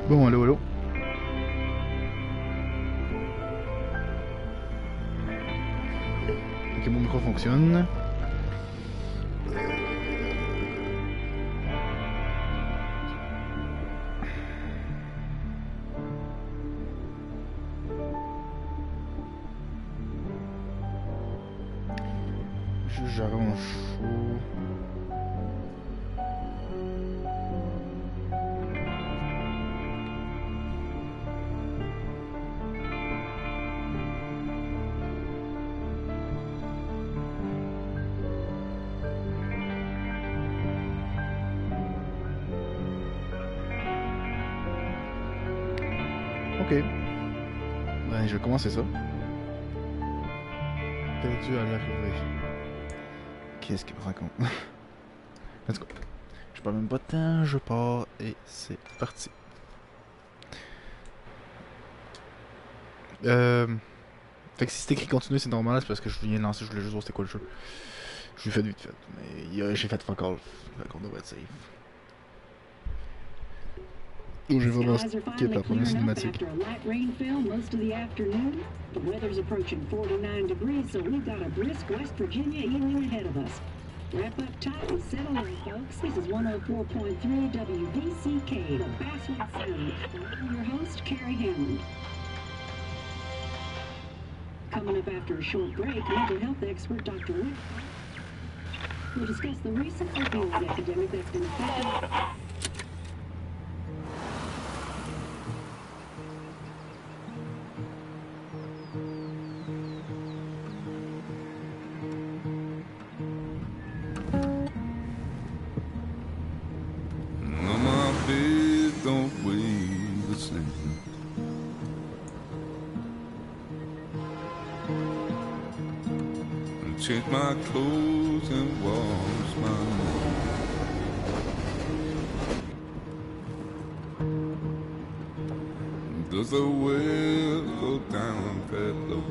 Bon, allô, allô. Ok, mon micro fonctionne. J'arrange chaud. Ok. Ben, je vais commencer ça. Perdu à l'arrivée. Qu'est-ce qu'il me raconte? Let's go. Je parle même pas de temps, je pars et c'est parti. Fait que si c'est écrit continuer, c'est normal, c'est parce que je viens de lancer, je voulais juste voir c'était quoi le jeu. Je l'ai fait vite fait, mais j'ai fait fuck all. Fait qu'on devrait être safe. Donc j'ai vraiment skip la première cinématique. The weather's approaching 49 degrees, so we've got a brisk West Virginia evening ahead of us. Wrap up tight and settle in, folks. This is 104.3 WBCK, the Basswood Sound. I'm your host, Carrie Hammond. Coming up after a short break, mental health expert Dr. Rick will discuss the recent opioid epidemic that's been affecting... Change my clothes and wash my hands. Does the well go down that low?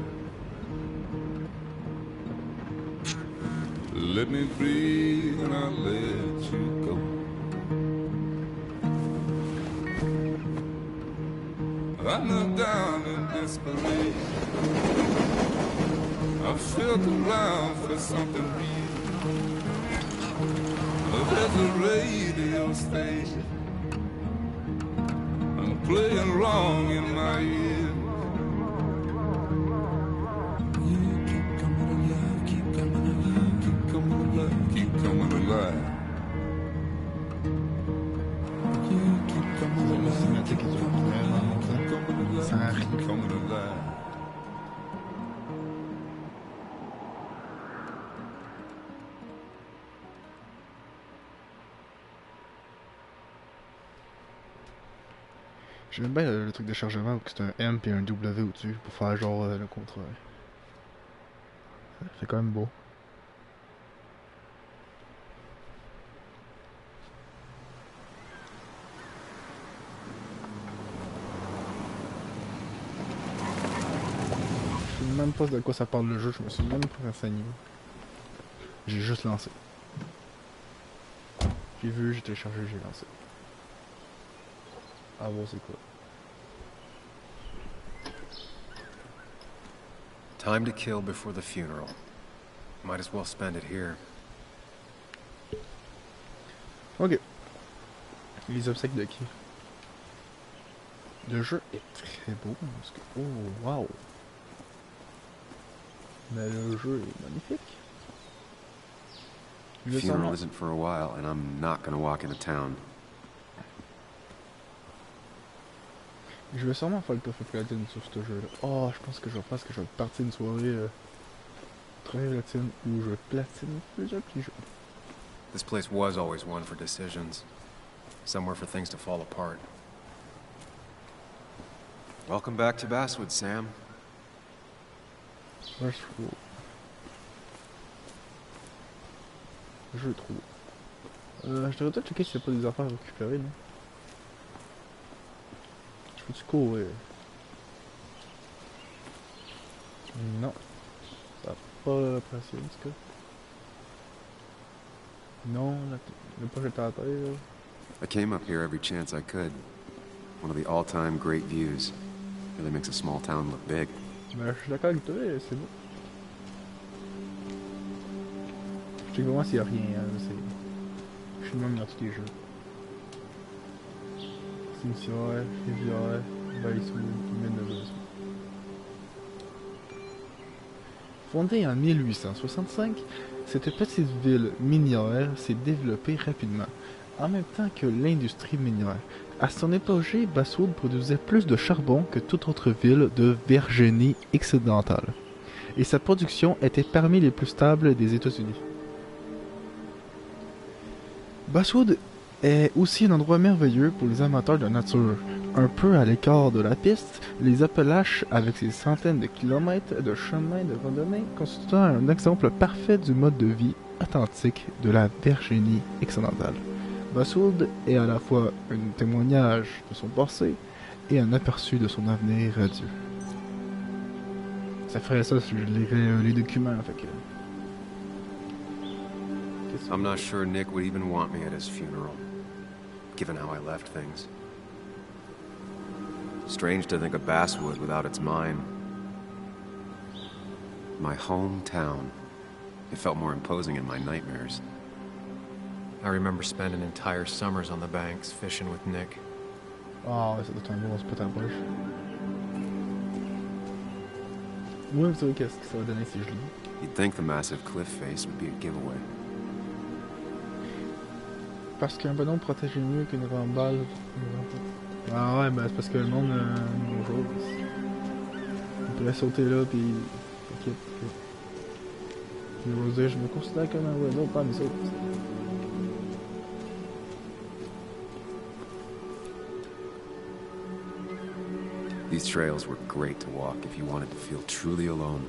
Let me breathe and I'll let you go. I knelt down in desperation. I felt around for something real. There's a radio station. I'm playing wrong in my ear. You keep coming alive, keep coming alive, keep coming alive, keep coming alive. You keep coming alive, keep coming alive, keep coming alive. J'aime bien le truc de chargement où c'est un M et un W au-dessus pour faire genre le contraire. C'est quand même beau. Je sais même pas de quoi ça parle le jeu, je me suis même pas renseigné. J'ai juste lancé. J'ai vu, j'ai téléchargé, j'ai lancé. Ah bon, c'est quoi? Time to kill before the funeral. Might as well spend it here. Ok. Les obsèques de qui? Le jeu est très beau. Parce que... Oh, wow. Mais le jeu est magnifique. The funeral isn't for a while, and I'm not gonna walk into town. Je vais sûrement faire le trophée platine sur ce jeu-là. Oh, je pense que je vais faire que je vais partir une soirée très platine où je platine plusieurs petits jeux. This place was always one for decisions. Somewhere for things to fall apart. Welcome back to Basswood, Sam. Ouais, je trouve. Le jeu est trop beau. Je devrais peut-être checker s'il n'y a pas des affaires à récupérer, non? Je peux-tu courir? Non. Ça n'a pas passé, en tout cas. Non, le poche est à la terre. I came up here every chance I could. One of the all-time great views. Really makes a small town look big. Ben, je suis d'accord avec toi, c'est beau. Je sais que vraiment s'il y a rien, c'est... Je suis même dans tous les jeux. Cimetière, rivière, Baïswood, mine de Baïswood. Fondée en 1865, cette petite ville minière s'est développée rapidement, en même temps que l'industrie minière. À son apogée, Basswood produisait plus de charbon que toute autre ville de Virginie occidentale, et sa production était parmi les plus stables des États-Unis. Basswood est aussi un endroit merveilleux pour les amateurs de nature. Un peu à l'écart de la piste, les Appalaches, avec ses centaines de kilomètres de chemins de randonnée, constituent un exemple parfait du mode de vie authentique de la Virginie occidentale. Basswood est à la fois un témoignage de son passé et un aperçu de son avenir radieux. Ça ferait ça si je lirais les documents, fait que... I'm not sure Nick would even want me at his funeral, given how I left things. Strange to think of Basswood without its mine. My hometown. It felt more imposing in my nightmares. I remember spending entire summers on the banks, fishing with Nick. Ah ouais, ça doit être un bon spot à poche. Moi, vous savez qu'est-ce que ça va donner si je lis? You'd think the massive cliff face would be a giveaway. Parce qu'un ballon protège mieux qu'une ramballe. Ah ouais, ben c'est parce que le monde bonjour. On pourrait sauter là pis. Ok. Je vais dire, je me considère comme un oiseau, pas mes autres. These trails were great to walk if you wanted to feel truly alone.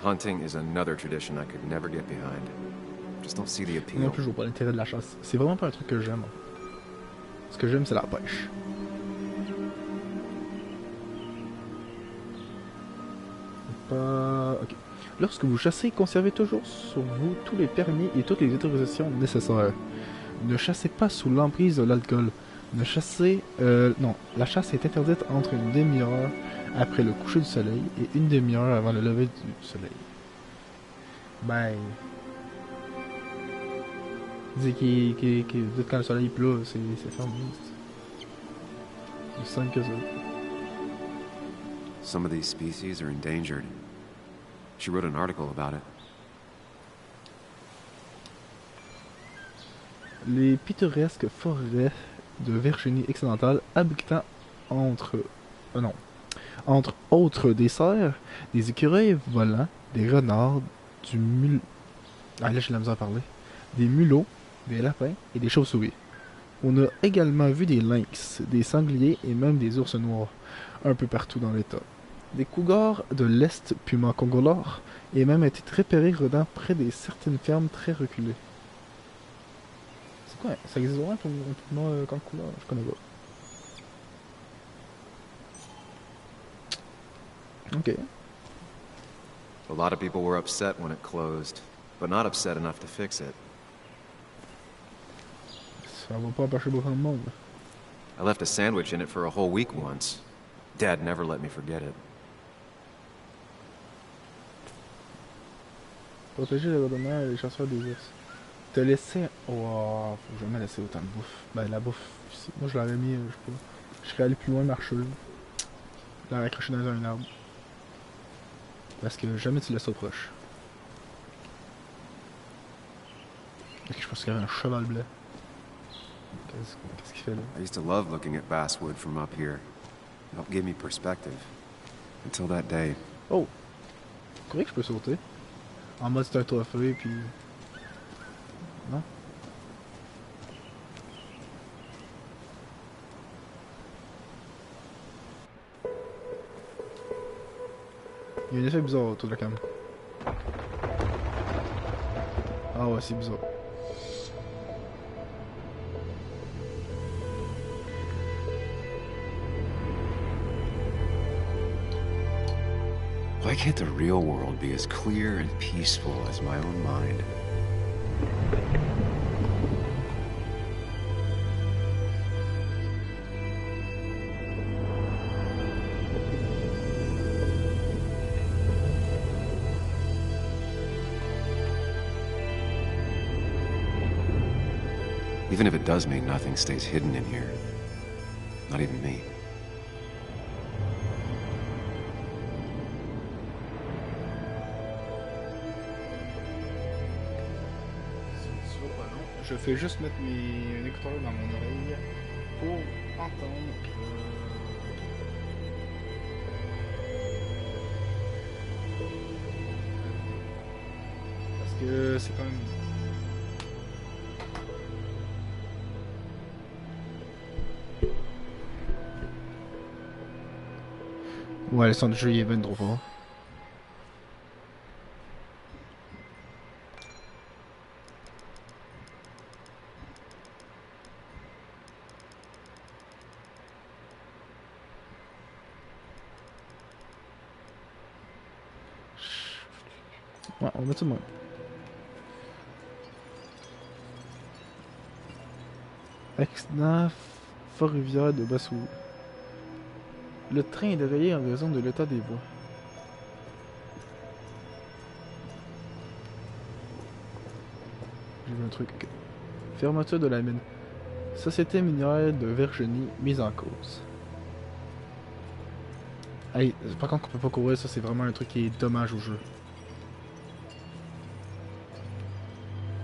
Hunting is another tradition I could never get behind. Just don't see the appeal. Moi non plus, je vois pas l'intérêt de la chasse. C'est vraiment pas un truc que j'aime. Ce que j'aime, c'est la pêche. Pas... Ok. Lorsque vous chassez, conservez toujours sur vous tous les permis et toutes les autorisations nécessaires. Ne chassez pas sous l'emprise de l'alcool. Ne chassez... non, la chasse est interdite entre une demi-heure après le coucher du soleil et une demi-heure avant le lever du soleil. Ben... Dis qu'il quand le soleil plat, c'est fermé. C'est simple que ça. Some of these species are endangered. She wrote an article about it. Les pittoresques forêts de Virginie occidentale abritant entre autres des cerfs, des écureuils volants, des renards, là j'ai la misère à parler, des mulots, des lapins et des chauves-souris. On a également vu des lynx, des sangliers et même des ours noirs, un peu partout dans l'état. Des cougars de l'Est puma congolore et même été repérés rôdant près de certaines fermes très reculées. C'est quoi? Ça existe vraiment un puma congolore? Je connais pas. Ok. A lot of people were upset when it closed, but not upset enough to fix it. Ça va pas empêcher beaucoup de monde. I left a sandwich in it for a whole week once. Dad never let me forget it. Protéger les randonneurs et les chasseurs des ours. Te laisser... Oh, faut jamais laisser autant de bouffe. Ben la bouffe, moi je l'aurais mis, je sais pas. Je serais allé plus loin marcheux. Je l'aurais accroché dans un arbre. Parce que jamais tu laisses ça proche. Ok, je pense qu'il y avait un cheval blanc. Qu'est-ce qu'il fait là? I used to love looking at Basswood from up here. It helped give me perspective. Until that day. Oh! Vous croyez que je peux sauter? En mode c'est un trophée, puis... Non? Il y a un effet bizarre autour de la cam. Ah ouais, c'est bizarre. Why can't the real world be as clear and peaceful as my own mind? Even if it does mean nothing stays hidden in here. Not even me. Ce sera pas long. Je fais juste mettre mes écouteurs dans mon oreille pour entendre. Parce que c'est quand même. Ouais, le son du jeu il est bien trop fort. Ouais, on va mettre ça de même. Accident Fort-Rivière de Bassou. Le train est déraillé en raison de l'état des voies. J'ai vu un truc. Ok. Fermeture de la mine. Société minière de Virginie mise en cause. Hey, par contre, on peut pas courir, ça c'est vraiment un truc qui est dommage au jeu.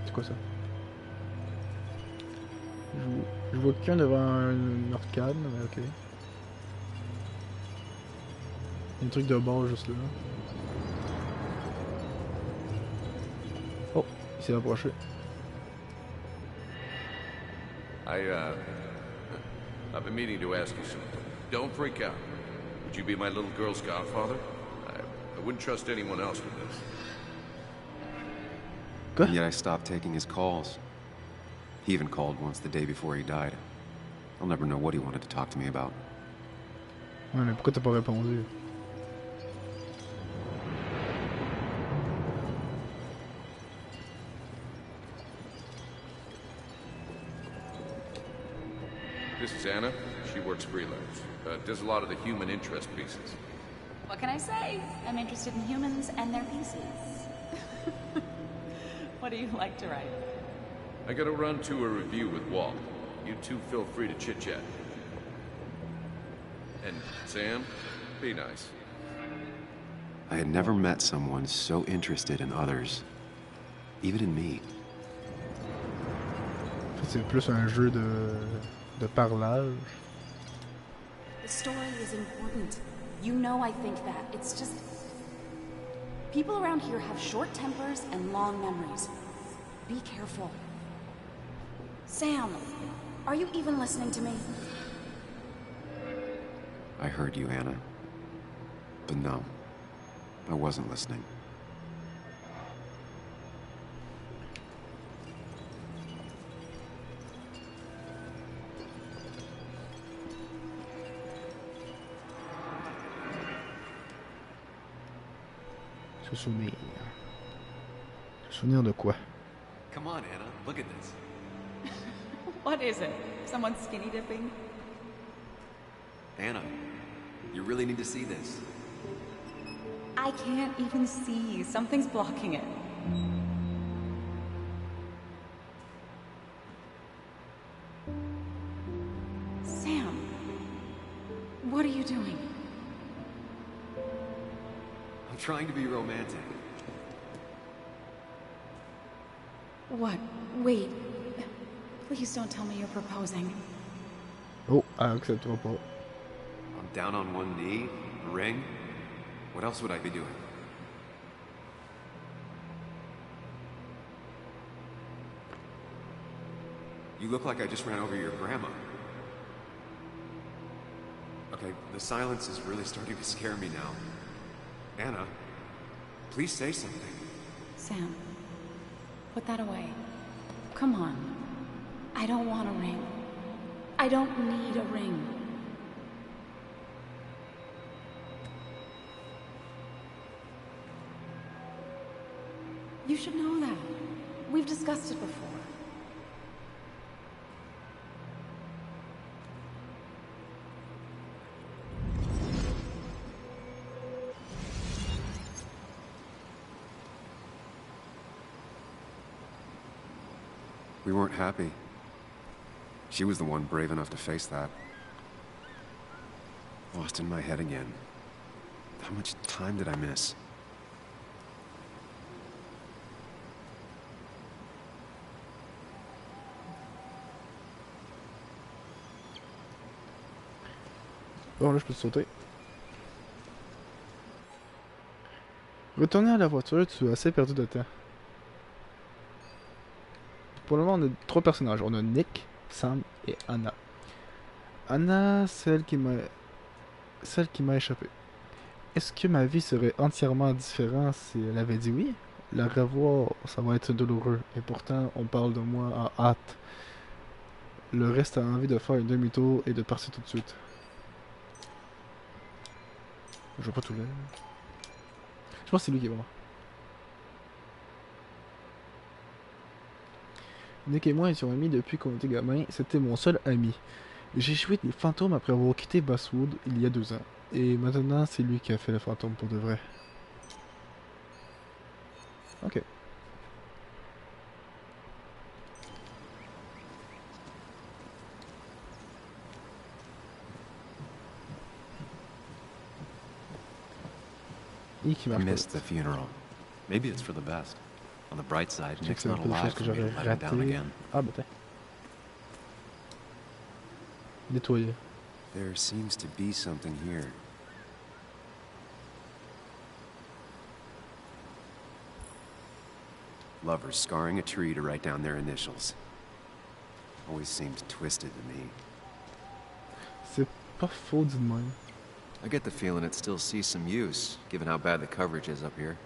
C'est quoi ça? Je vois quelqu'un devant un arcade, mais ok. Il y a un truc de bord juste là. Oh, il s'est approché. I've been meaning to ask you something. Don't freak out. Would you be my little girl's godfather? I wouldn't trust anyone else with this. And yet I stopped taking his calls. He even called once the day before he died. I'll never know what he wanted to talk to me about. Ouais, mais pourquoi t'as pas répondu? This is Anna. She works freelance. Does a lot of the human interest pieces. What can I say? I'm interested in humans and their pieces. What do you like to write? I gotta run to a review with Walt. You two feel free to chit-chat. And Sam, be nice. I had never met someone so interested in others. Even in me. En fait, c'est plus un jeu de parlage. The story is important. You know I think that. It's just... people around here have short tempers and long memories. Be careful. Sam, are you even listening to me? I heard you, Anna. But no, I wasn't listening. Se souvenir. Se souvenir de quoi? Come on, Anna, look at this. What is it? Someone skinny dipping? Anna, you really need to see this. I can't even see. Something's blocking it. Sam, what are you doing? I'm trying to be romantic. What? Wait. Please don't tell me you're proposing. Oh, elle acceptera pas. I'm down on one knee, a ring. What else would I be doing? You look like I just ran over your grandma. Okay, the silence is really starting to scare me now. Anna, please say something. Sam, put that away. Come on. I don't want a ring. I don't need a ring. You should know that. We've discussed it before. We weren't happy. She was the one brave enough to face that. Lost in my head again. How much time did I miss? Bon, là, je peux te sauter. Retourner à la voiture, tu as assez perdu de temps. Pour le moment, on a 3 personnages. On a Nick, Sam et Anna. Anna, celle qui m'a échappé. Est-ce que ma vie serait entièrement différente si elle avait dit oui? La revoir, ça va être douloureux. Et pourtant, on parle de moi à hâte. Le reste a envie de faire un demi-tour et de partir tout de suite. Je vois pas tout là. Je pense que c'est lui qui est mort. Nick et moi étions amis depuis qu'on était gamins. C'était mon seul ami. J'ai joué des fantômes après avoir quitté Basswood il y a 2 ans. Et maintenant, c'est lui qui a fait le fantôme pour de vrai. Ok. I missed the funeral. Maybe it's for the best. On the bright side, Nick's C'est un not peu des alive choses que for me j'aurais to let him down ratées. again. Ah, bah tiens. Nettoyer. There seems to be something here. Lovers scarring a tree to write down their initials. Always seemed twisted to me. C'est pas faux dit de même. I get the feeling it still sees some use, given how bad the coverage is up here.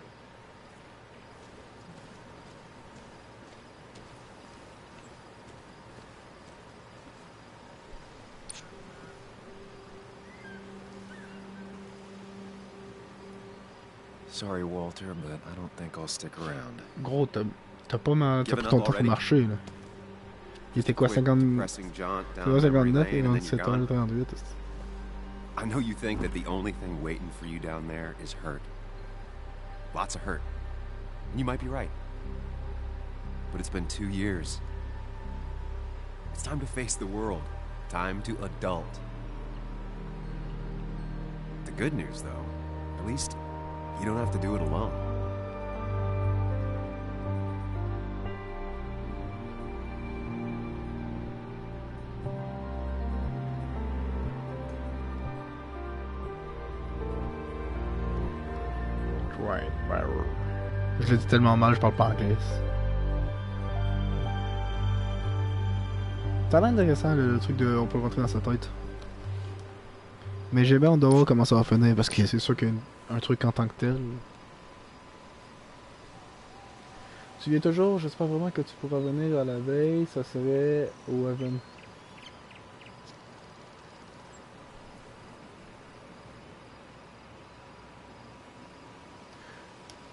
Sorry, Walter, but I don't think I'll stick around. Gros, t'as pris ton temps pour marcher, là. Il était quoi, Quick, 50... depressing jaunt down memory 59 lane et and then you're 27 gone. h 38. I know you think that the only thing waiting for you down there is hurt. Lots of hurt. And you might be right. But it's been 2 years. It's time to face the world. Time to adult. The good news, though, at least you don't have to do it alone. Ouais, Mirro. Je le dis tellement mal, je parle pas anglais. Ça a l'air intéressant le truc de on peut rentrer dans sa tête. Mais j'ai bien hâte de voir comment ça va finir parce que c'est sûr qu'un truc en tant que tel. Tu viens toujours, j'espère vraiment que tu pourras venir à la veille, ça serait au Haven.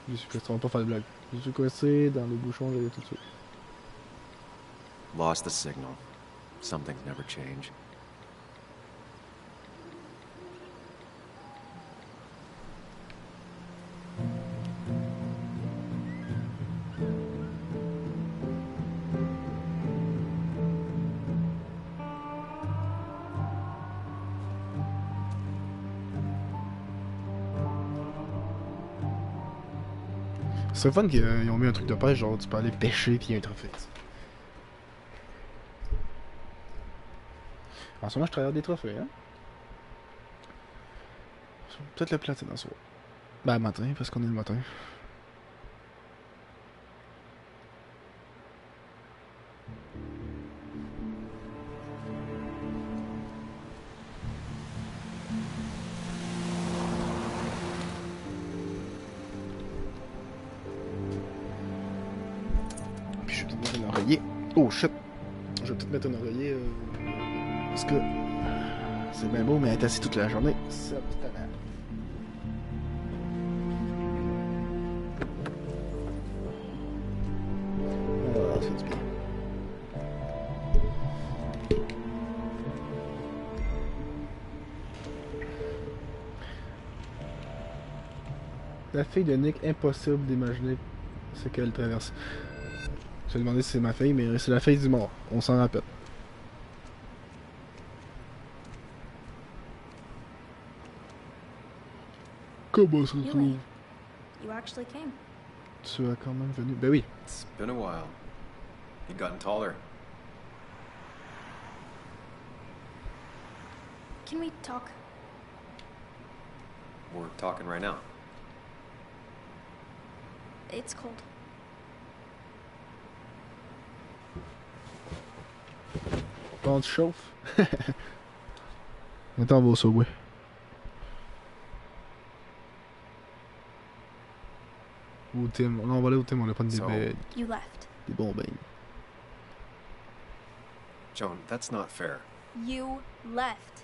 Je suis coincé, on va pas faire de blague. Je suis coincé dans les bouchons, j'allais tout de suite. Lost the signal. Some things never change. C'est fun qu'ils ont mis un truc de pêche, genre tu peux aller pêcher pis il y a un trophée. En ce moment, je travaille des trophées, hein. Peut-être le platine en soi. Ben, matin, parce qu'on est le matin. Puis je vais peut-être mettre un oreiller. Oh shit! Je vais peut-être mettre un oreiller. Parce que c'est bien beau, mais être assis toute la journée, ça me tannant. Ah, ça fait du bien. La fille de Nick, impossible d'imaginer ce qu'elle traverse. Je vais demander si c'est ma fille, mais c'est la fille du mort. On s'en rappelle. Comment ça se Really? trouve? You actually came. Tu as quand même venu. Ben oui. It's been a while. You've gotten taller. Can we talk? We're talking right now. It's cold. Quand tu chauffes. Maintenant, on va au Subway. Ou Tim. Non, on va aller au Tim, on va prendre des, So- You left. des bons beignes. Joan, that's not fair. You left.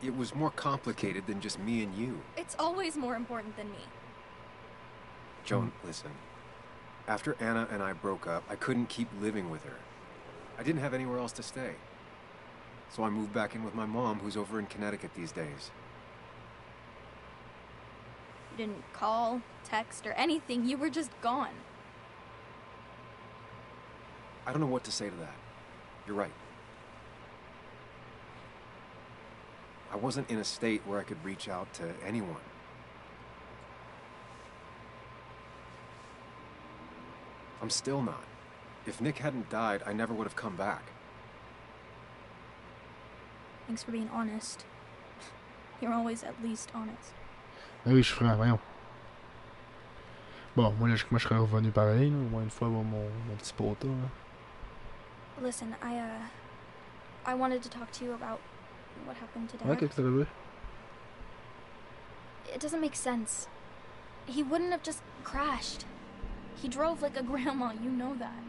It was more complicated than just me and you. It's always more important than me. Joan, listen. After Anna and I broke up, I couldn't keep living with her. I didn't have anywhere else to stay. So I moved back in with my mom, who's over in Connecticut these days. You didn't call, text, or anything. You were just gone. I don't know what to say to that. You're right. I wasn't in a state where I could reach out to anyone. I'm still not. If Nick hadn't died, I never would have come back. Thanks for being honest. You're always at least honest. Ah oui, je ferais, voyons. Bon, moi, logiquement, je serais revenu pareil, là, au moins une fois voir mon petit poteau. Là. Listen, I wanted to talk to you about what happened to Dad. Ouais, qu'est-ce que t'avais vu? It doesn't make sense. He wouldn't have just crashed. He drove like a grandma, you know that.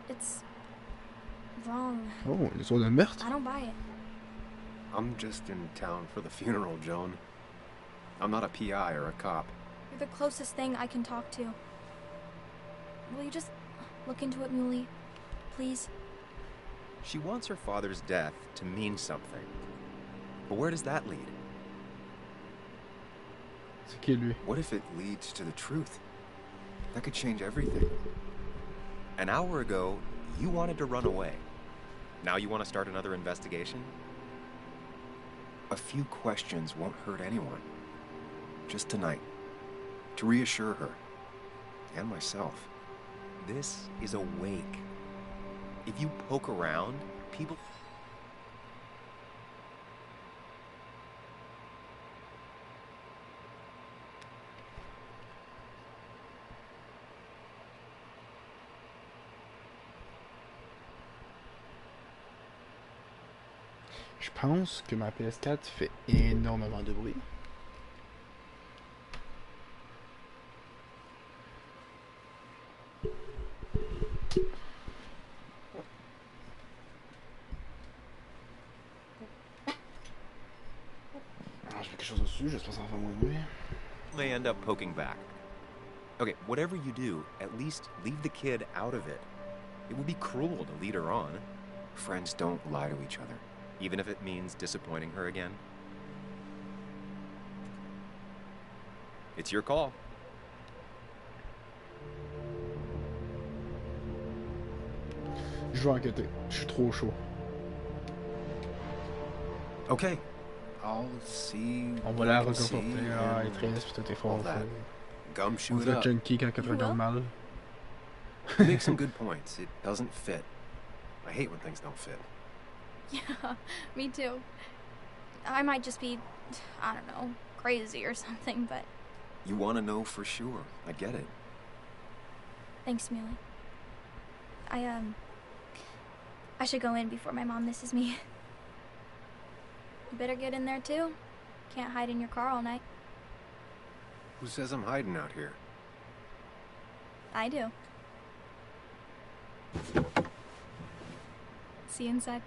It's wrong. Oh, une histoire de meurtre? I don't buy it. I'm just in town for the funeral, Joan. I'm not a PI or a cop. You're the closest thing I can talk to. Will you just look into it, Muley? Please? She wants her father's death to mean something. But where does that lead? C'est qui, lui? What if it leads to the truth? That could change everything. An hour ago, you wanted to run away. Now you want to start another investigation? A few questions won't hurt anyone. Just tonight. To reassure her. And myself. This is a wake. If you poke around, people... Je pense que ma PS4 fait énormément de bruit. Ah, je mets quelque chose dessus, j'espère que ça va faire moins de bruit. may end up poking back. Okay, whatever you do, at least leave the kid out of it. It would be cruel to lead her on, Friends don't lie to each other. even if it means disappointing her again. It's your call. Je vais enquêter, je suis trop chaud. Okay. I'll see. On va what la I can see reconforter. Ah, elle est and triste, puis tout est all fort. that. On Gumshoe it dirait up. junkie quand elle You regarde will? mal. You make some good points. It doesn't fit. I hate when things don't fit. Yeah, me too. I might just be, I don't know, crazy or something, but You want to know for sure. I get it. thanks, Muley. I should go in before my mom misses me. You better get in there too. Can't hide in your car all night. Who says I'm hiding out here? I do. See you inside.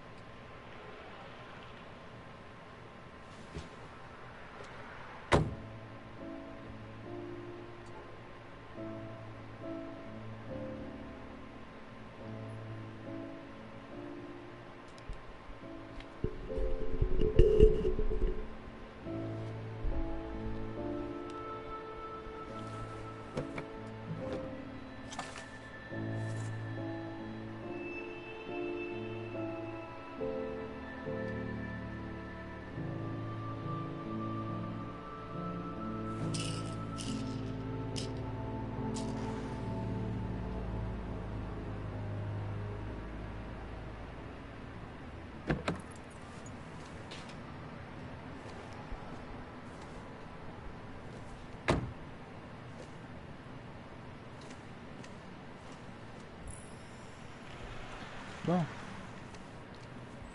Bon.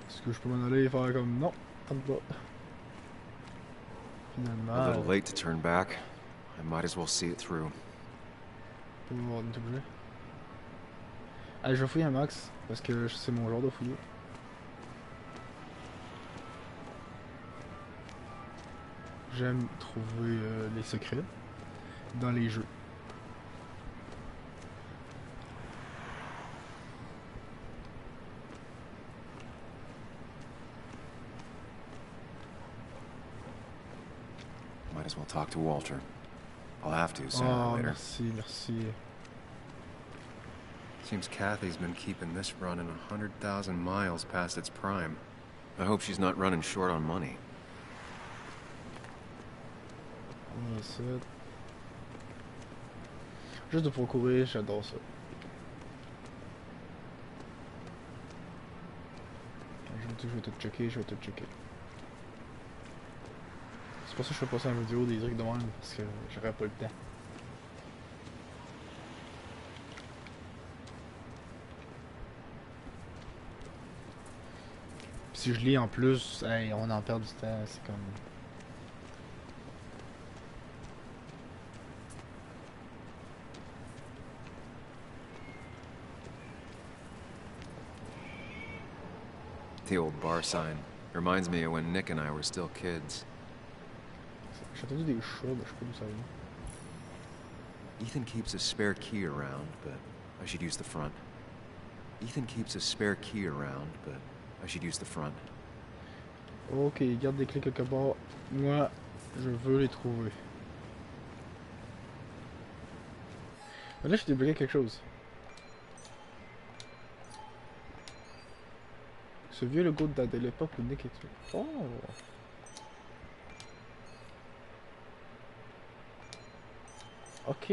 Est-ce que je peux m'en aller et faire comme non, tente pas. Finalement. A little late to turn back. I might as well see it through. On est obligé. Allez, je vais fouiller un max parce que c'est mon genre de fouiller. J'aime trouver les secrets dans les jeux. Might as well talk to Walter. I'll have to sooner or later. Merci, merci. Seems Kathy's been keeping this running 100,000 miles past its prime. I hope she's not running short on money. Ça. Juste de pouvoir courir, j'adore ça. Je vais tout checker, C'est pour ça que je fais passer en vidéo des trucs de même, parce que j'aurais pas le temps. Puis si je lis en plus, hey, on en perd du temps, c'est comme... The old bar sign. Reminds me of when Nick and I were still kids. J'ai entendu des chats, mais je sais pas d'où ça vient. Ethan keeps a spare key around, but I should use the front. Ethan keeps a spare key around, but I should use the front. Ok, garde des clés quelque part. Moi, je veux les trouver. Mais là, j'ai débloqué quelque chose. Ce vieux logo date de l'époque où Nick était... Oh! Ok.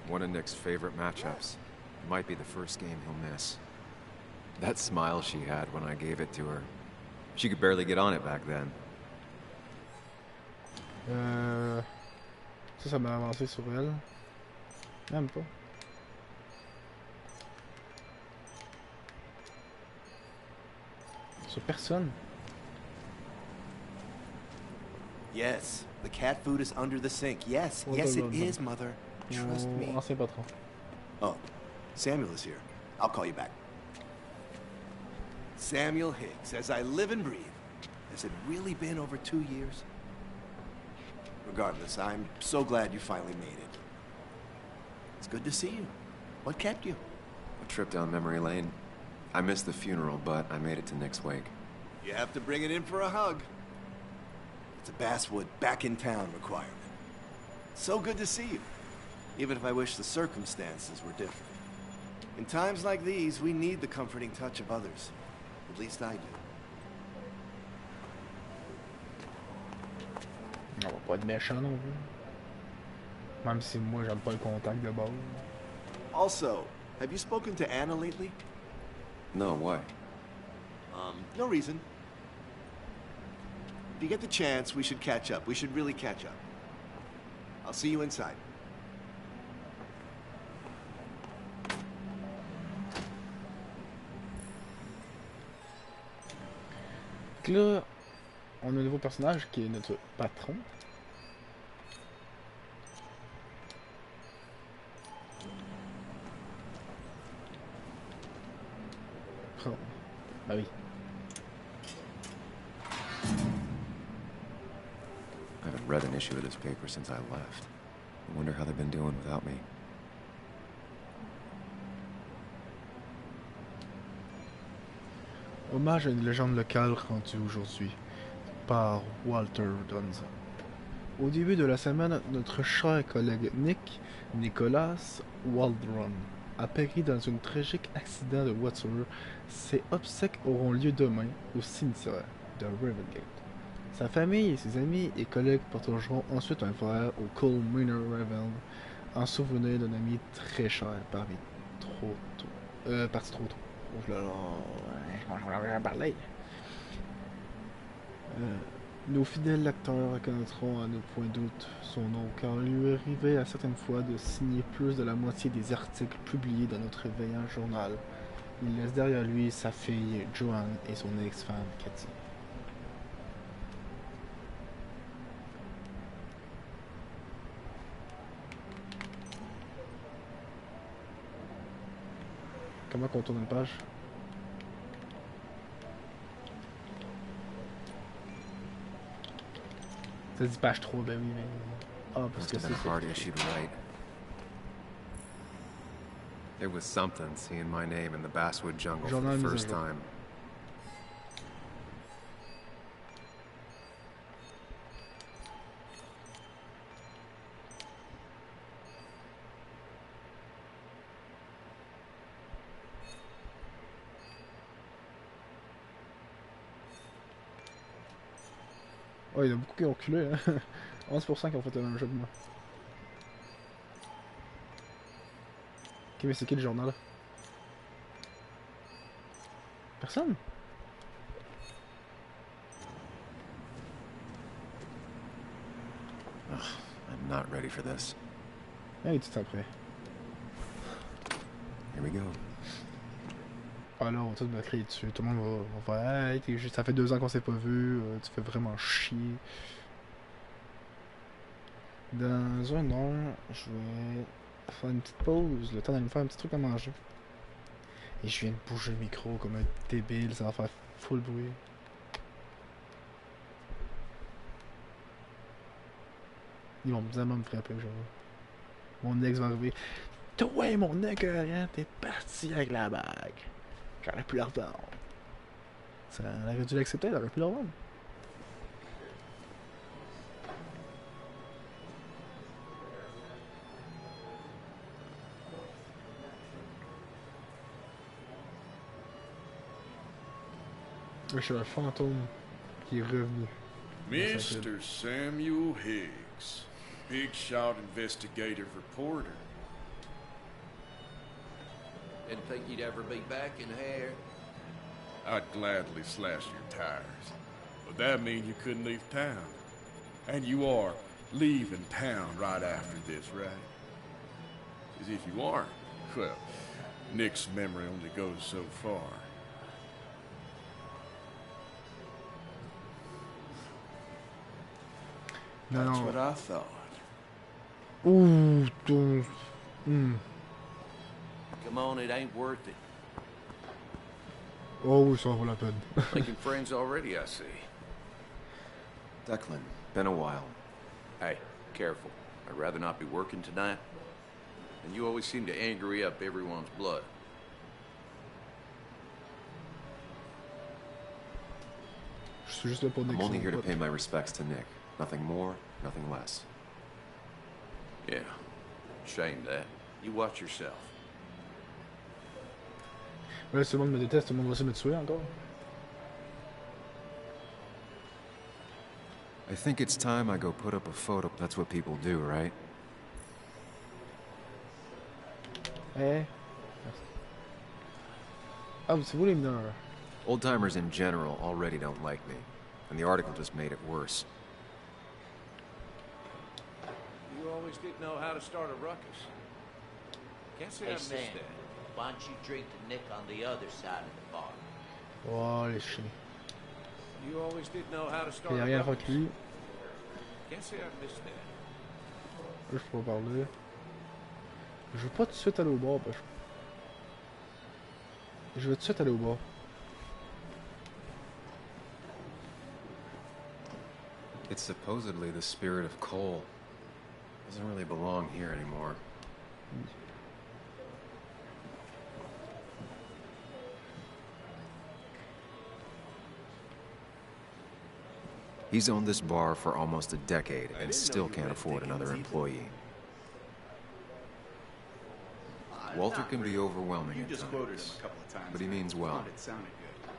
One of Nick's favorite matchups. Might be the first game he'll miss. That smile she had when I gave it to her. She could barely get on it back then. Ça m'a avancé sur elle. Même pas. Sur personne. Yes, the cat food is under the sink. Yes, yes it is, Mother. Trust me. Ancien patron. Oh, Samuel is here. I'll call you back. Samuel Higgs, as I live and breathe. Has it really been over 2 years? Regardless, I'm so glad you finally made it. It's good to see you. What kept you? A trip down memory lane. I missed the funeral, but I made it to Nick's wake. You have to bring it in for a hug. It's a Basswood back in town requirement. So good to see you. Even if I wish the circumstances were different. In times like these, we need the comforting touch of others. At least I do. On va pas être méchant non plus. Même si moi j'aime pas le contact de base. Also, have you spoken to Anna lately? No, why? No reason. If you get the chance, we should catch up. We should really catch up. I'll see you inside. Donc là, on a un nouveau personnage qui est notre patron. Oh, bah oui. I haven't read an issue of this paper since I left. I wonder how they've been doing without me. Hommage à une légende locale rendue aujourd'hui par Walter Donza. Au début de la semaine, notre cher collègue Nicolas Waldron, a péri dans un tragique accident de voiture. Ses obsèques auront lieu demain au cimetière de Ravengate. Sa famille et ses amis et collègues partageront ensuite un verre au Coal Miner Raven En souvenir d'un ami très cher parmi trop tôt. Parti trop tôt. Oh là là, je vais en parler. Nos fidèles lecteurs reconnaîtront à ne point doute son nom, car il lui est arrivé à certaines fois de signer plus de la moitié des articles publiés dans notre vaillant journal. Il laisse derrière lui sa fille Joanne et son ex-femme Cathy. Comment qu'on tourne une page? Ça dit page 3, ben oui, mais... Ah, parce que Must have c'est been a hard ça. issue to write. It was something seeing my name in the basswood jungle for Journal the mise à first jour. time. Oh, il y en a beaucoup qui ont reculé, hein. 11% qui ont fait le même jeu que moi. Ok, mais c'est qui le journal? Personne? I'm not ready for this. Ah, il est tout après. Here we go. Ah là, on va tous me crier dessus. Tout le monde va faire hey, t'es juste, ça fait 2 ans qu'on s'est pas vu, tu fais vraiment chier. Dans un an, je vais faire une petite pause, le temps d'aller me faire un petit truc à manger. Et je viens de bouger le micro comme un débile, ça va faire full bruit. Ils vont vraiment me frapper aujourd'hui. Mon ex va arriver. Toi, mon ex, rien, t'es parti avec la bague. J'aurais pu la revendre. Ça, elle aurait dû l'accepter, elle aurait pu la revendre. Je suis un fantôme qui est revenu. Mr. Samuel Higgs, big shot investigative reporter. Didn't think you'd ever be back in here. I'd gladly slash your tires, but that means you couldn't leave town. And you are leaving town right after this, right? Because if you aren't, well, Nick's memory only goes so far. Non, That's non. what I thought. Ouh, Come on, it ain't worth it. Oh oui, ça vaut la peine. Making friends already, I see. Declan, been a while. Hey, careful. I'd rather not be working tonight. And you always seem to angry up everyone's blood. Je suis juste là pour I'm décrire only mon here to pote. pay my respects to Nick. Nothing more, nothing less. Yeah. Shame that. You watch yourself. Ouais, tout le monde me déteste, tout le monde va essayer de me tuer encore. I think it's time I go put up a photo. That's what people do, right? Eh? Ah, c'est vous les mineurs. Old-timers in general already don't like me, and the article just made it worse. You always did know how to start a ruckus. Can't say I Hey, missed Sam, that. why don't you drink to Nick on the other side of the bar? Oh, les chiens. You always did know how to start Il n'y a a rien à faire ruckus. avec lui. Can't say I missed that. Là, je peux pas parler. Je veux pas tout de suite aller au bar, parce que... Je veux tout de suite aller au bar. It's supposedly the spirit of coal. Doesn't really belong here anymore. He's owned this bar for almost a decade and still can't afford another employee. Walter can be overwhelming You at just quoted him times, a couple of times. but he means I well. thought it sounded good.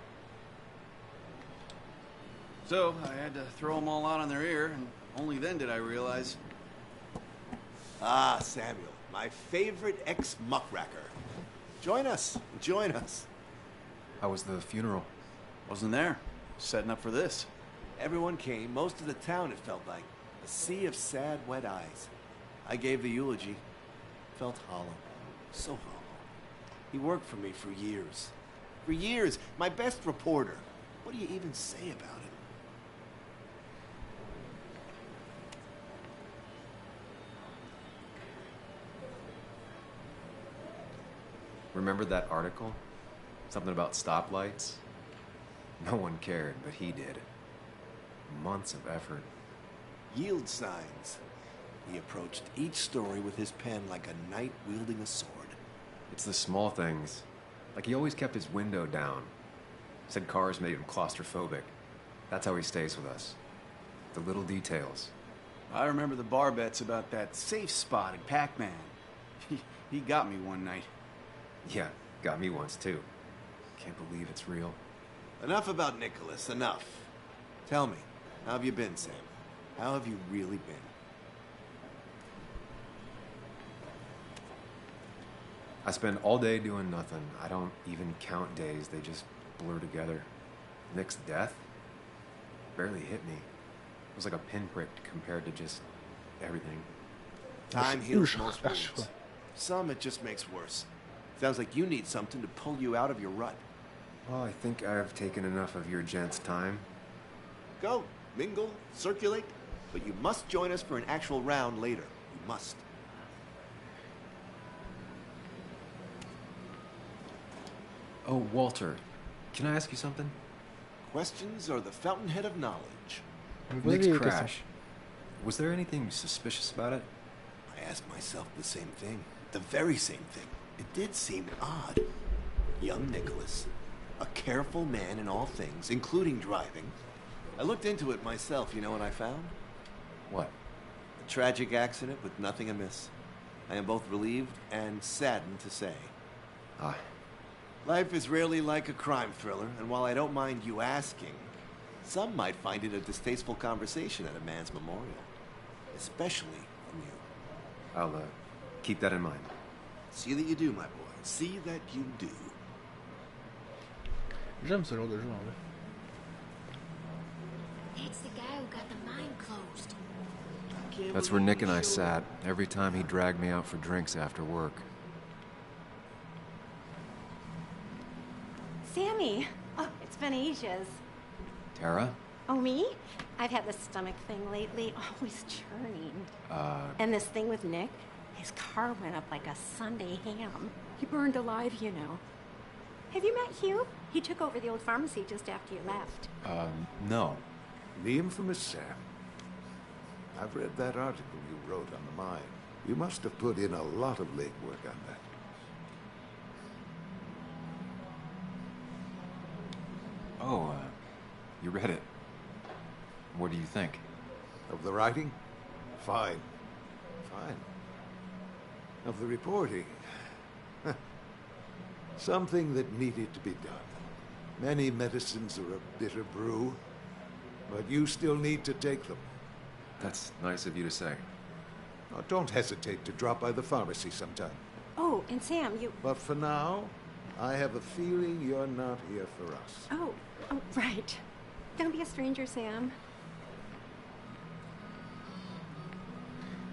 So I had to throw them all out on their ear, and only then did I realize Ah, Samuel, my favorite ex-muckracker. Join us, join us. How was the funeral? Wasn't there. Setting up for this. Everyone came, most of the town, it felt like. A sea of sad, wet eyes. I gave the eulogy. Felt hollow. So hollow. He worked for me for years. For years, my best reporter. What do you even say about it? Remember that article? Something about stoplights? No one cared, but he did. Months of effort. Yield signs. He approached each story with his pen like a knight wielding a sword. It's the small things. Like he always kept his window down. Said cars made him claustrophobic. That's how he stays with us. The little details. I remember the bar bets about that safe spot at Pac-Man. He got me one night. Yeah, got me once too. Can't believe it's real. Enough about Nicholas, enough. Tell me, how have you been, Sam? How have you really been? I spend all day doing nothing. I don't even count days. They just blur together. Nick's death barely hit me. It was like a pinprick compared to just everything. Time heals most wounds. Some it just makes worse. Sounds like you need something to pull you out of your rut. Well, I think I've taken enough of your gents' time. Go, mingle, circulate, but you must join us for an actual round later. You must. Oh, Walter, can I ask you something? Questions are the fountainhead of knowledge. Nick's crash. Was there anything suspicious about it? I asked myself the same thing. The very same thing. It did seem odd. Young Nicholas, a careful man in all things, including driving. I looked into it myself. You know what I found? What? A tragic accident with nothing amiss. I am both relieved and saddened to say. Ah. Life is rarely like a crime thriller, and while I don't mind you asking, some might find it a distasteful conversation at a man's memorial. Especially from you. I'll, keep that in mind. See that you do, my boy. See that you do. J'aime ce genre de jeu en vrai. It's the guy who got the mine closed. That's where Nick and I sat every time he dragged me out for drinks after work. Sammy! Oh, it's been ages. Tara? Oh, me? I've had this stomach thing lately, always churning. And this thing with Nick, his car went up like a Sunday ham. He burned alive, you know. Have you met Hugh? He took over the old pharmacy just after you left. No. The infamous Sam. I've read that article you wrote on the mine. You must have put in a lot of legwork on that. Oh, you read it. What do you think? Of the writing? Fine. Fine. Of the reporting? Something that needed to be done. Many medicines are a bitter brew, but you still need to take them. That's nice of you to say. Now, don't hesitate to drop by the pharmacy sometime. Oh, and Sam, you... But for now, I have a feeling you're not here for us. Oh, right. Don't be a stranger, Sam.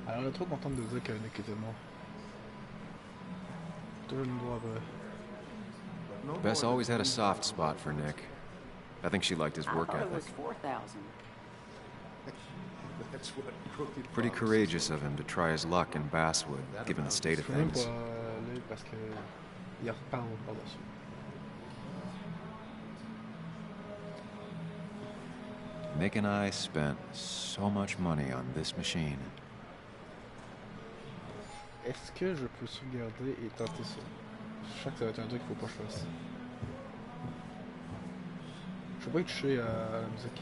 Alors, elle est trop contente de dire que Nick était mort. Toujours une doigt Bess always had a soft spot for Nick. I think she liked his work I thought ethic. it was 4,000. That's what crooked Pretty courageous of him to try his luck in Basswood, given the state of Je peux même things. pas lire parce que il reparle par-dessus. Nick and I spent so much money on this machine. Est-ce que je peux sauvegarder et tenter ça? Je sens que ça va être un truc qu'il faut pas que je fasse. Je peux pas y toucher à la musique.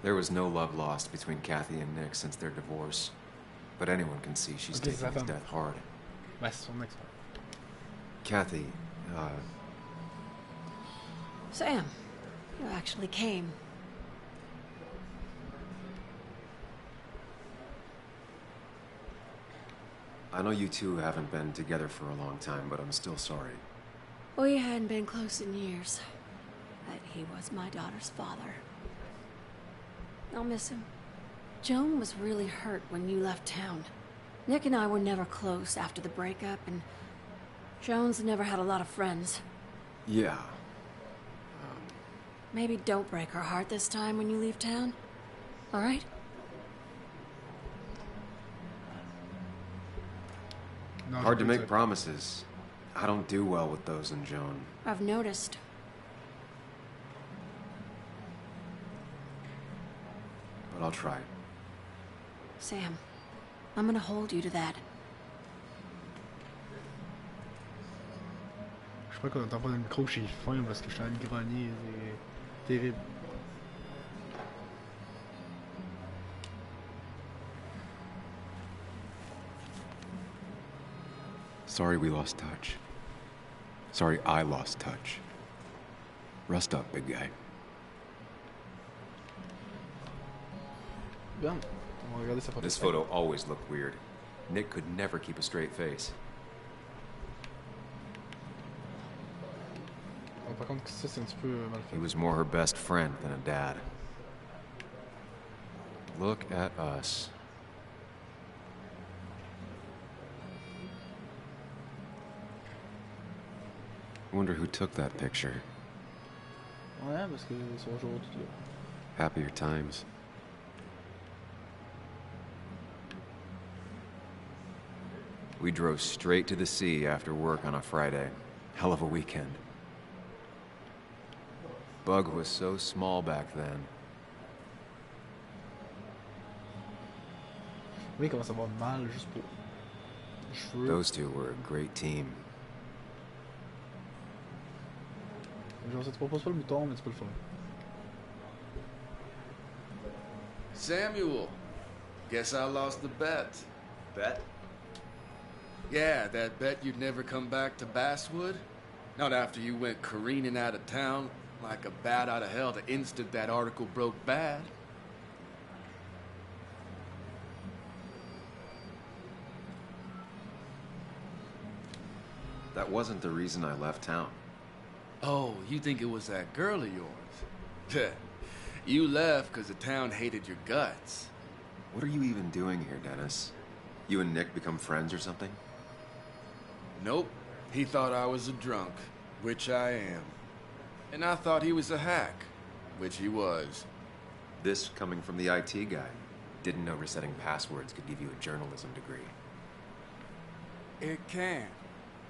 There was no love lost between Kathy and Nick since their divorce. But anyone can see she's Ok, c'est taking sa his femme. death hard. Ouais, c'est son ex. Kathy, Sam, you actually came. I know you two haven't been together for a long time, but I'm still sorry. We hadn't been close in years, but he was my daughter's father. I'll miss him. Joan was really hurt when you left town. Nick and I were never close after the breakup, and Joan's never had a lot of friends. Yeah. Maybe don't break her heart this time when you leave town. All right? Hard to make promises. I don't do well with those in Joan. I've noticed. But I'll try. Sam, I'm gonna hold you to that. Je crois qu'on n'entend pas le micro chez fin parce que je suis en train de grogner. C'est terrible. Sorry we lost touch. Sorry I lost touch. Rest up, big guy. Bien. On va regarder sa photo. This photo always looked weird. Nick could never keep a straight face. Par contre, ça c'est un petit peu mal fait. He was more her best friend than a dad. Look at us. I wonder who took that picture. Ouais, parce que c'est aujourd'hui. Happier times. We drove straight to the sea after work on a Friday. Hell of a weekend. Bug was so small back then. Oui, il commence à avoir mal juste pour les cheveux. Those two were a great team. Genre, ça te propose pas le bouton, mais tu peux le faire. Samuel, guess I lost the bet. Bet? Yeah, that bet you'd never come back to Basswood? Not after you went careening out of town like a bat out of hell the instant that article broke bad. That wasn't the reason I left town. Oh, you think it was that girl of yours? You left because the town hated your guts. What are you even doing here, Dennis? You and Nick become friends or something? Nope. He thought I was a drunk, which I am. And I thought he was a hack, which he was. This coming from the IT guy. Didn't know resetting passwords could give you a journalism degree. It can.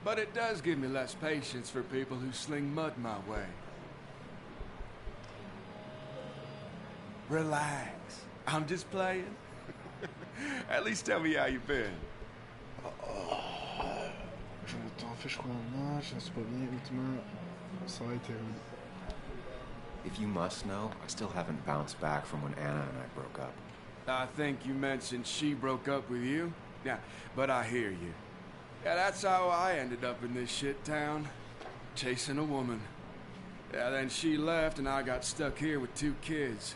But it does give me less patience for people who sling mud my way. Relax. I'm just playing. At least tell me how you've been. Je t'en fais, je crois, non, je ne suis pas bien, ultimement. Ça va être terrible. If you must know, I still haven't bounced back from when Anna and I broke up. I think you mentioned she broke up with you. Yeah, but I hear you. Yeah, that's how I ended up in this shit town. Chasing a woman. Yeah, then she left and I got stuck here with 2 kids.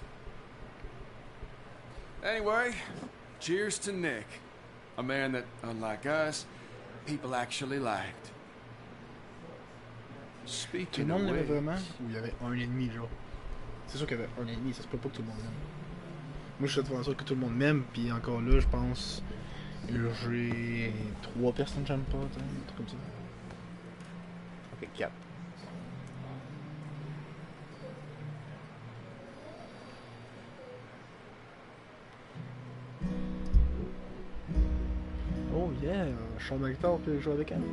Anyway, cheers to Nick. A man that, unlike us, people actually liked. Tout le Speaking monde of l'aimait which... vraiment ou il y avait un ennemi, genre? C'est sûr qu'il y avait un ennemi, ça se peut pas que tout le monde m'aime. Moi, je suis de sûr que tout le monde m'aime, puis encore là, je pense j'ai 3 personnes que j'aime pas, un truc comme ça. Ok, 4. Oh yeah, je chante dans la guitare puis je joue avec elle.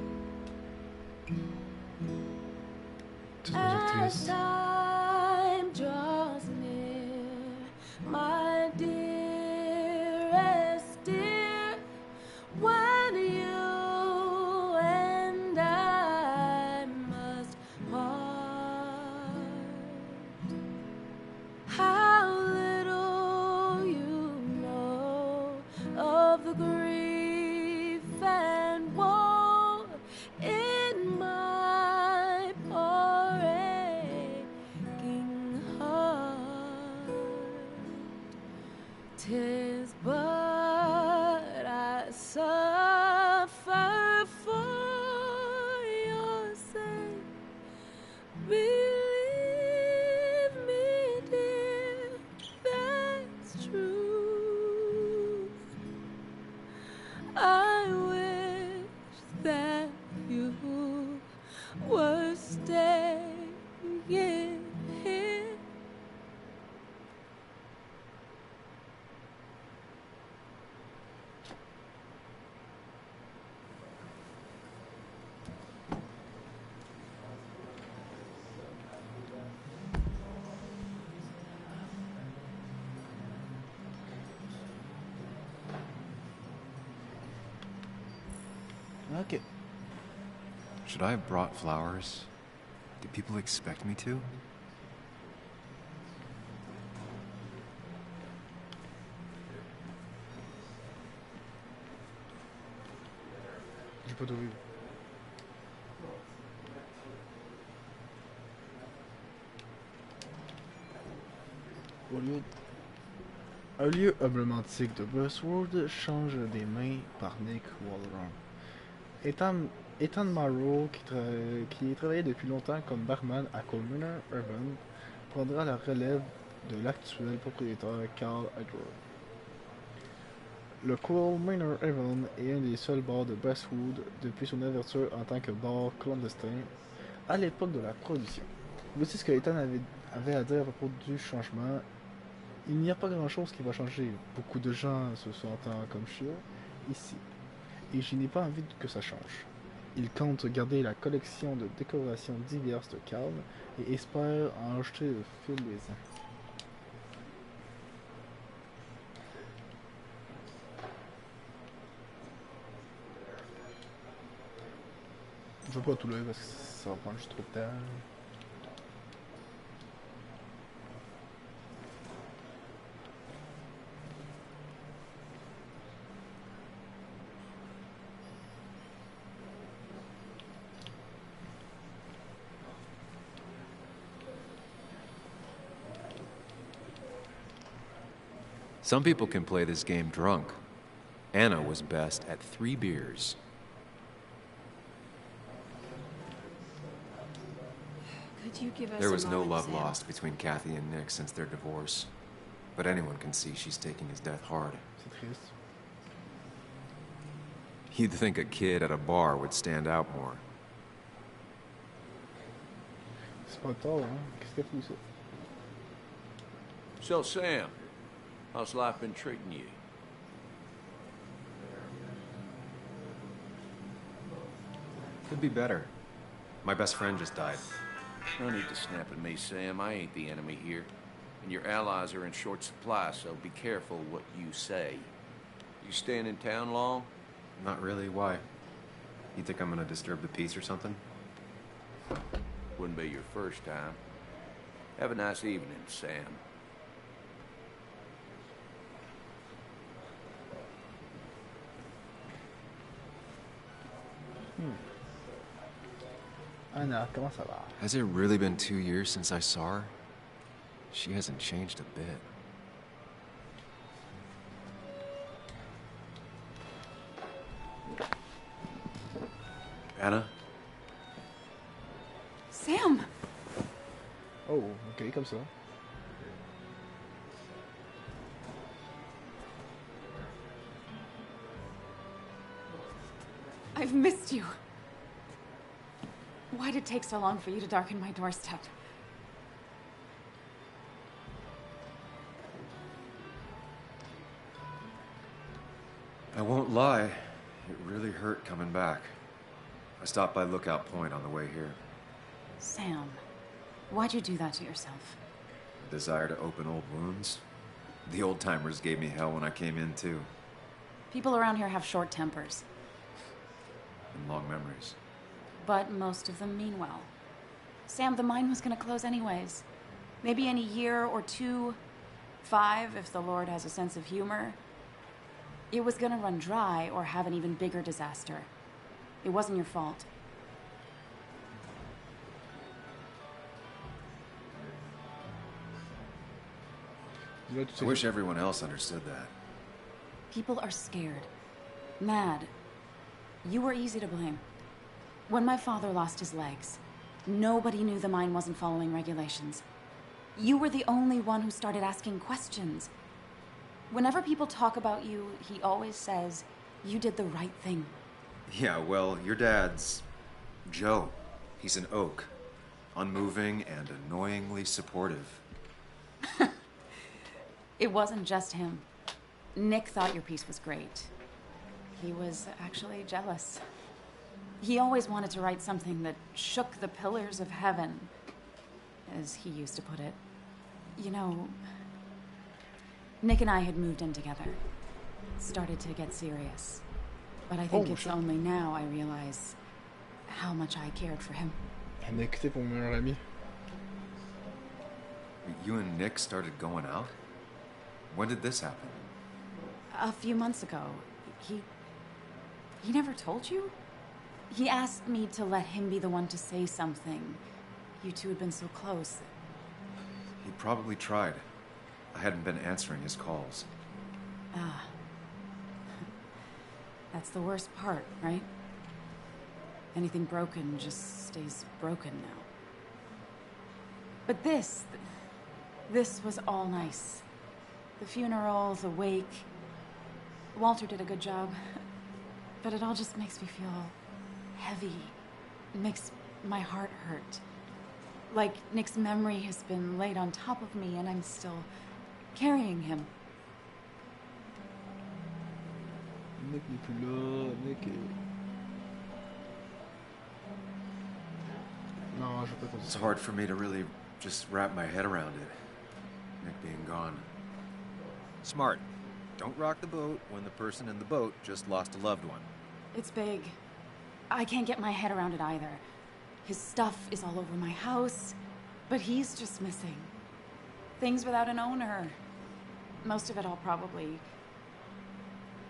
Toutes nos actrices. Time draws near, my dearest dear, when you and I must part. How little you know of the grief and woe in my 'tis but I suffer for your sake. Believe me, dear, that's true. I wish that you were staying here. Ok. Should I have brought flowers? Do people expect me to? J'ai pas trouvé. Un lieu emblématique de Westworld change des mains par Nick Wallron. Ethan Mirro, qui travaillait depuis longtemps comme barman à Coal Miner Urban, prendra la relève de l'actuel propriétaire Carl Edward. Le Coal Miner Urban est un des seuls bars de Westwood depuis son ouverture en tant que bar clandestin à l'époque de la production. Voici ce que Ethan avait à dire à propos du changement. Il n'y a pas grand chose qui va changer. Beaucoup de gens se sentent comme chez eux ici. Et je n'ai pas envie que ça change. Il compte garder la collection de décorations diverses de Carl et espère en acheter au fil des ans. Je veux pas tout lire parce que ça va prendre juste trop de temps. Some people can play this game drunk. Anna was best at 3 beers. Could you give us There was a no moment, love Sam? lost between Kathy and Nick since their divorce. But anyone can see she's taking his death hard. C'est triste. You'd think a kid at a bar would stand out more. C'est pas tard, hein? Qu'est-ce qu'il a fait ça? So, Sam, how's life been treating you? Could be better. My best friend just died. No need to snap at me, Sam. I ain't the enemy here. And your allies are in short supply, so be careful what you say. You staying in town long? Not really. Why? You think I'm gonna disturb the peace or something? Wouldn't be your first time. Have a nice evening, Sam. Anna, comment ça va? Has it really been 2 years since I saw her? She hasn't changed a bit. Anna? Sam! Oh, ok, comme ça. I've missed you. Why'd it take so long for you to darken my doorstep? I won't lie. It really hurt coming back. I stopped by Lookout Point on the way here. Sam, why'd you do that to yourself? A desire to open old wounds? The old-timers gave me hell when I came in, too. People around here have short tempers, And long memories. but most of them mean well. Sam, the mine was gonna close anyways. Maybe in a year or 2, 5, if the Lord has a sense of humor. It was gonna run dry or have an even bigger disaster. It wasn't your fault. I wish everyone else understood that. People are scared. Mad. You were easy to blame. When my father lost his legs, nobody knew the mine wasn't following regulations. You were the only one who started asking questions. Whenever people talk about you, he always says, you did the right thing. Yeah, well, your dad's Joe. He's an oak. Unmoving and annoyingly supportive. It wasn't just him. Nick thought your piece was great. He was actually jealous. He always wanted to write something that shook the pillars of heaven, as he used to put it. You know, Nick and I had moved in together. Started to get serious. But I think it's only now I realize how much I cared for him. Elle m'a écouté pour mon meilleur ami. You and Nick started going out? When did this happen? A few months ago. He never told you? He asked me to let him be the one to say something. You two had been so close. He probably tried. I hadn't been answering his calls. Ah. That's the worst part, right? Anything broken just stays broken now. But this was all nice. The funeral, the wake. Walter did a good job. But it all just makes me feel heavy. It makes my heart hurt. Like Nick's memory has been laid on top of me and I'm still carrying him. Nick n'est plus là, Nick est... Non, je vais pas continuer. It's hard for me to really just wrap my head around it. Nick being gone. Smart. Don't rock the boat when the person in the boat just lost a loved one. It's big. I can't get my head around it either. His stuff is all over my house, but he's just missing. Things without an owner. Most of it I'll probably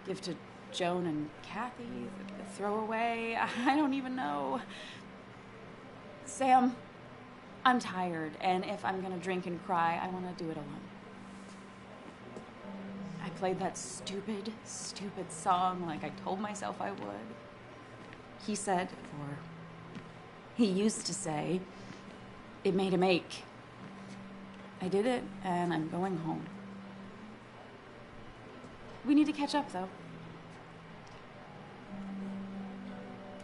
give to Joan and Kathy, throw away. I don't even know. Sam, I'm tired, and if I'm gonna drink and cry, I want to do it alone. I played that stupid song like I told myself I would. He said, or he used to say, it made him ache. I did it, and I'm going home. We need to catch up, though.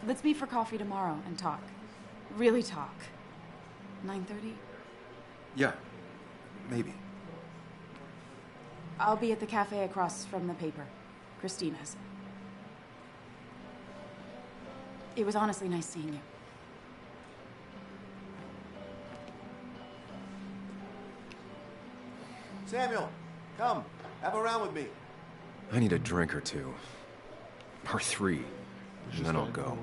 Let's meet for coffee tomorrow and talk. Really talk. 9:30? Yeah, maybe. I'll be at the cafe across from the paper. Christina's. It was honestly nice seeing you. Samuel, come. Have a round with me. I need a drink or two. Or three. And then I'll go.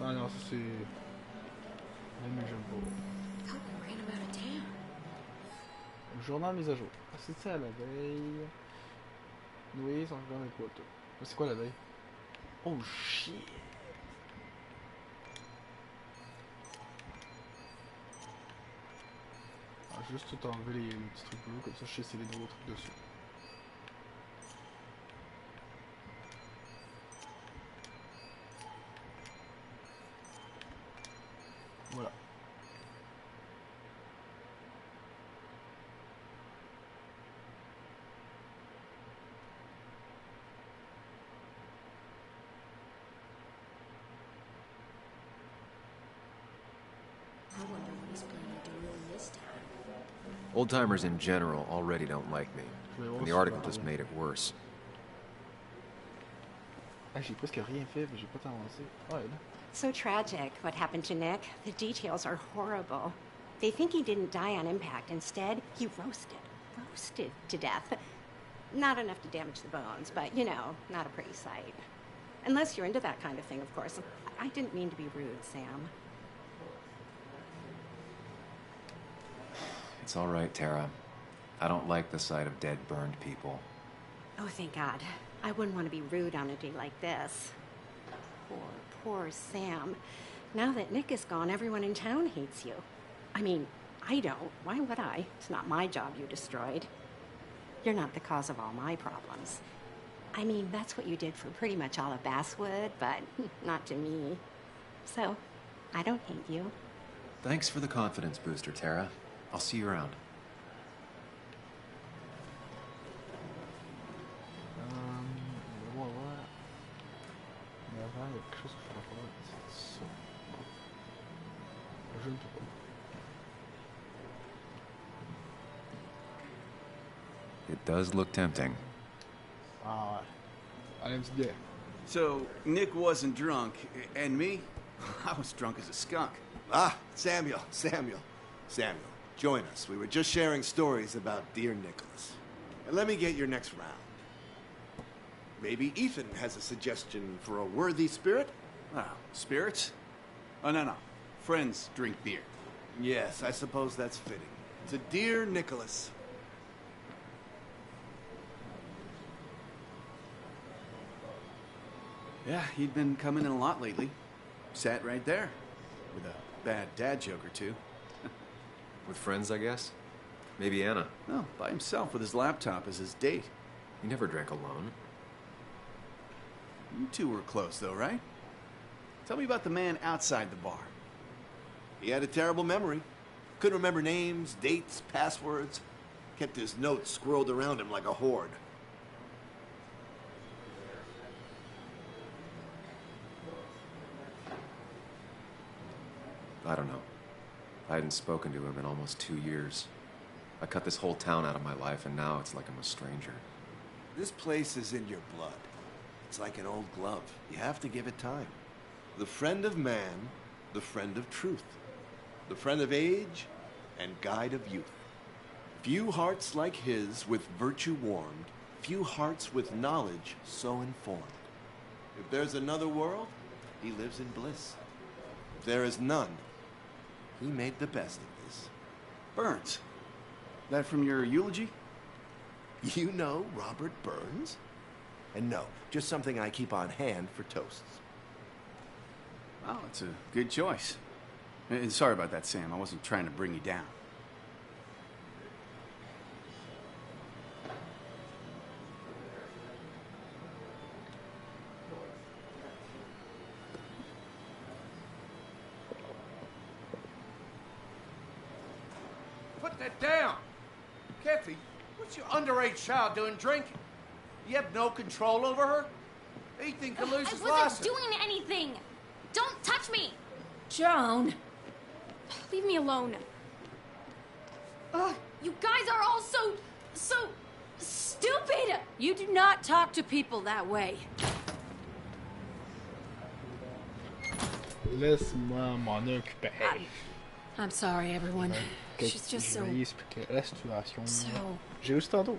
Ah non, ça c'est... Même j'aime pas. Thought we ran him out of town. Journal mise à jour. Ah, c'est ça la veille. Noé, son grand écoute. C'est quoi la veille? Oh shit! Ah, juste tout enlever les petits trucs bleus, comme ça je sais c'est les nouveaux trucs dessus. Voilà. I wonder what he's planning to do this time. Old-timers in general already don't like me. And the article just made it worse. Ah, j'ai presque rien fait, mais j'ai pas tant avancé. Ah, là. So tragic, what happened to Nick. The details are horrible. They think he didn't die on impact. Instead, he roasted to death. Not enough to damage the bones, but, you know, not a pretty sight. Unless you're into that kind of thing, of course. I didn't mean to be rude, Sam. It's all right, Tara. I don't like the sight of dead, burned people. Oh, thank God. I wouldn't want to be rude on a day like this. Poor Sam. Now that Nick is gone, everyone in town hates you. I mean, I don't. Why would I? It's not my job you destroyed. You're not the cause of all my problems. I mean, that's what you did for pretty much all of Basswood, but not to me. So, I don't hate you. Thanks for the confidence booster, Tara. I'll see you around. On va voir. Mais avant, il y a quelque chose qu'il faut faire. C'est ça. Je ne peux pas. It does look tempting. Ah ouais. Allez, me dire. So, Nick wasn't drunk, and me? I was drunk as a skunk. Ah, Samuel. Join us. We were just sharing stories about dear Nicholas. And let me get your next round. Maybe Ethan has a suggestion for a worthy spirit? Oh, spirits? Oh, no. Friends drink beer. Yes, I suppose that's fitting. To dear Nicholas. Yeah, he'd been coming in a lot lately. Sat right there. With a bad dad joke or two. With friends, I guess? Maybe Anna. No, by himself with his laptop as his date. He never drank alone. You two were close, though, right? Tell me about the man outside the bar. He had a terrible memory. Couldn't remember names, dates, passwords. Kept his notes squirreled around him like a hoard. I don't know. I hadn't spoken to him in almost 2 years. I cut this whole town out of my life, and now it's like I'm a stranger. This place is in your blood. It's like an old glove. You have to give it time. The friend of man, the friend of truth. The friend of age, and guide of youth. Few hearts like his with virtue warmed, few hearts with knowledge so informed. If there's another world, he lives in bliss. If there is none, he made the best of this. Burns. That from your eulogy? You know Robert Burns? And no, just something I keep on hand for toasts. Well, it's a good choice. And sorry about that, Sam. I wasn't trying to bring you down. Put that down! Kathy, what's your underage child doing drinking? You have no control over her? Ethan could lose his I license. wasn't doing anything! Don't touch me! Joan! Leave me alone. Ugh, you guys are all so stupid! You do not talk to people that way. Laisse-moi m'en occuper. I'm sorry, everyone. She's just Je so... vais y expliquer la situation. So... J'ai aussi tantôt.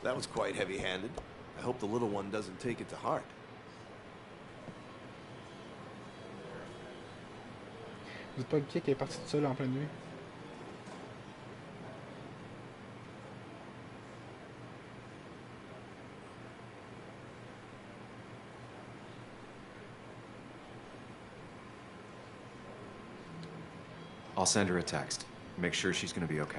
That was quite heavy-handed. I hope the little one doesn't take it to heart. Vous êtes pas inquiet qu'elle est partie toute seule en pleine nuit? I'll send her a text. Make sure she's gonna be okay.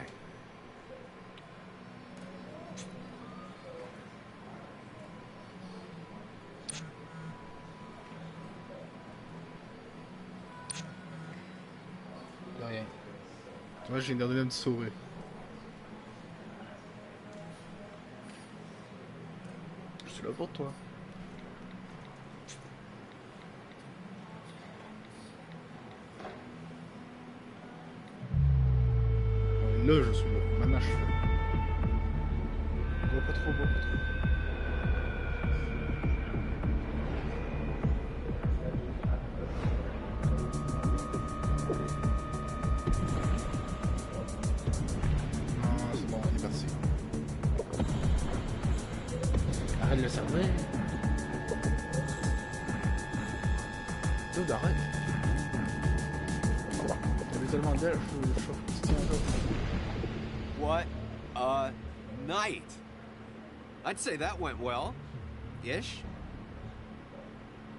De rien. Moi, j'ai donné un petit sourire. Je suis là pour toi. Là, je suis là. Maintenant, je suis là. Bois pas trop, bois pas trop. Non, c'est bon, il est parti. Arrête de le servir. Dude, arrête. T'avais tellement d'air, je tiens là. What a night! I'd say that went well. Ish.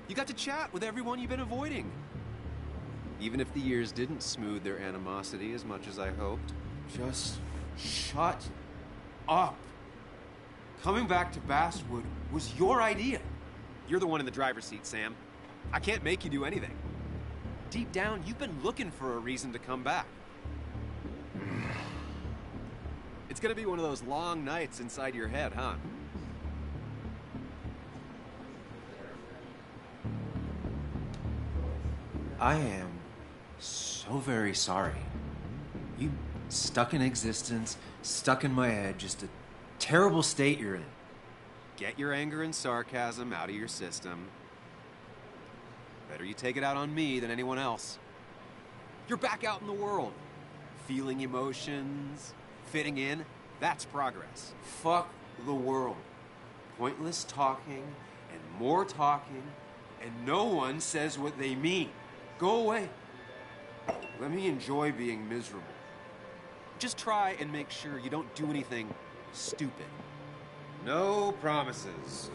You got to chat with everyone you've been avoiding. Even if the years didn't smooth their animosity as much as I hoped. Just shut up. Coming back to Basswood was your idea. You're the one in the driver's seat, Sam. I can't make you do anything. Deep down, you've been looking for a reason to come back. It's gonna be one of those long nights inside your head, huh? I am so very sorry. You stuck in existence, stuck in my head, just a terrible state you're in. Get your anger and sarcasm out of your system. Better you take it out on me than anyone else. You're back out in the world. Feeling emotions, fitting in, that's progress. Fuck the world. Pointless talking, and more talking, and no one says what they mean. Go away. Let me enjoy being miserable. Just try and make sure you don't do anything stupid. No promises.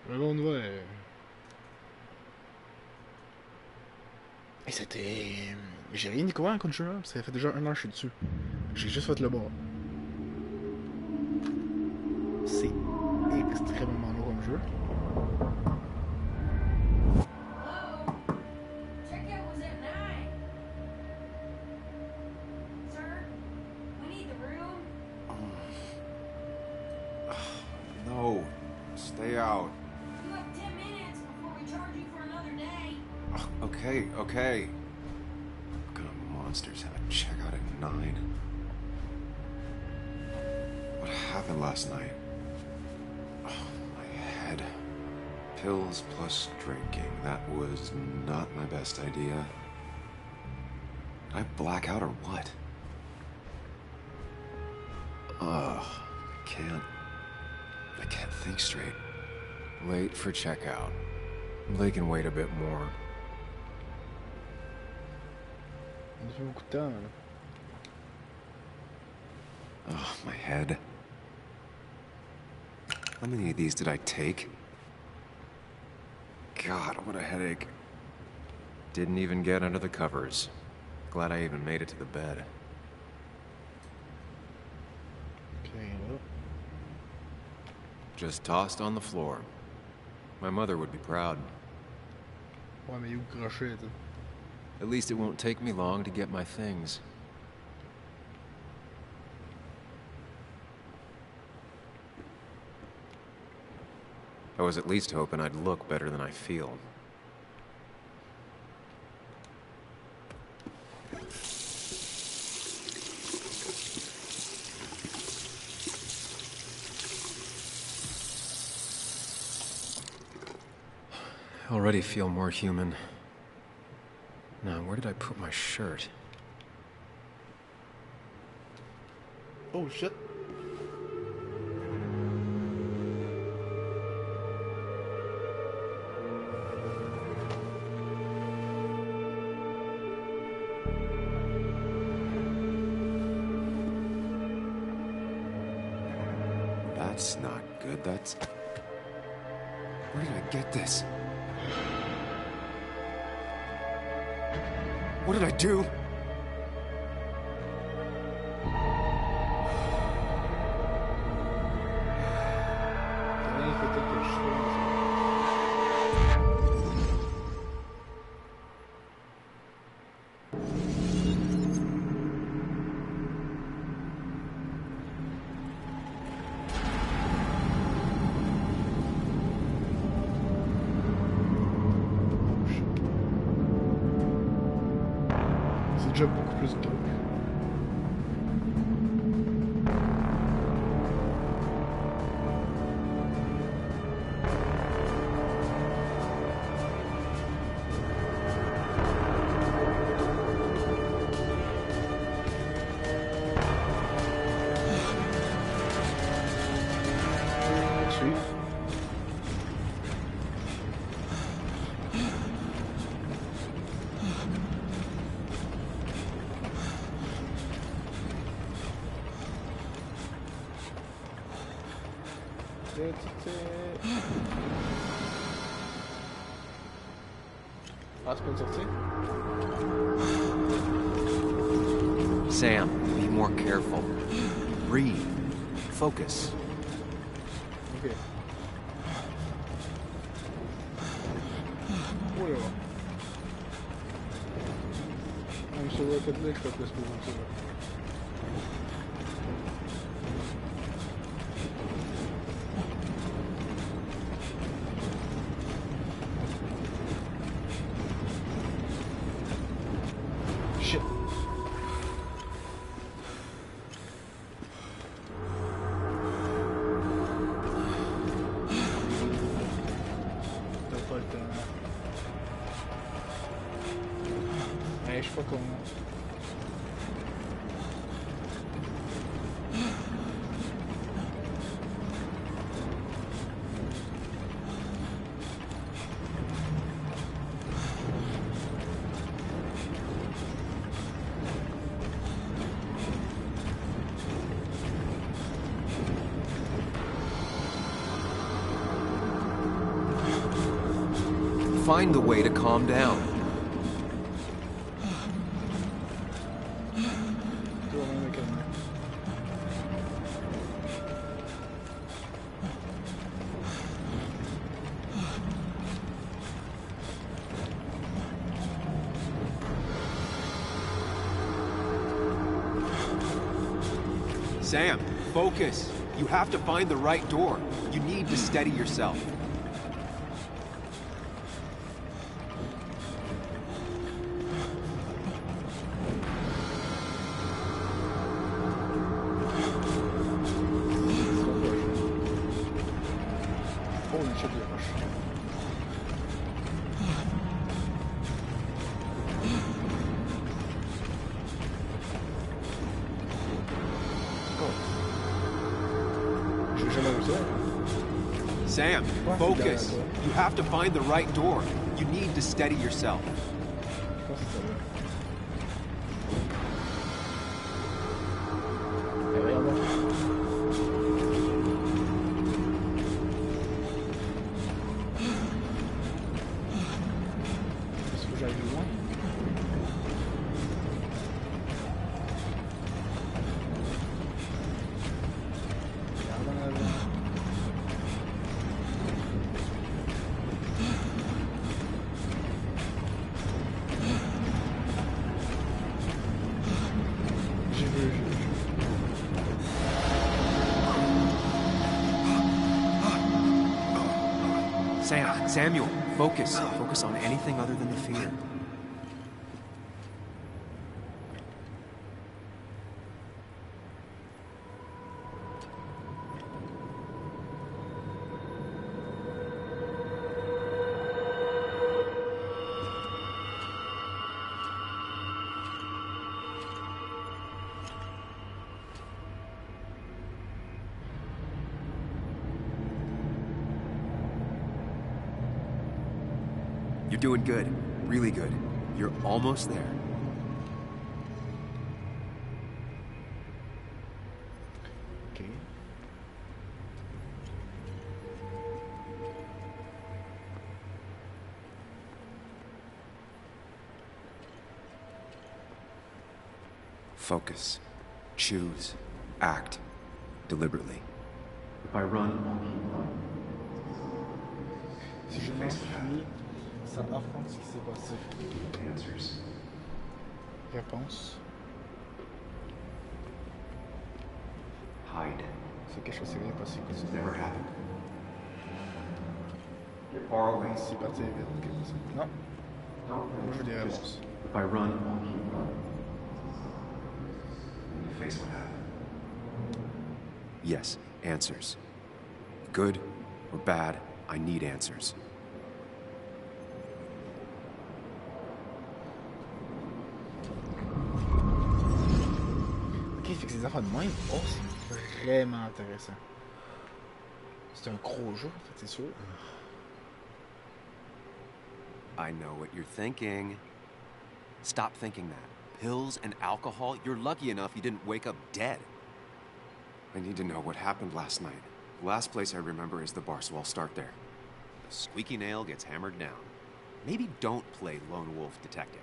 Dragon vert. Et c'était... J'ai rien découvert en Conjurer, parce que ça fait déjà 1 an que je suis dessus. J'ai juste fait le bas. C'est extrêmement long comme jeu. No, stay out. You have 10 minutes before we charge you for another day. Okay, okay. What kind of monsters have a checkout at 9? What happened last night? Oh, my head. Pills plus drinking. That was not my best idea. Did I black out or what? Ugh, I can't think straight. Late for checkout. They can wait a bit more. Ça fait beaucoup de temps, là. Oh, my head. How many of these did I take? God, what a headache. Didn't even get under the covers. Glad I even made it to the bed. Okay, well. Just tossed on the floor. My mother would be proud. Ouais, mais où crochet, toi? At least it won't take me long to get my things. I was at least hoping I'd look better than I feel. I already feel more human. Now, where did I put my shirt? Oh, shit. That's not good. That's... Where did I get this? What did I do? C'est déjà beaucoup plus de Ah, c'est pas une sortie? Sam, be more careful. Breathe. Focus. Ok. Oh là. I'm so rapid leg, je peux plus comme ça. Shit. T'as pas le temps. Je sais pas comment. Find the way to calm down. Sam, focus. You have to find the right door. You need to steady yourself. Holy shit, les roches. J'ai jamais vu ça. Sam, focus. You have to find the right door. You need to steady yourself. Je pense que c'est ça là. Mais voyons donc. Est-ce que j'arrive loin? Regarde en avant. J'ai vu. Samuel, focus. Focus on anything other than the fear. You're doing good. Really good. You're almost there. Ok. Focus. Choose. Act. Deliberately. If I run, Si je m'enfuis, ça affronte ce qui s'est passé. Answers. Réponse. Hide. C'est quelque chose qui s'est bien passé. This never happened. You're far away. C'est parti vite. Ok, vas-y. Non. Moi, je veux des réponses. If I run, I'll keep running. When you face what happened. Yes, answers. Good or bad, I need answers. Ok, fait que ces affaires de même, oh, c'est vraiment intéressant. C'est un gros jeu, en fait, c'est sûr. I know what you're thinking. Stop thinking that. Pills and alcohol, you're lucky enough you didn't wake up dead. I need to know what happened last night. The last place I remember is the bar, so I'll start there. The squeaky nail gets hammered down. maybe don't play lone wolf detective.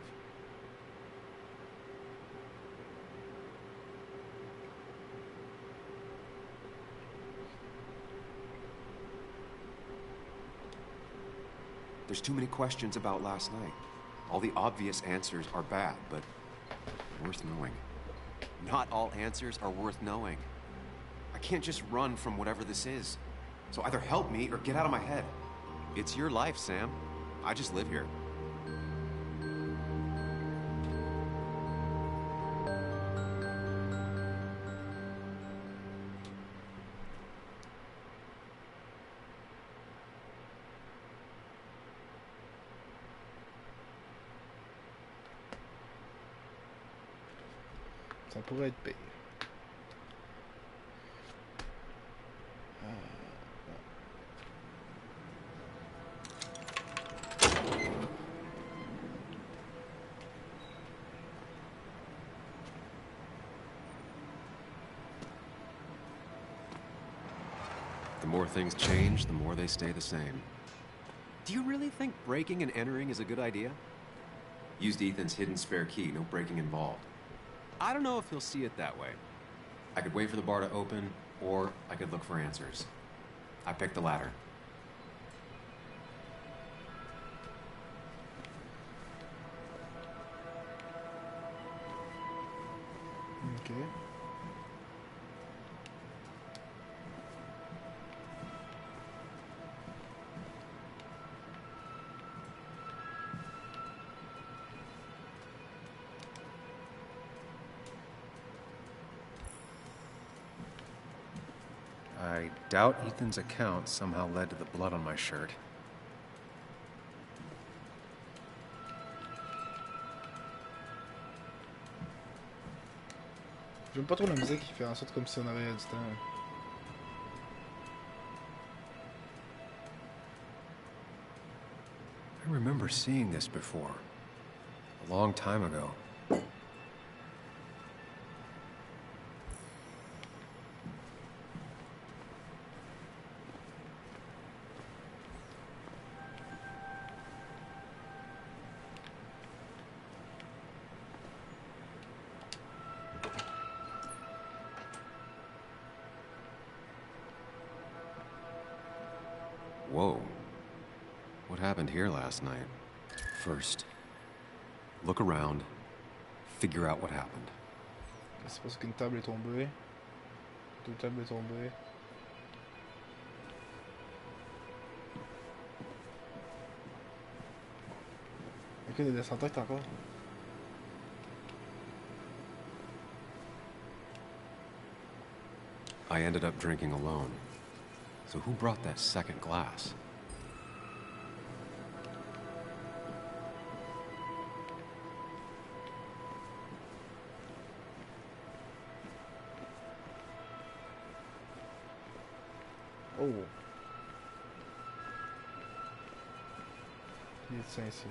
There's too many questions about last night. All the obvious answers are bad, but worth knowing. Not all answers are worth knowing. I can't just run from whatever this is. So either help me or get out of my head. It's your life, Sam. I just live here. Ça pourrait être pire. The more things change, the more they stay the same. Do you really think breaking and entering is a good idea? Used Ethan's hidden spare key, no breaking involved. I don't know if he'll see it that way. I could wait for the bar to open, or I could look for answers. I picked the latter. Ok. I doubt Ethan's account somehow led to the blood on my shirt. J'aime pas trop la musique qui fait en sorte comme si on avait du temps. I remember seeing this before. A long time ago. Whoa. What happened here last night? First, look around, figure out what happened. C'est parce qu'une table est tombée. Deux tables est tombée. Ok, des descentes encore. I ended up drinking alone. So who brought that second glass? Oh. Il est sain ici.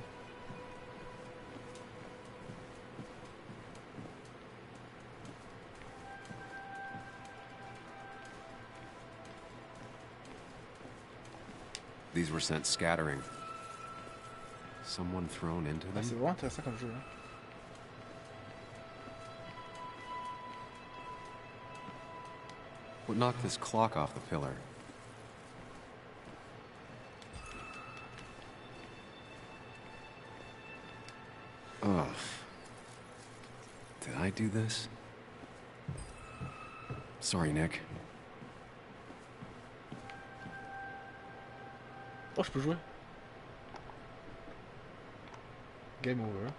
These were sent scattering. Someone thrown into them? C'est vraiment intéressant comme jeu. Hein? What knocked this clock off the pillar? Ugh. Did I do this? Sorry, Nick. Oh, je peux jouer. Game over.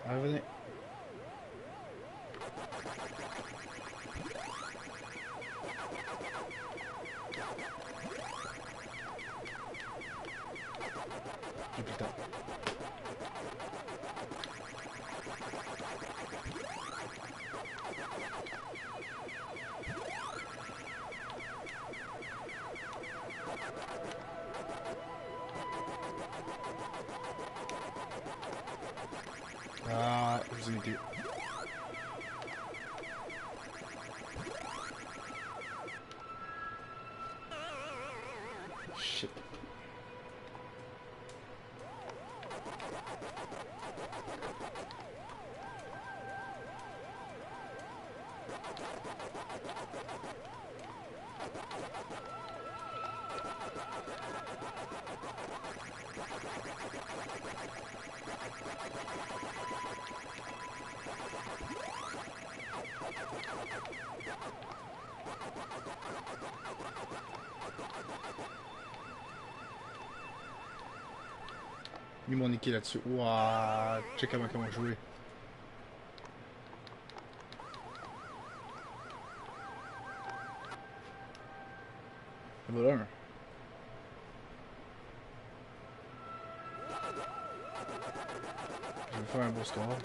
Allez, venez. J'ai plus le temps. Ah, je vous ai niqué. Shit. Ils m'ont niqué là-dessus. Waouh, check comment jouer. Voilà un. Je vais faire un beau score.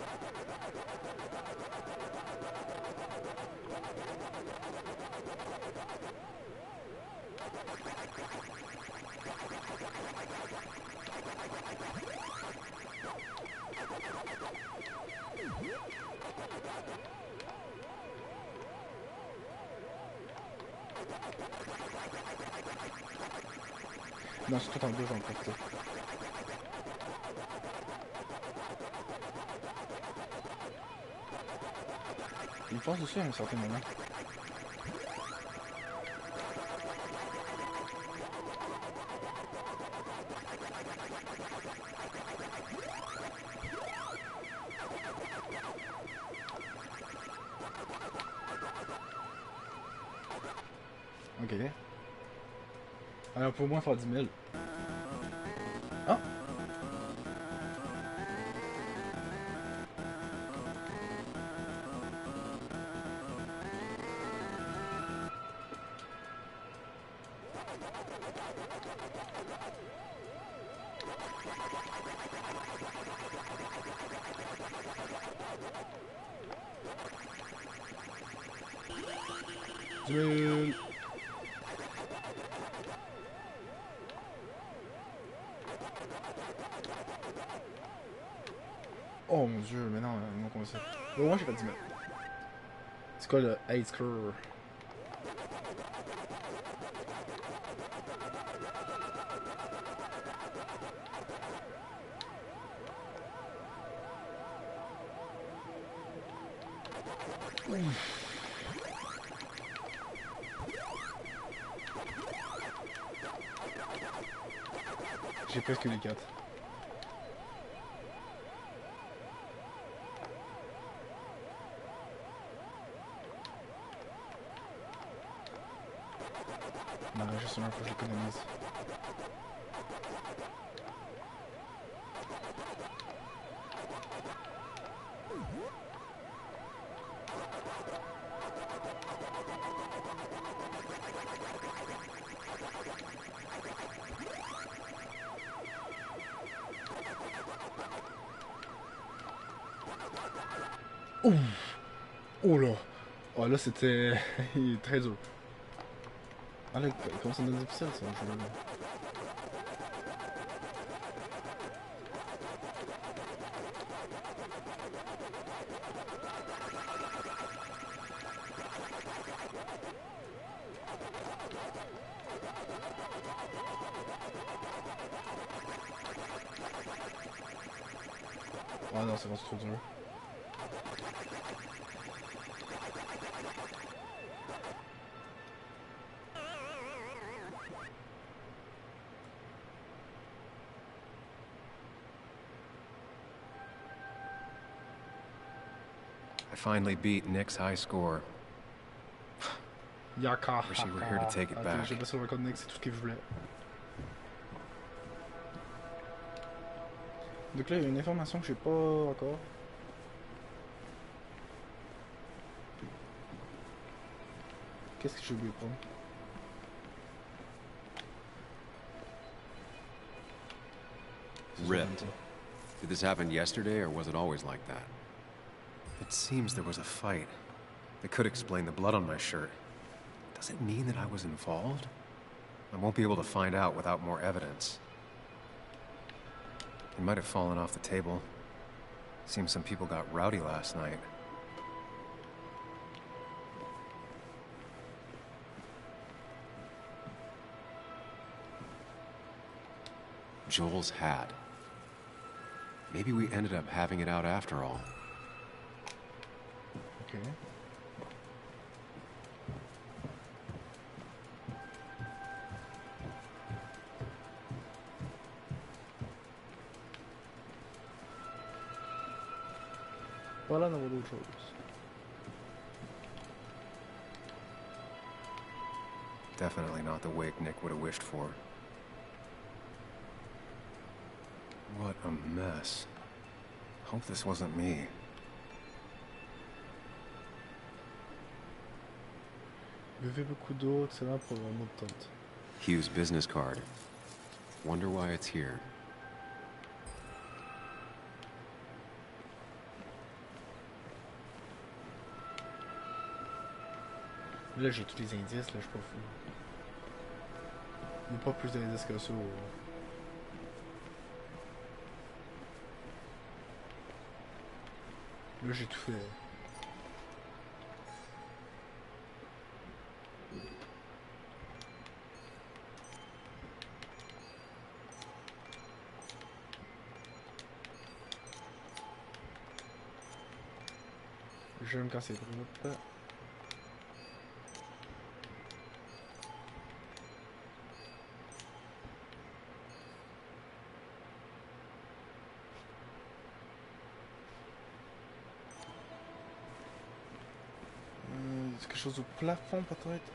Non, c'est tout en deux, j'en profite. Il me force dessus à un certain moment. Ok. Alors, pour moi, faire 10 000. Ah! Duel. Oh mon dieu, mais non, non, comment ça? Au moins j'ai pas 10 000. C'est quoi le high score? J'ai presque les 4. Non, juste une fois que j'économise. Ouf! Oh là! Oh là, c'était très dur. Ah là, comment ça devient difficile ça, le jeu là? Ah non, c'est vraiment trop dur. I finally beat Nick's high score. Yaka. Wish you were here to take it back. J'ai pas sur le code Nick, c'est tout ce que je voulais. Donc là, il y a une information que j'ai pas encore. Qu'est-ce que j'ai oublié de prendre? Ripped. Did this happen yesterday, or was it always like that? It seems there was a fight. That could explain the blood on my shirt. Does it mean that I was involved? I won't be able to find out without more evidence. It might have fallen off the table. Seems some people got rowdy last night. Joel's hat. Maybe we ended up having it out after all. Ok. Pas là d'avoir d'autres choses. Definitely not the wake Nick would have wished for. What a mess. Hope this wasn't me. Buvez beaucoup d'eau, excellent pour le mot de tente. Hugh's business card. Wonder why it's here. Là, j'ai tous les indices, là, je suis pas fou. Il n'y a pas plus d'indices que ça. Là, j'ai tout fait. J'aime quand c'est drôle. Quelque chose au plafond peut-être.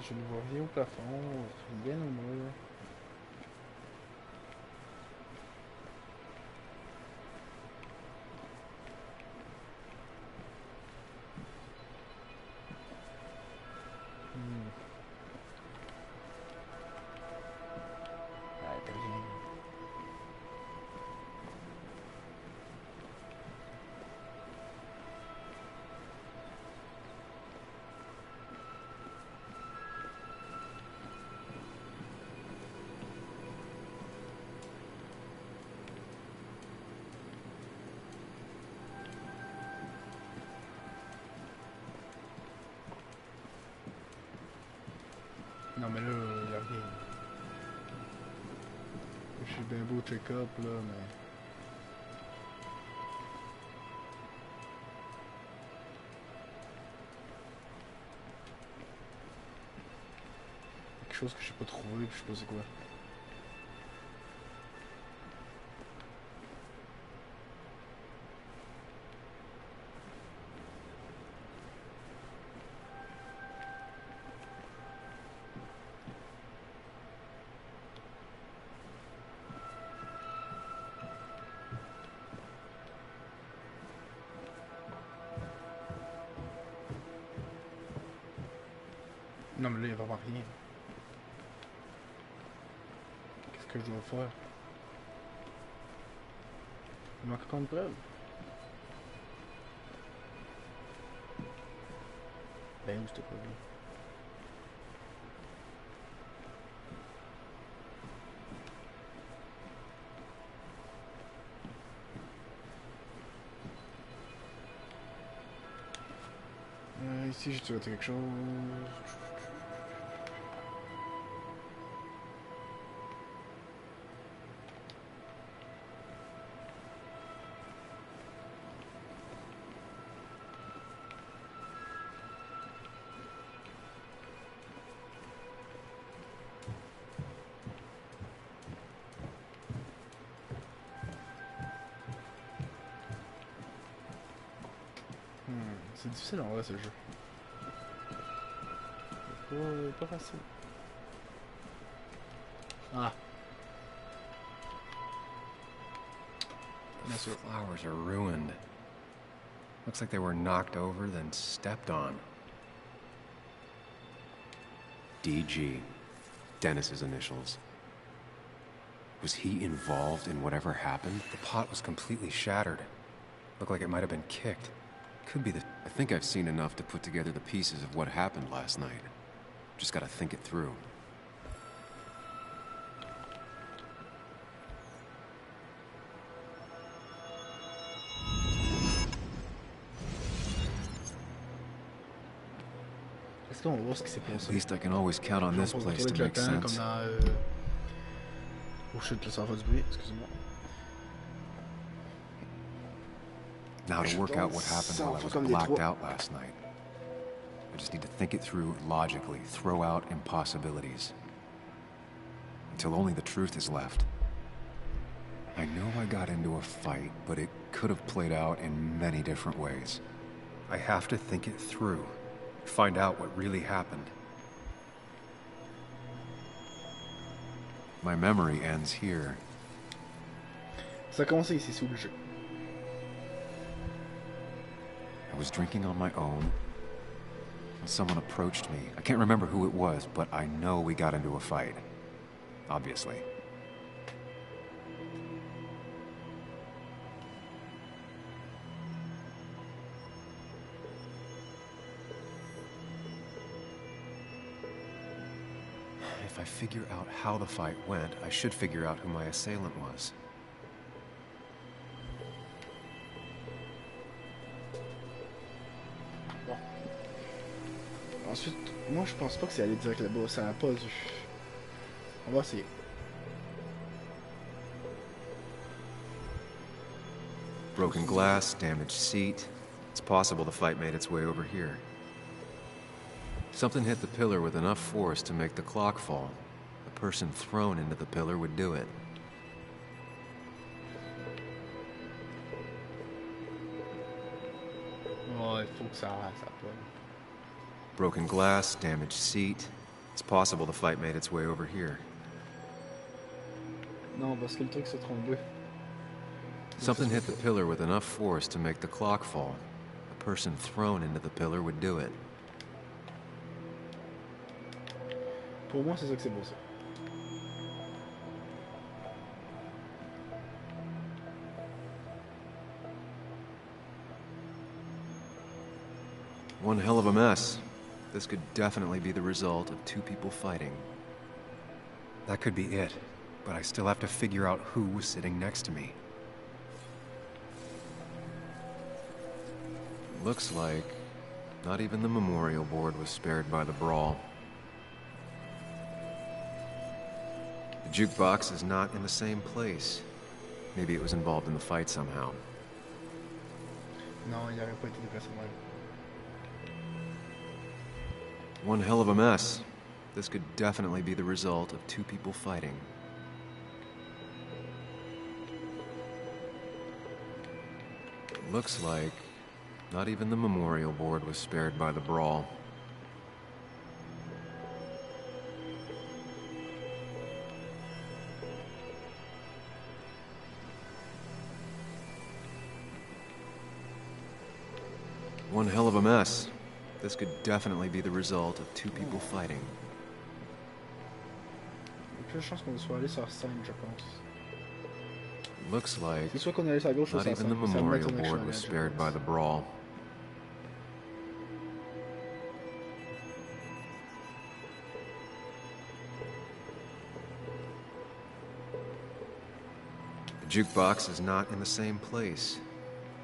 Je ne vois rien au plafond, rien au mur. Ah, t'as rien. Non mais là, y'a rien. Je suis bien beau check-up là, mais... Quelque chose que j'ai pas trouvé, puis je sais pas c'est quoi. Non mais là, il y a vraiment rien. Qu'est-ce que je dois faire? Il manque encore une preuve. Ben où c'était pas vu? Ici, j'ai trouvé quelque chose. C'est difficile en vrai ce jeu. Pas facile. Ah. The flowers are ruined. Looks like they were knocked over, then stepped on. DG. Dennis's initials. Was he involved in whatever happened? The pot was completely shattered. Looked like it might have been kicked. Could be the... I think I've seen enough to put together the pieces of what happened last night. Just gotta think it through. là, on va voir ce qui s'est At passé. least I can always count on this On va place retourner to avec le make temps, sense. comme dans... Oh shit, là, ça va faire du bruit, excusez-moi. Now to work out what happened while I was blacked out last night. I just need to think it through logically, throw out impossibilities. Until only the truth is left. I know I got into a fight, but it could have played out in many different ways. I have to think it through, find out what really happened. My memory ends here. Ça a commencé ici, c'est obligé. I was drinking on my own when someone approached me. I can't remember who it was, but I know we got into a fight. Obviously. If I figure out how the fight went, I should figure out who my assailant was. Bon. Ensuite, moi je pense pas que c'est aller direct là-bas, ça n'a pas dû. On va essayer. Broken glass, damaged seat. It's possible the fight made its way over here. Something hit the pillar with enough force to make the clock fall. The person thrown into the pillar would do it. Oh, il faut que ça pogne. Broken glass, damaged seat. It's possible the fight made its way over here. Non, parce que le truc se trompe. Something hit the pillar with enough force to make the clock fall. The person thrown into the pillar would do it. Pour moi, c'est ça que c'est beau, ça. One hell of a mess. This could definitely be the result of two people fighting. That could be it, but I still have to figure out who was sitting next to me. Looks like not even the memorial board was spared by the brawl. The jukebox is not in the same place. Maybe it was involved in the fight somehow. Non, il n'aurait pas été déplacé même. One hell of a mess. This could definitely be the result of two people fighting. Looks like not even the memorial board was spared by the brawl. One hell of a mess. This could definitely be the result of two people fighting. Il y a plus de chances qu'on soit allé sur la scène, je pense. Looks like C'est soit qu'on est allé sur la gauche ou not sur la even the scène. Ça me memorial m'étonnerait que je board sois was allé, je spared by pense. the brawl. The jukebox is not in the same place.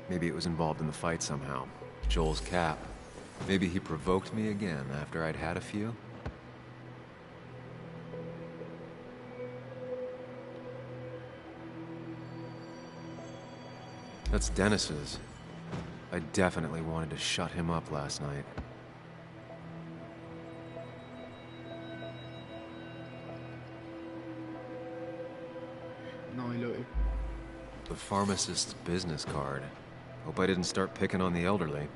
Maybe it was involved in the fight somehow. Joel's cap. Maybe he provoked me again after I'd had a few. That's Dennis's. I definitely wanted to shut him up last night. Non, il a eu. The pharmacist's business card. Hope I didn't start picking on the elderly.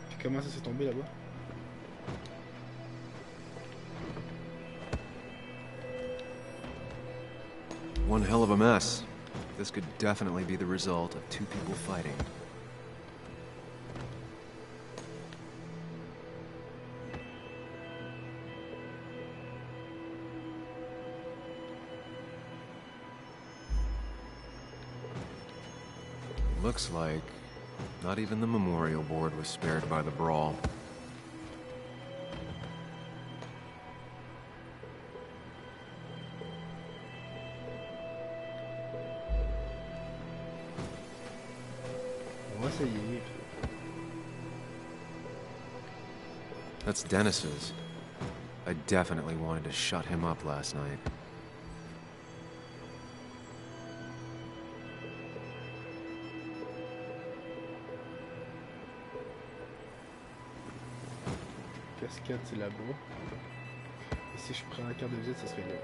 Puis comment ça s'est tombé là-bas? One hell of a mess. This could definitely be the result of two people fighting. Looks like not even the memorial board was spared by the brawl. essayer. That's Dennis's. I definitely wanted to shut him up last night. Cascade, c'est là-bas. Et si je prends la carte de visite, ça serait là.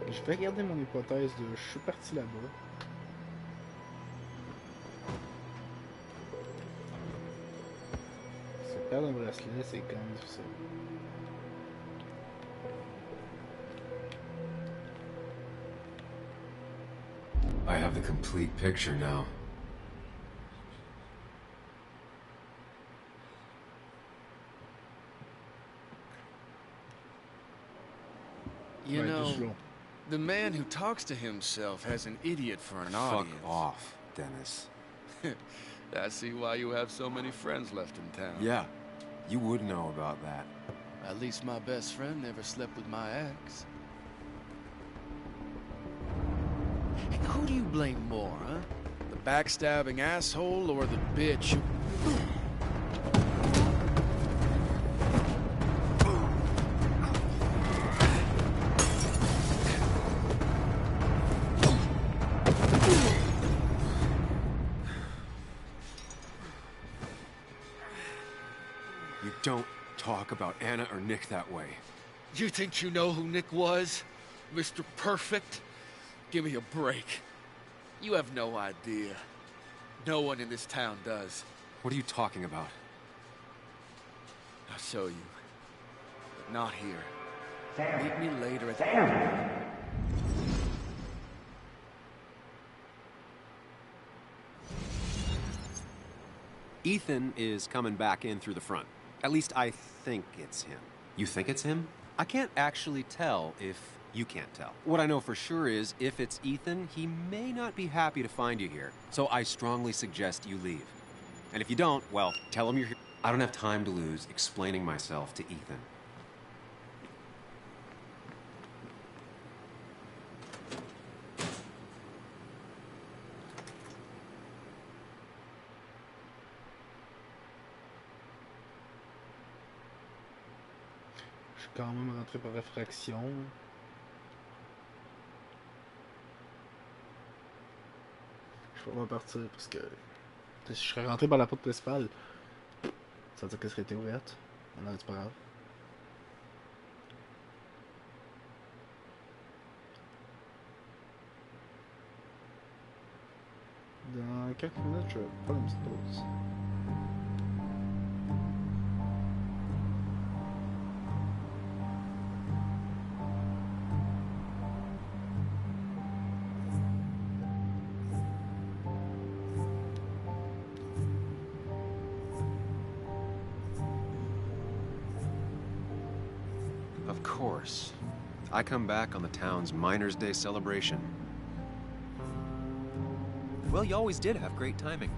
Je vais garder mon hypothèse de je suis parti là-bas. Se perdre un bracelet, c'est quand même difficile. I have the complete picture now. You know, the man who talks to himself has an idiot for an audience. Fuck off, Dennis. I see why you have so many friends left in town. Yeah, you would know about that. At least my best friend never slept with my ex. And who do you blame more, huh? The backstabbing asshole or the bitch who... Don't talk about Anna or Nick that way. You think you know who Nick was? Mr. Perfect? Give me a break. You have no idea. No one in this town does. What are you talking about? I'll show you. But not here. Meet me later at the... Ethan is coming back in through the front. At least I think it's him. You think it's him? I can't actually tell if you can't tell. What I know for sure is, if it's Ethan, he may not be happy to find you here. So I strongly suggest you leave. And if you don't, well, tell him you're here. I don't have time to lose explaining myself to Ethan. Je suis quand même rentré par réfraction. Je vais pas partir parce que si je serais rentré par la porte principale, ça veut dire qu'elle serait été ouverte. Non, c'est pas grave. Dans quelques minutes, je vais faire une petite pause. Of course. I come back on the town's Miners' Day celebration. Well, you always did have great timing.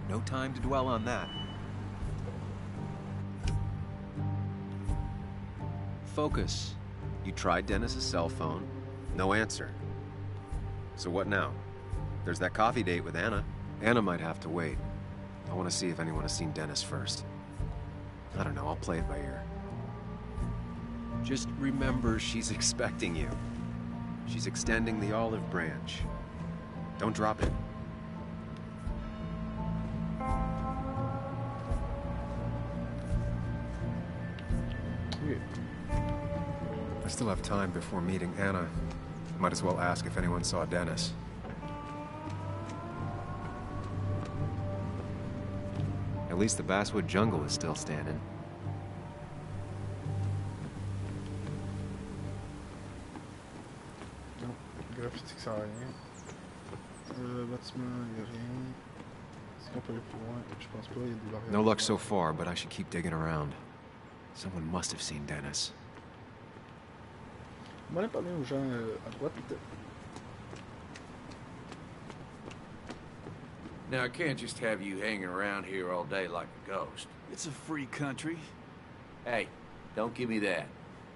No time to dwell on that. Focus. You tried Dennis's cell phone. No answer. So what now? There's that coffee date with Anna. Anna might have to wait. I want to see if anyone has seen Dennis first. I don't know, I'll play it by ear. Just remember, she's expecting you. She's extending the olive branch. Don't drop it. I still have time before meeting Anna. Might as well ask if anyone saw Dennis. At least the basswood jungle is still standing. Graffiti, ça sert à rien. Bâtiment, il n'y a rien. Est-ce qu'on peut aller plus loin? Je pense pas, il y a des barrières. No luck so far, but I should keep digging around. Someone must have seen Dennis. On va aller parler aux gens à droite. Now, I can't just have you hanging around here all day like a ghost. It's a free country. Hey, don't give me that.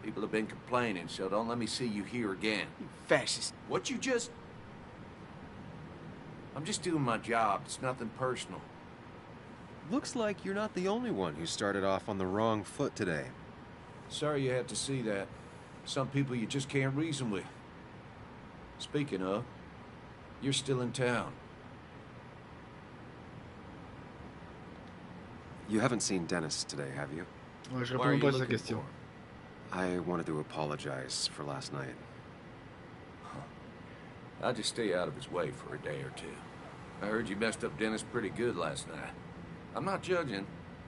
People have been complaining, so don't let me see you here again. You fascist. What you just... I'm just doing my job. It's nothing personal. Looks like you're not the only one who started off on the wrong foot today. Sorry you had to see that. Some people you just can't reason with. Speaking of, you're still in town. You haven't seen Dennis today, have you? Ouais, je Why réponds are même you pas à sa looking question. for? I wanted to apologize for last night. I'll just stay out of his way for a day or two. I heard you messed up Dennis pretty good last night. I'm not judging.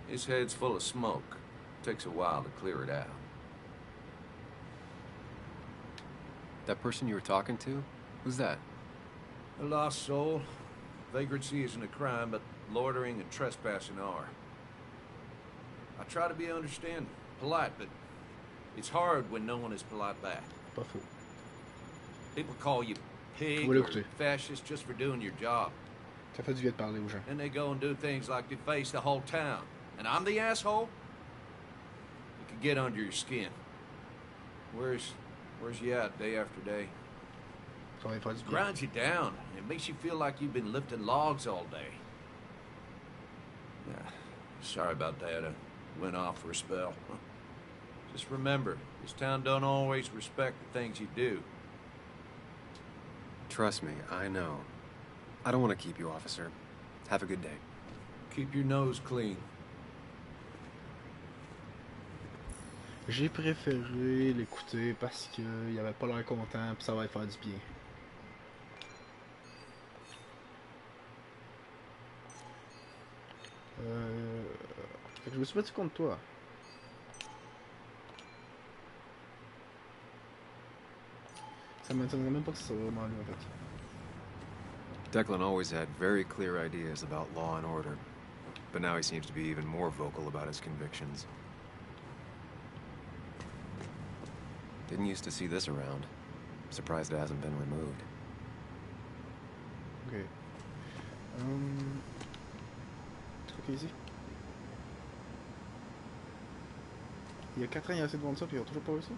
His head's full of smoke. Takes a while to clear it out. That person you were talking to? Who's that? A lost soul. Vagrancy isn't a crime, but loitering and trespassing are. I try to be understanding, polite, but it's hard when no one is polite back. Pas faux. People call you pig Faut or l'écouter. fascist just for doing your job. Ça fait du bien de parler aux gens. And they go and do things like deface the whole town. And I'm the asshole? It could get under your skin. Where's you at day after day? Ça va faire du bien. Grinds you down. It makes you feel like you've been lifting logs all day. Yeah, sorry about that. I went off for a spell. Just remember, this town don't always respect the things you do. Trust me, I know. I don't want to keep you, officer. Have a good day. Keep your nose clean. J'ai préféré l'écouter parce qu'il avait pas l'air content puis ça va lui faire du bien. Fait que je me suis battu contre toi. Ça m'étonnerait même pas que ce soit vraiment lui en fait. Declan always had very clear ideas about law and order, but now he seems to be even more vocal about his convictions. Didn't used to see this around. Surprised it hasn't been removed. Ok. Truc ici. Il y a 4 ans, il a essayé de vendre ça, puis il a toujours pas réussi.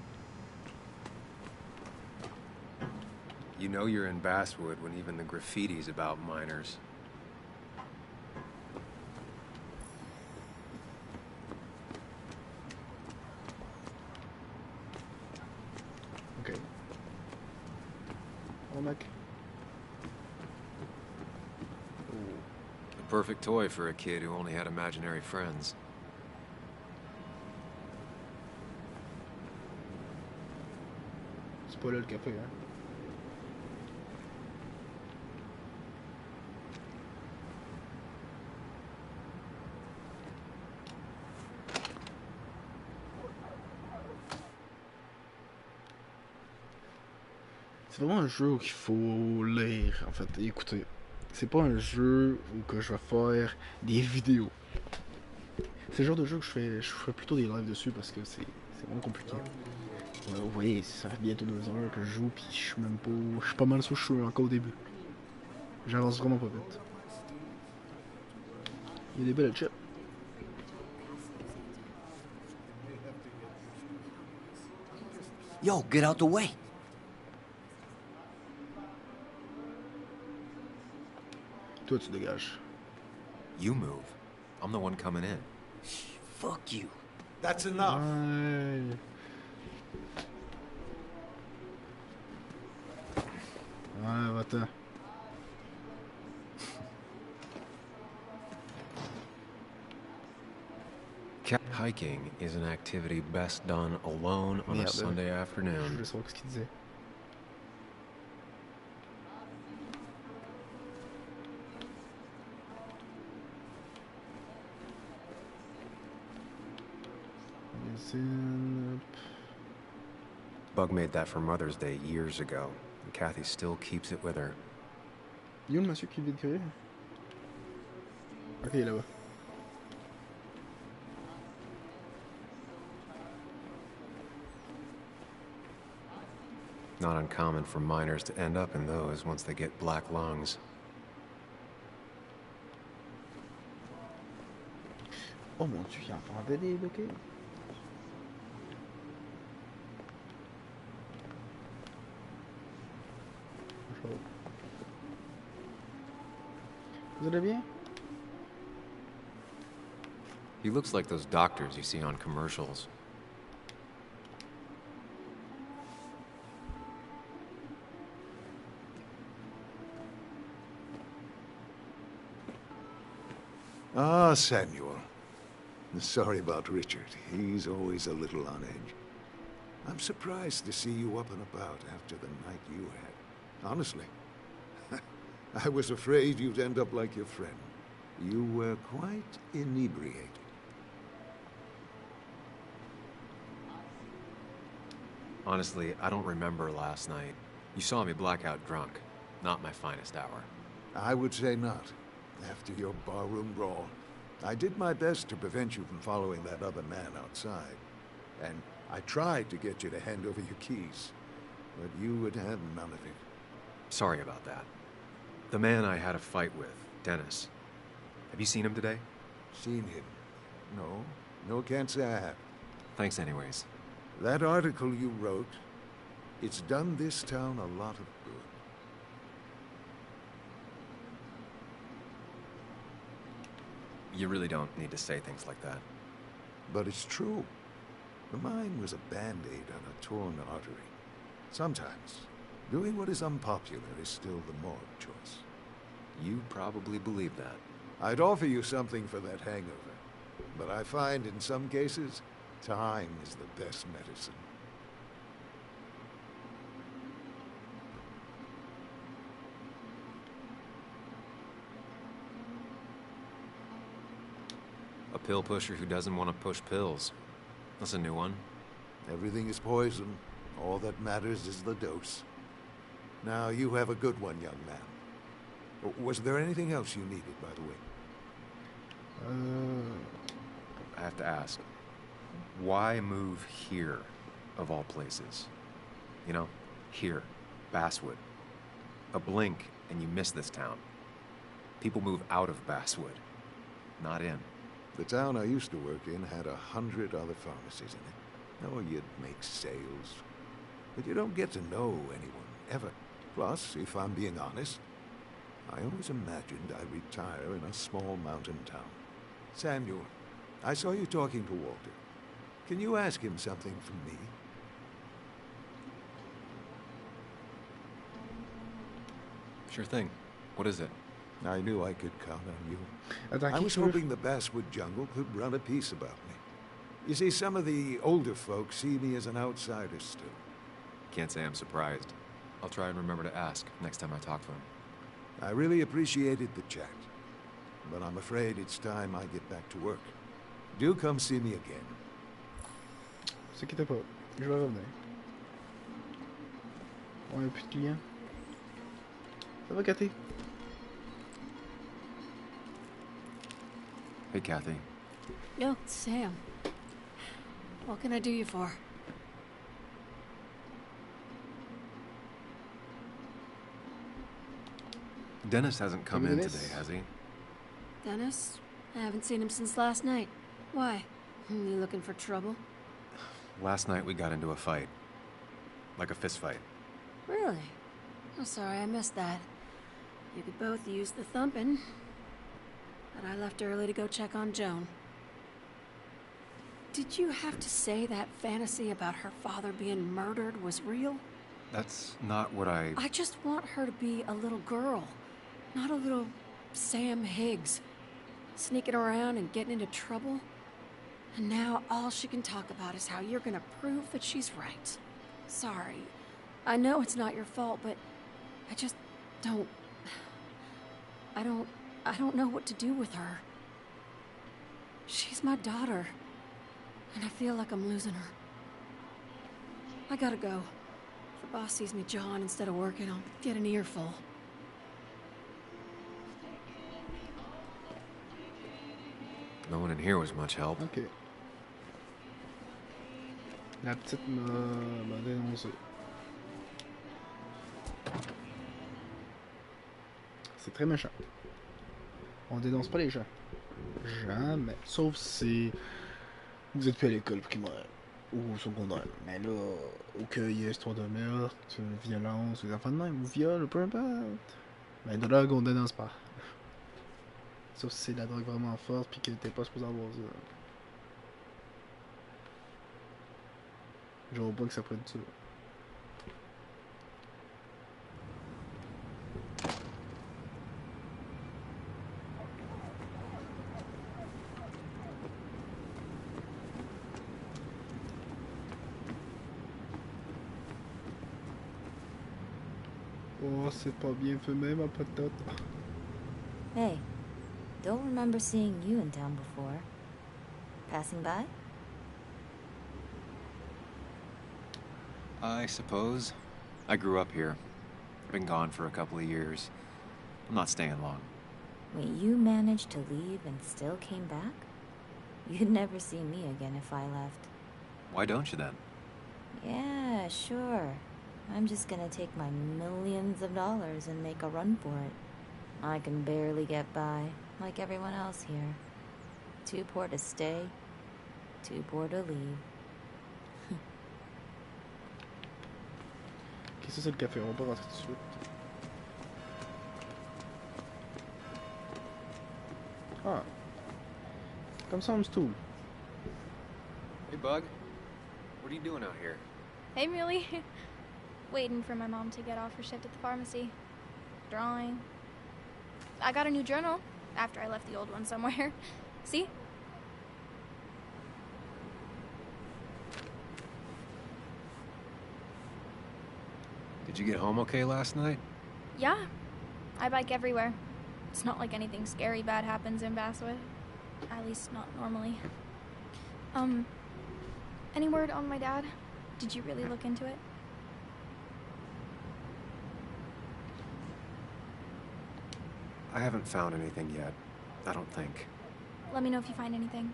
You know you're in Basswood when even the graffiti's about minors. Ok. Oh mec. A perfect toy for a kid who only had imaginary friends. C'est pas là le café, hein. C'est vraiment un jeu qu'il faut lire, en fait, et écouter. C'est pas un jeu où que je vais faire des vidéos. C'est le genre de jeu que je ferai plutôt des lives dessus parce que c'est vraiment compliqué. Vous voyez, ça fait bientôt 2 heures que je joue, puis je suis même pas... Je suis pas mal sûr que je suis encore au début. J'avance vraiment pas vite. Il y a des belles chips. Yo, get out the way. Toi, tu dégages. You move. I'm the one coming in. Fuck you. That's enough. Ouais. Ouais, va-t'en. Hiking is an activity best done alone on a Merde. Sunday Je afternoon. voulais savoir ce qu'il disait. Bug made that for Mother's Day years ago, and Kathy still keeps it with her. Il y a le monsieur qui vient de crier? Ok, il est là-bas. Not uncommon for minors to end up in those once they get black lungs. Oh mon dieu, il entendait des bloqués. Vous allez bien? He looks like those doctors you see on commercials. Ah, Samuel. Sorry about Richard. He's always a little on edge. I'm surprised to see you up and about after the night you had. Honestly. I was afraid you'd end up like your friend. You were quite inebriated. Honestly, I don't remember last night. You saw me blackout drunk. Not my finest hour. I would say not. After your barroom brawl, I did my best to prevent you from following that other man outside. And I tried to get you to hand over your keys. But you would have none of it. Sorry about that. The man I had a fight with, Dennis. Have you seen him today? Seen him? No. No, can't say I have. Thanks anyways. That article you wrote, it's done this town a lot of good. You really don't need to say things like that. But it's true. Mine was a band-aid on a torn artery. Sometimes, doing what is unpopular is still the moral choice. You probably believe that. I'd offer you something for that hangover, but I find in some cases, time is the best medicine. A pill pusher who doesn't want to push pills. That's a new one. Everything is poison. All that matters is the dose. Now, you have a good one, young man. Was there anything else you needed, by the way? I have to ask. Why move here, of all places? You know, here, Basswood. A blink and you miss this town. People move out of Basswood, not in. The town I used to work in had 100 other pharmacies in it. Oh, you'd make sales. But you don't get to know anyone, ever. Plus, if I'm being honest, I always imagined I'd retire in a small mountain town. Samuel, I saw you talking to Walter. Can you ask him something from me? Sure thing. What is it? I knew I could count on you. Attends, I qui was tu veux? hoping the Basswood jungle could run a piece about me. You see, some of the older folks see me as an outsider still. Can't say I'm surprised. I'll try and remember to ask next time I talk to him. I really appreciated the chat, but I'm afraid it's time I get back to work. Do come see me again. Ne vous inquiétez pas, je vais revenir. On n'a plus de clients. Ça va, Cathy? Hey, Kathy. Yo, Sam. What can I do you for? Dennis hasn't come in Dennis? today, has he? Dennis? I haven't seen him since last night. Why? You looking for trouble? Last night we got into a fight. Like a fist fight. Really? Oh, sorry, I missed that. You could both use the thumping. But I left early to go check on Joan. Did you have to say that fantasy about her father being murdered was real? That's not what I just want her to be a little girl, not a little Sam Higgs, sneaking around and getting into trouble. And now all she can talk about is how you're gonna prove that she's right. Sorry. I know it's not your fault, but I just don't... I don't know what to do with her. She's my daughter, and I feel like I'm losing her. I gotta go. If the boss sees me jawing instead of working, I'll get an earful. No one in here was much help. Ok. La petite m'a dénoncé. C'est très méchant. On dénonce pas les gens. Jamais. Sauf si vous êtes plus à l'école primaire ou au secondaire. Mais là, au qu'il y ait histoire de meurtre, violence, des enfants de même, ou viol, peu importe. Mais de là, on dénonce pas. Sauf si c'est la drogue vraiment forte puis que t'es pas supposé avoir ça. Je vois pas que ça prenne ça. Oh, c'est pas bien fait même ma patate. Hey, don't remember seeing you in town before. Passing by? I suppose. I grew up here. Been gone for a couple of years. I'm not staying long. Wait, you managed to leave and still came back? You'd never see me again if I left. Why don't you then? Yeah, sure. I'm just gonna take my millions of dollars and make a run for it. I can barely get by, like everyone else here. Too poor to stay, too poor to leave. Qu'est-ce que c'est le café? On va pas rentrer tout de suite. Ah. Comme ça, on me stoule. Hey, Bug. What are you doing out here? Hey, Muley. Waiting for my mom to get off her shift at the pharmacy. Drawing. I got a new journal after I left the old one somewhere. See? Did you get home okay last night? Yeah. I bike everywhere. It's not like anything scary bad happens in Basswood. At least not normally. Any word on my dad? Did you really look into it? I haven't found anything yet. I don't think. Let me know if you find anything.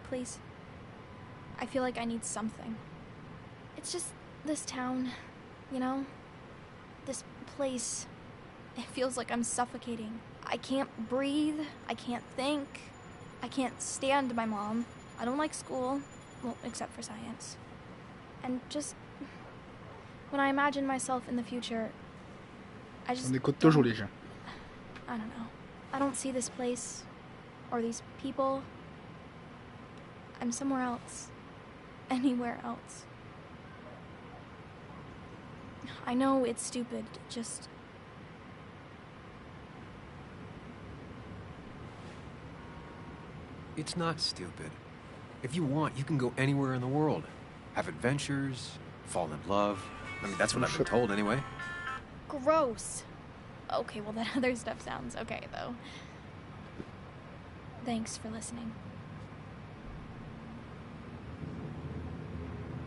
Please. I feel like I need something. It's just this town, you know? This place. It feels like I'm suffocating. I can't breathe. I can't think. I can't stand my mom. I don't like school. Well, except for science. And just... when I imagine myself in the future, I just... On écoute toujours les gens. I don't know. I don't see this place. Or these people. I'm somewhere else. Anywhere else. I know it's stupid, just... It's not stupid. If you want, you can go anywhere in the world. Have adventures, fall in love. I mean, that's what I've been told anyway. Gross. Okay, well, that other stuff sounds okay, though. Thanks for listening.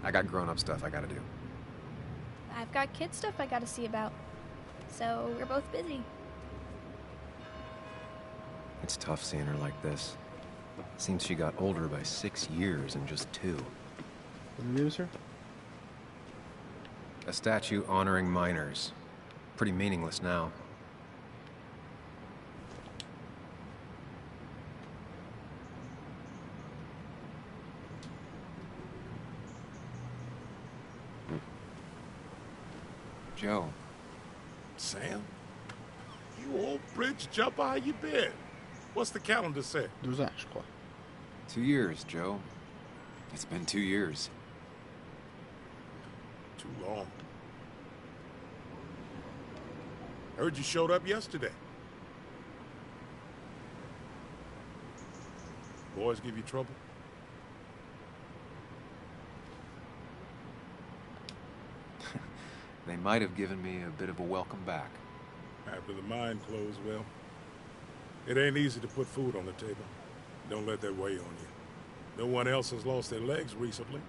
I got grown-up stuff I gotta do. I've got kid stuff I gotta see about. So, we're both busy. It's tough seeing her like this. Seems she got older by 6 years in just 2. The news, sir? A statue honoring miners. Pretty meaningless now. Joe. Sam? You old bridge jumper, how you been? What's the calendar say? 2 ans, je crois. 2 years, Joe. It's been 2 years. Too long. Heard you showed up yesterday. Boys give you trouble? They might have given me a bit of a welcome back. After the mine closed, well, it ain't easy to put food on the table. Don't let that weigh on you. No one else has lost their legs recently.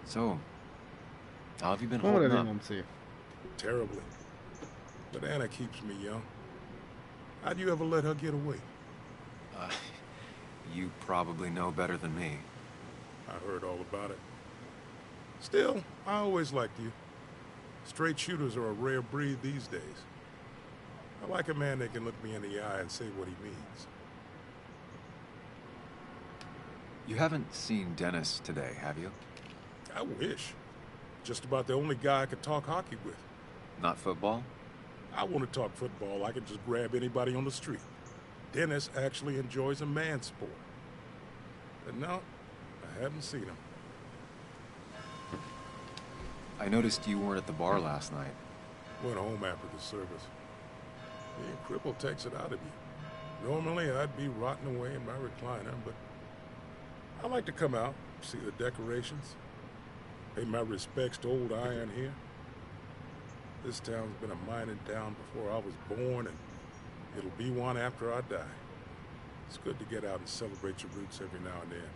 So, how have you been holding up? Terribly. But Anna keeps me young. How'd you ever let her get away? You probably know better than me. I heard all about it. Still, I always liked you. Straight shooters are a rare breed these days. I like a man that can look me in the eye and say what he means. You haven't seen Dennis today, have you? I wish. Just about the only guy I could talk hockey with. Not football? I want to talk football. I can just grab anybody on the street. Dennis actually enjoys a man's sport. But no, I haven't seen him. I noticed you weren't at the bar last night. Went home after the service. Being crippled takes it out of you. Normally, I'd be rotting away in my recliner, but I like to come out, see the decorations, pay my respects to old Iron here. This town's been a mining town before I was born, and it'll be one after I die. It's good to get out and celebrate your roots every now and then.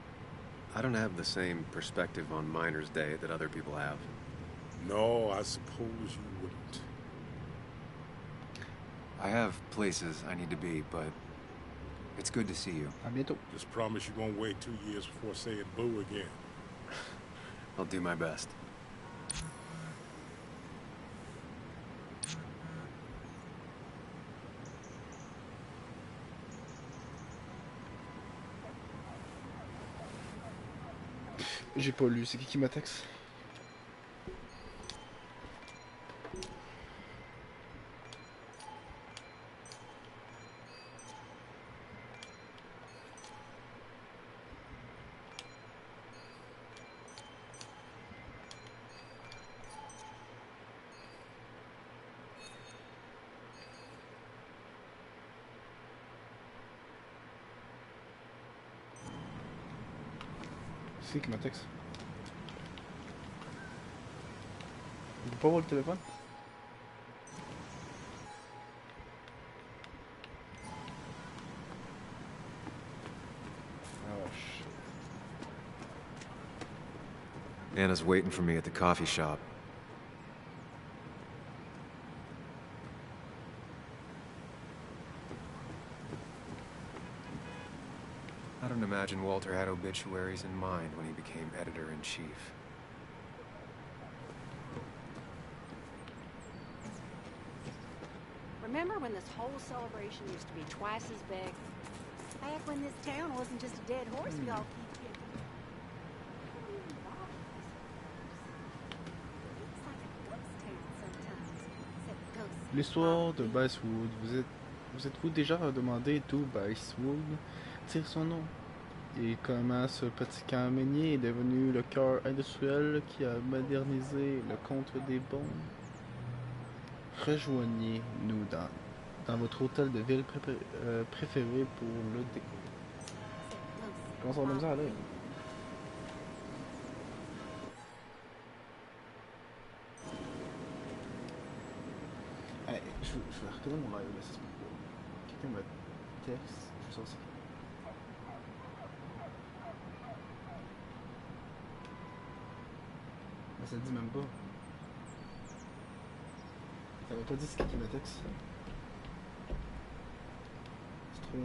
I don't have the same perspective on Miners' Day that other people have. No, I suppose you wouldn't. I have places I need to be, but it's good to see you. À bientôt. Just promise you won't wait 2 years before saying boo again. I'll do my best. J'ai pas lu, c'est qui m'a texte? C'est qui m'a texte? Il peut pas voir le téléphone? Oh shit. Anna's waiting for me at the coffee shop. I don't imagine Walter had obituaries in mind when he became editor-in-chief. Remember when this whole celebration used to be twice as big? Back when this town wasn't just a dead horse we all keep getting. It's like a ghost town sometimes. Except ghosts. L'histoire de Basswood. Vous êtes-vous déjà demandé d'où Basswood tire son nom? Et comment ce petit camp minier est devenu le cœur industriel qui a modernisé le contre des bombes? Rejoignez-nous dans votre hôtel de ville préféré pour le découvrir. Comment ça va comme ça, là? Hey, je vais retourner mon live, là, si tu peux. Quelqu'un me texte, je sais pas. Mais ça le dit même pas. Ça m'a pas dit ce qui m'a texte. C'est trop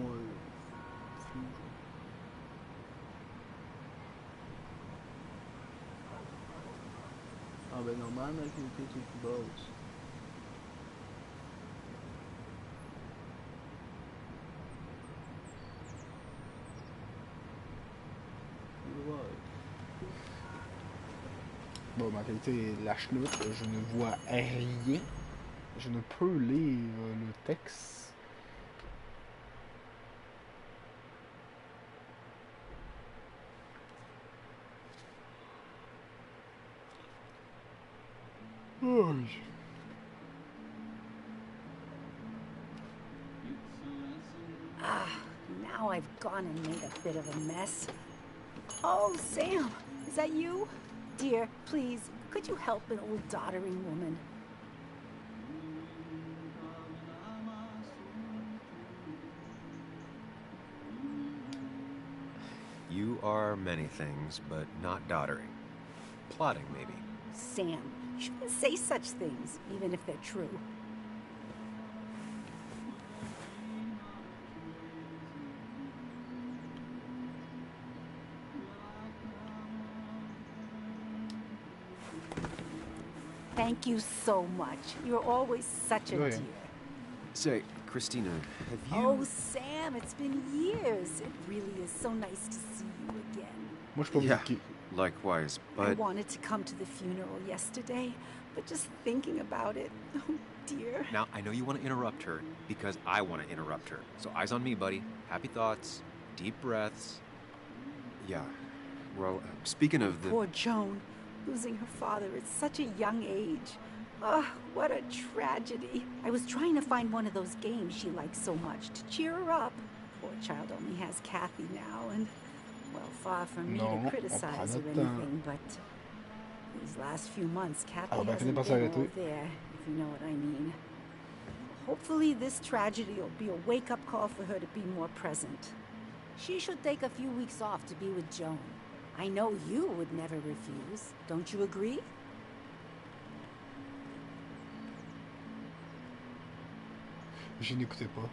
flou. Ah ben normal, mais l'activité est plus basse. Bon, ma qualité est la chenoute, je ne vois rien. Je ne peux lire le texte. Oh. Ah, now I've gone and made a bit of a mess. Oh, Sam, is that you? Dear, please, could you help an old doddering woman? You are many things, but not doddering. Plotting, maybe. Sam, you shouldn't say such things, even if they're true. Thank you so much. You're always such a dear. Say, Christina, have you... Oh, Sam, it's been years. It really is so nice to see you again. Moi, je peux Yeah, Likewise, I but... wanted to come to the funeral yesterday, but just thinking about it, oh dear. Now, I know you want to interrupt her, because I want to interrupt her. So eyes on me, buddy. Happy thoughts, deep breaths. Yeah, well, speaking of the... Poor Joan, losing her father at such a young age. Oh, what a tragedy. I was trying to find one of those games she likes so much to cheer her up. Poor child only has Kathy now, and, well, far from me to criticize or anything, but these last few months, Kathy hasn't been all there, if you know what I mean. Hopefully this tragedy will be a wake-up call for her to be more present. She should take a few weeks off to be with Joan. I know you would never refuse. Don't you agree? Je n'écoutais pas.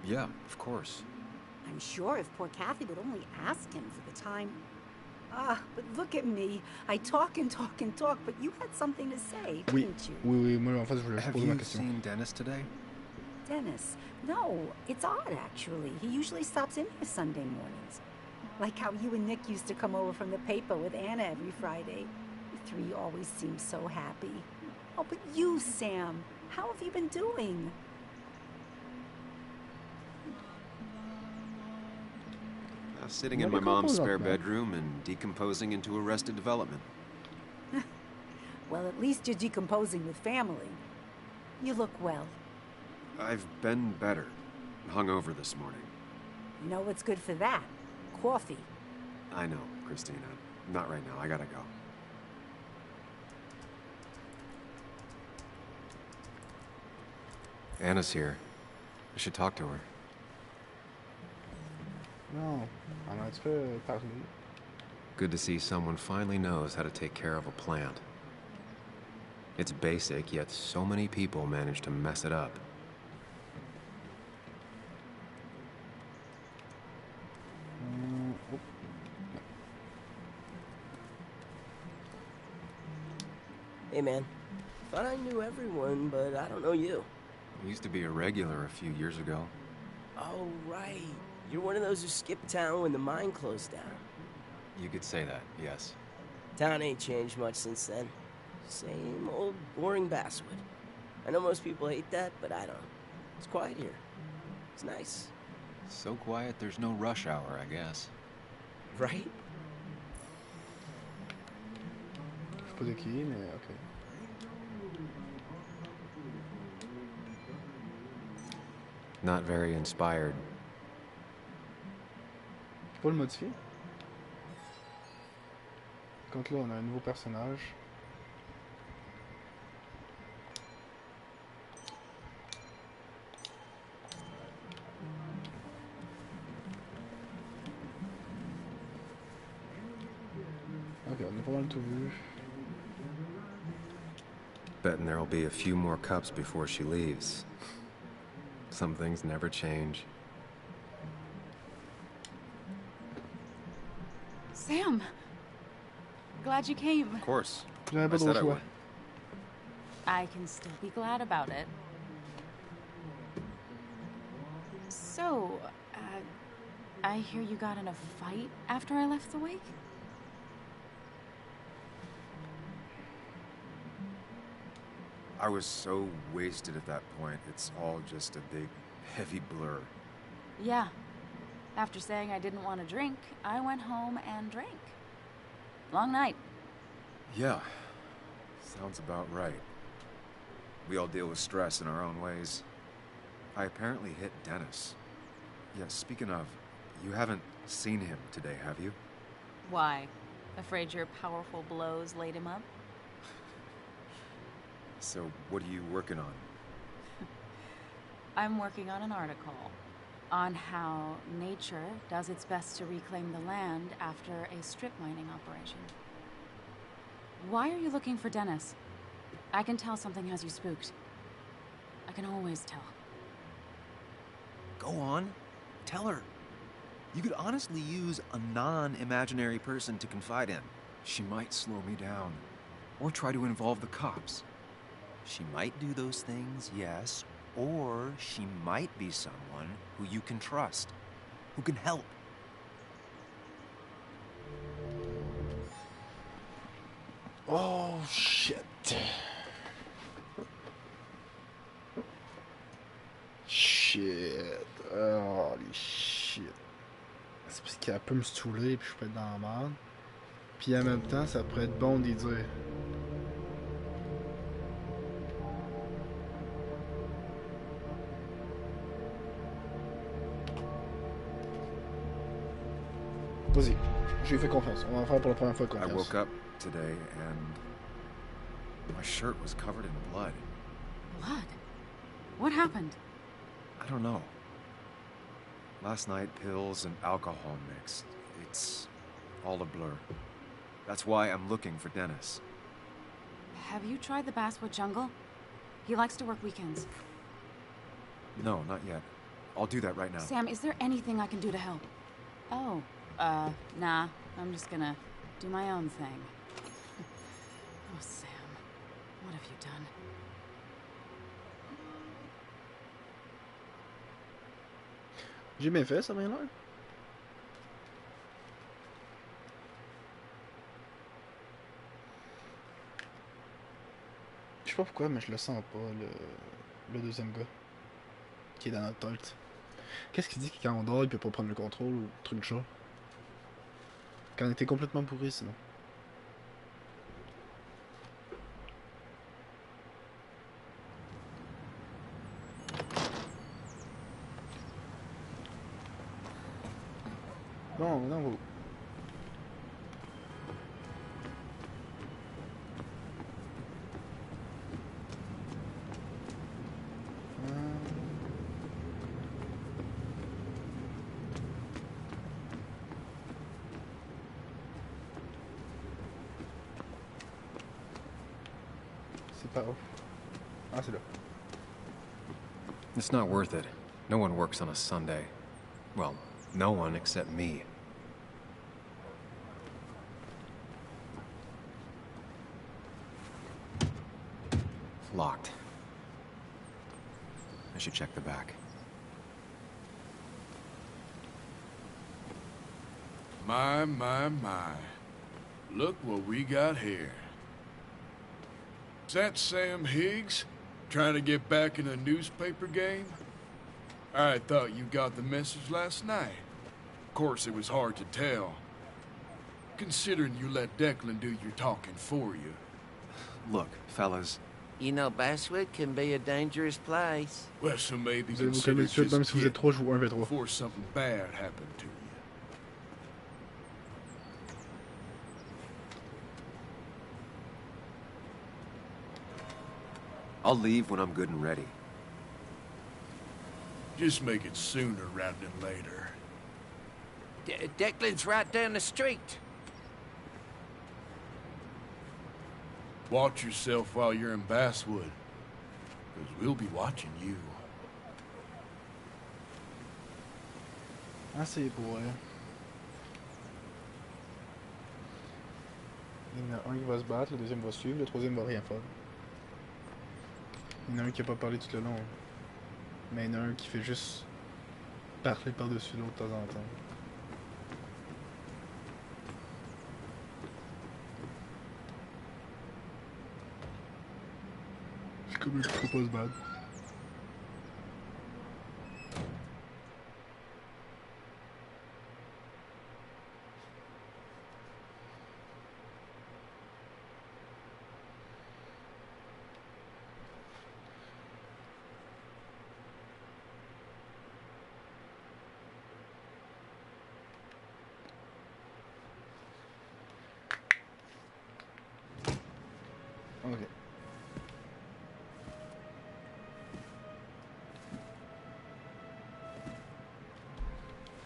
Yeah, of course. I'm sure if poor Kathy would only ask him for the time. Ah, but look at me. I talk and talk and talk, but you had something to say, didn't you? Oui, moi en fait, je voulais juste Have poser ma you question. seen Dennis today? Dennis? No, it's odd, actually. He usually stops in here Sunday mornings. Like how you and Nick used to come over from the paper with Anna every Friday. You three always seem so happy. Oh, but you, Sam, how have you been doing? Sitting in my mom's spare bedroom and decomposing into Arrested Development. Well, at least you're decomposing with family. You look well. I've been better. Hungover this morning. You know what's good for that? Coffee. I know, Christina. Not right now. I gotta go. Anna's here. I should talk to her. Non, on a un petit peu parlé. Good to see someone finally knows how to take care of a plant. It's basic, yet so many people manage to mess it up. Hey man, thought I knew everyone, but I don't know you. I used to be a regular a few years ago. Oh right, you're one of those who skipped town when the mine closed down. You could say that, yes. Town ain't changed much since then. Same old boring basswood. I know most people hate that, but I don't. It's quiet here. It's nice. So quiet there's no rush hour, I guess. Right? Je sais pas de qui, mais ok. Not very inspired. Je peux pas le modifier. Donc là, on a un nouveau personnage. Ok, on a pas mal tout vu. Betting there'll be a few more cups before she leaves. Some things never change. Sam! Glad you came. Of course. J'avais pas I said trop I choix. would. I can still be glad about it. So, I hear you got in a fight after I left the wake? I was so wasted at that point, it's all just a big, heavy blur. Yeah. After saying I didn't want to drink, I went home and drank. Long night. Yeah, sounds about right. We all deal with stress in our own ways. I apparently hit Dennis. Yeah, speaking of, you haven't seen him today, have you? Why? Afraid your powerful blows laid him up? So, what are you working on? I'm working on an article on how nature does its best to reclaim the land after a strip mining operation. Why are you looking for Dennis? I can tell something has you spooked. I can always tell. Go on. Tell her. You could honestly use a non-imaginary person to confide in. She might slow me down, or try to involve the cops. She might do those things, yes, or she might be someone who you can trust, who can help. Oh, shit. Shit. Holy shit. C'est parce qu'elle peut me stouler puis je peux être dans la merde. Puis en même temps, ça pourrait être bon d'y dire. Vas-y, j'ai fait confiance. On va en faire pour la première fois confiance. I woke up today and my shirt was covered in blood. Blood? What happened? I don't know. Last night, pills and alcohol mixed. It's all a blur. That's why I'm looking for Dennis. Have you tried the Basswood Jungle? He likes to work weekends. No, not yet. I'll do that right now. Sam, is there anything I can do to help? Oh, nah. I'm just gonna do my own thing. Oh, Sam. What have you done? J'ai bien fait, ça m'a l'air. Je sais pas pourquoi, mais je le sens pas, le deuxième gars. Qui est dans notre tête. Qu'est-ce qu'il dit que quand on dort, il peut pas prendre le contrôle ou truc de genre? Quand on était complètement bourré, sinon. Non, non, c'est pas où. Ah, c'est là. It's not worth it. No one works on a Sunday. Well, no one except me. Locked. I should check the back. My. Look what we got here. Is that Sam Higgs? Trying to get back in a newspaper game? I thought you got the message last night. Of course, it was hard to tell, considering you let Declan do your talking for you. Look, fellas. You know, Basswood can be a dangerous place. Well, so maybe Vous allez vous consider calmer tout de suite, just même si vous êtes 3, je joue 1v3. before something bad happened to you. I'll leave when I'm good and ready. Just make it sooner rather than later. Declan's right down the street. Watch yourself while you're in Basswood, because we'll be watching you. Ah, c'est beau, hein. Il y en a un qui va se battre, le deuxième va suivre, le troisième va rien faire. Il y en a un qui a pas parlé tout le long. Mais il y en a un qui fait juste parler par-dessus l'autre de temps en temps. C'est comme il faut pas se battre. Okay.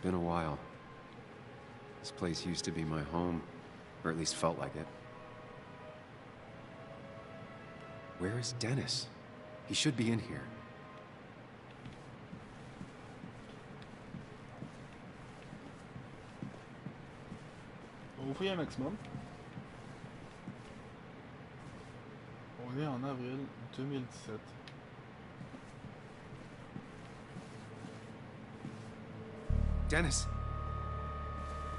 Been a while. This place used to be my home, or at least felt like it. Where is Dennis? He should be in here. On fouille un maximum. On est en avril 2017. Dennis.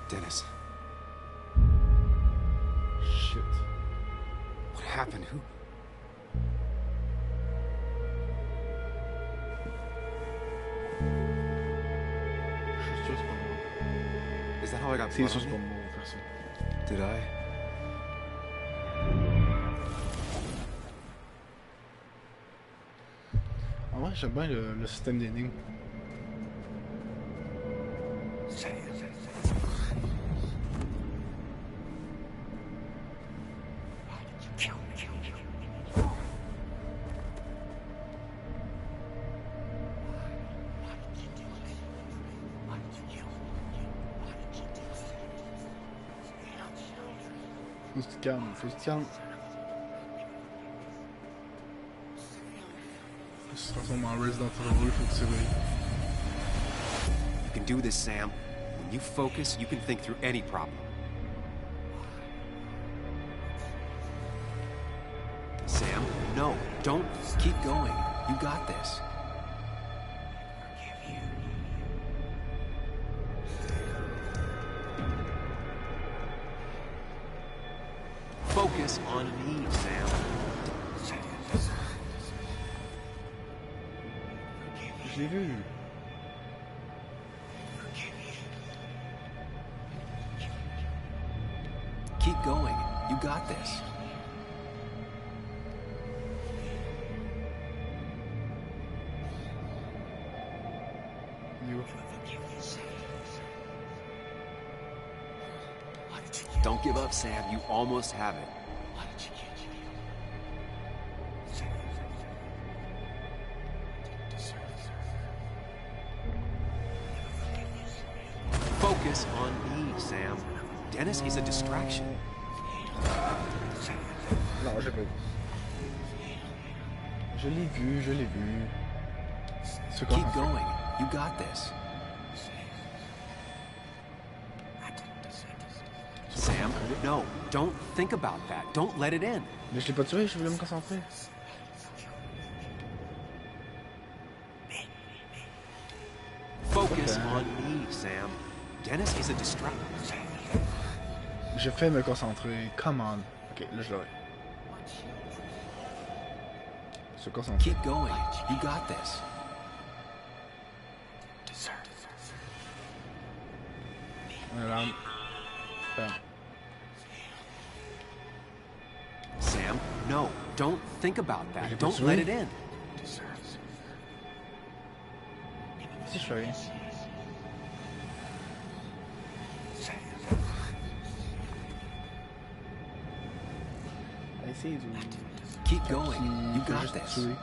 Dennis. Shit. What happened? Who? Je suis sûr que c'est pas moi. Is that how I got C'est blood sûr on que c'est me? pas moi, perso. Did I? En vrai, j'aime bien le système d'énigmes. Faut se calmer, faut se calmer. Il se transforme en Resident Evil, faut que tu surveilles. You can do this, Sam. When you focus, you can think through any problem. Sam, no, don't. Keep going. You got this. Focus on me, Sam. Je l'ai vu. Keep going. You got this. You. Don't give up, Sam. You almost have it. Focus on me, Sam. Dennis is a distraction. Non, j'ai pas vu. Je l'ai vu, je l'ai vu. Se Keep concentrer. going. You got this. Sam, no, don't think about that. Don't let it in. Mais je l'ai pas tué, je voulais me concentrer. Focus on me, Sam. Dennis is a distraction. J'ai fait me concentrer. Come on. Ok, là je l'aurai. Se concentrer. Keep going. You got this. Un alarme. Bam. Sam, no, don't think about J'ai that. pas Don't tué. let it in. Si je fais rien. Essaye de... Keep going. You Faut got juste this. tuer.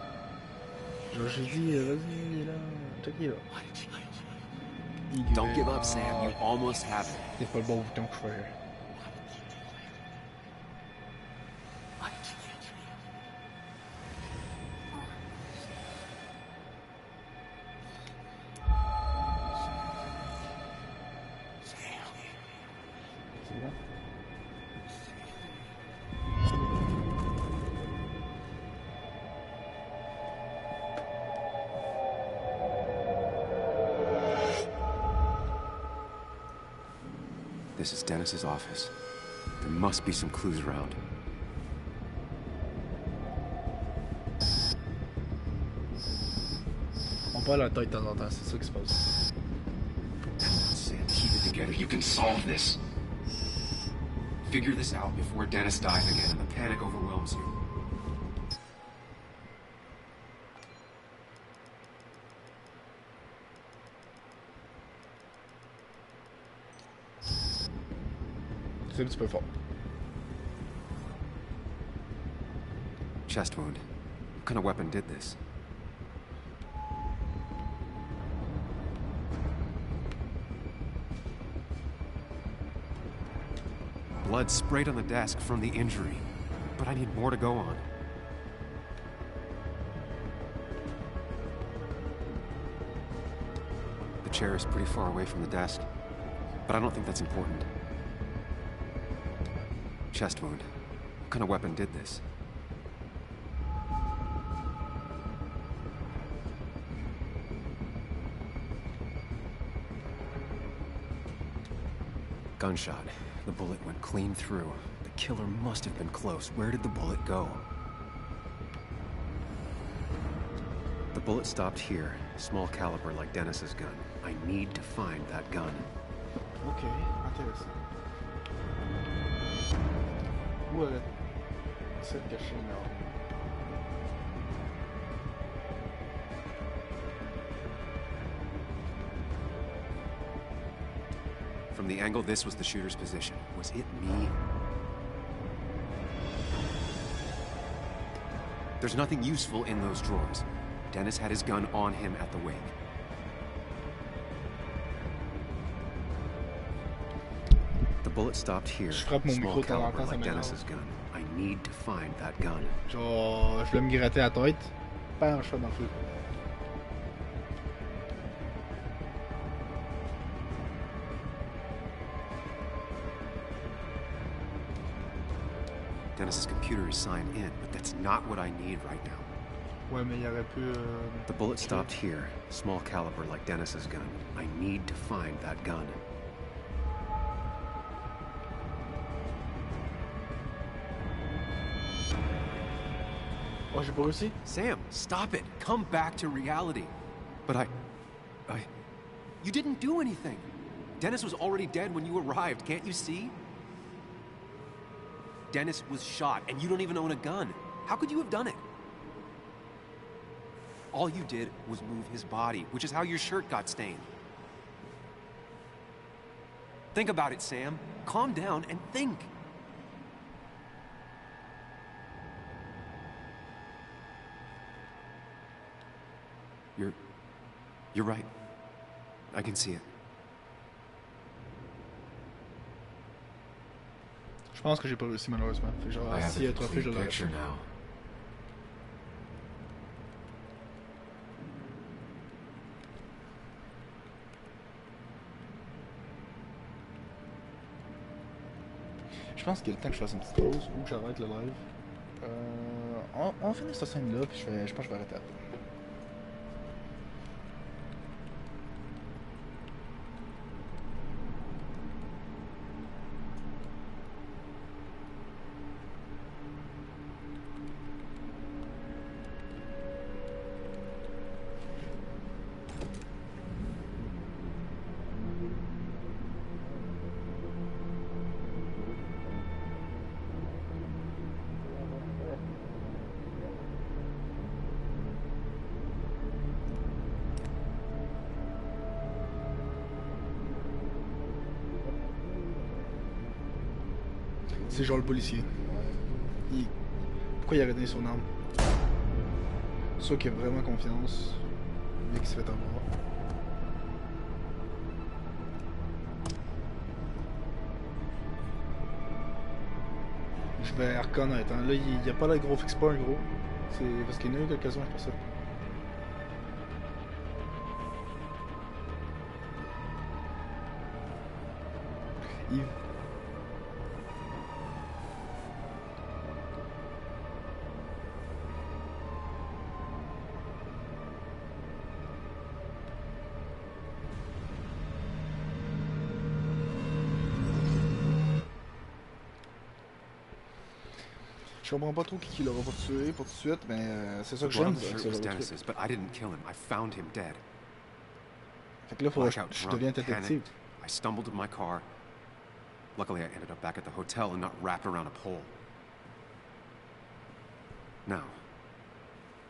Genre j'ai dit, vas-y, il est là. Check, il est là. Don't give up, Sam. You almost have it. C'est pas le bon bouton que je fais. C'est bon? This is Dennis's office. There must be some clues around. On perd la tête de temps en temps, c'est ça qui se passe. Sam, keep it together. You can solve this. Figure this out before Dennis dies again and the panic overwhelms you. C'est un petit peu fort. Chest wound. What kind of weapon did this? Blood sprayed on the desk from the injury, but I need more to go on. The chair is pretty far away from the desk, but I don't think that's important. chest wound. What kind of weapon did this? Gunshot. The bullet went clean through. The killer must have been close. Where did the bullet go? The bullet stopped here. Small caliber like Dennis's gun. I need to find that gun. Ok, intéressant. Où c'est caché là? From the angle this was the shooter's position. Was it me? There's nothing useful in those drawers. Dennis had his gun on him at the wake. The bullet stopped here. Small caliber like Dennis's gun. I need to find that gun. Genre, je voulais me gratter la tête. Pam, je fais dans le feu. Dennis's computer is signed in, but that's not what I need right now. Ouais, mais il aurait pu. The bullet stopped here. Small caliber like Dennis's gun. I need to find that gun. Oh, j'ai pas réussi? Sam, stop it. Come back to reality. But You didn't do anything. Dennis was already dead when you arrived, can't you see? Dennis was shot, and you don't even own a gun. How could you have done it? All you did was move his body, which is how your shirt got stained. Think about it, Sam. Calm down and think. You're right. I can see it. Je pense que j'ai pas réussi malheureusement. Fait que genre, s'il y a trophée, je l'aurais. Je pense qu'il est le temps que je fasse une petite pause ou que j'arrête le live. On finit cette scène là, puis je pense que je vais arrêter après. C'est genre le policier. Pourquoi il a donné son arme? Soit qu'il a vraiment confiance, mais qu'il se fait avoir. Je vais reconnaître. Hein. Là, il n'y a pas la gros fixe pas un gros. C'est parce qu'il y en a eu quelques-uns, je pense. Il... Je comprends pas trop qui l'aura pas tué pour tout de suite, mais c'est ça que j'aime. But I didn't kill him. I found him dead. Fait que là, faut que je devienne détective. I stumbled to my car. Luckily, I ended up back at the hotel and not wrapped around a pole. Now,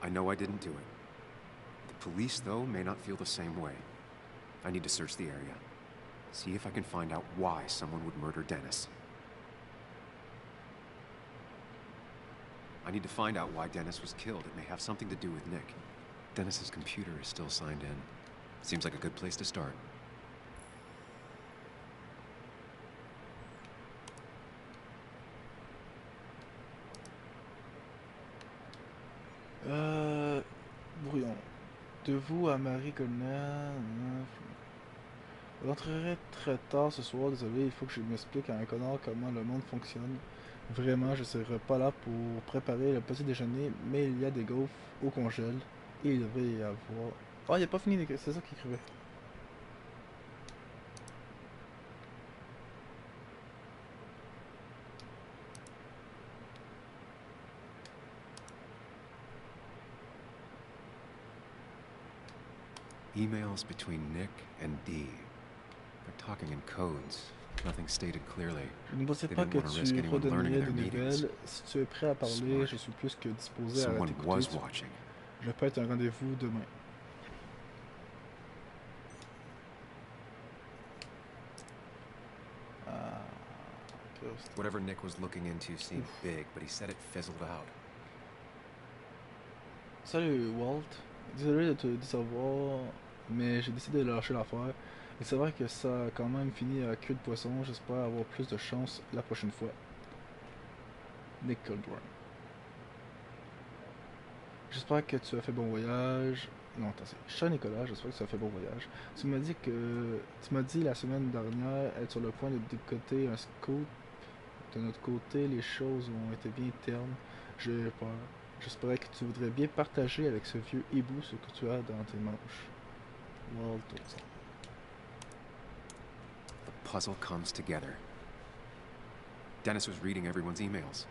I know I didn't do it. The police, though, may not feel the same way. I need to search the area. See if I can find out why someone would murder Dennis. I need to find out why Dennis was killed. It may have something to do with Nick. Dennis's computer is still signed in. Seems like a good place to start. Brouillon. De vous à Marie Colonna. J'entrerai très tard ce soir, désolé, il faut que je m'explique à un connard comment le monde fonctionne. Vraiment, je serai pas là pour préparer le petit déjeuner, mais il y a des gaufres au congèle et il devrait y avoir... Oh, il a pas fini d'écrire, c'est ça qu'il écrivait. Emails between Nick and Dee. They're talking in codes. Nothing stated clearly. Je ne pensais They pas didn't que want to risk tu anyone learning in redonnerais des their meetings. nouvelles. Si tu es prêt à parler, Smart. je suis plus que disposé à Someone was t'écouter. watching. Je peux être un rendez-vous demain. Whatever Nick was looking into seemed big, but he said it fizzled out. Salut Walt, désolé de te décevoir, mais j'ai décidé de lâcher l'affaire. Et c'est vrai que ça a quand même fini à queue de poisson. J'espère avoir plus de chance la prochaine fois. Nick Coldworm. J'espère que tu as fait bon voyage. Non, attends, c'est cher Nicolas, j'espère que tu as fait bon voyage. Tu m'as dit la semaine dernière être sur le point de décoter un scoop. De notre côté, les choses ont été bien ternes. J'ai peur. J'espérais que tu voudrais bien partager avec ce vieux hibou ce que tu as dans tes manches. Walt Dawson. The puzzle comes together. Dennis was reading everyone's emails.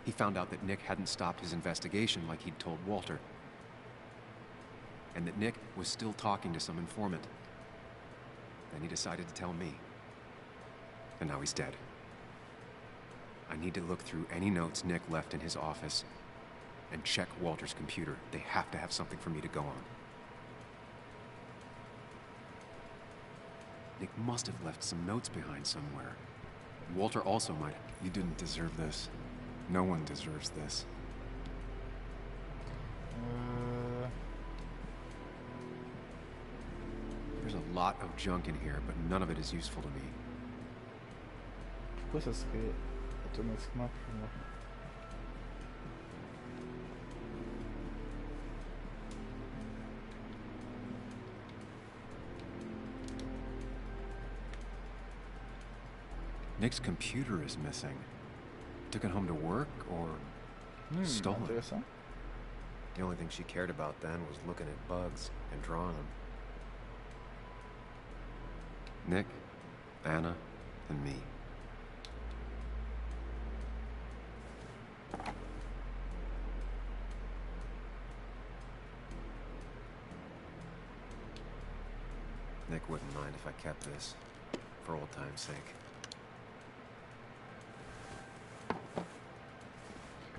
He found out that Nick hadn't stopped his investigation like he'd told Walter. And that Nick was still talking to some informant. Then he decided to tell me. And now he's dead. I need to look through any notes Nick left in his office and check Walter's computer. They have to have something for me to go on. Nick must have left some notes behind somewhere. Walter also might. You didn't deserve this. No one deserves this. There's a lot of junk in here, but none of it is useful to me. Pourquoi ça serait automatiquement plus loin? Nick's computer is missing. Took it home to work or stolen? Intéressant. The only thing she cared about then was looking at bugs and drawing them. Nick, Anna, and me. Nick wouldn't mind if I kept this, for old time's sake.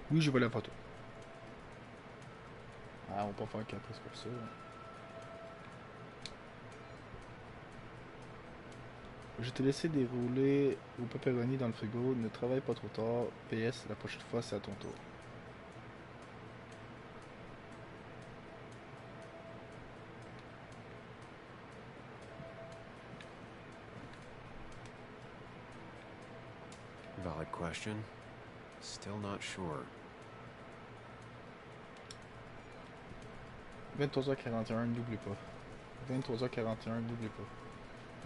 Oui, je vois la photo. Ah, on peut faire 4 c'est pour ça. Je t'ai laissé dérouler au pepperoni dans le frigo. Ne travaille pas trop tard. PS, la prochaine fois, c'est à ton tour. Valid question. Still not sure. 23h41, n'oublie pas. 23h41, n'oublie pas.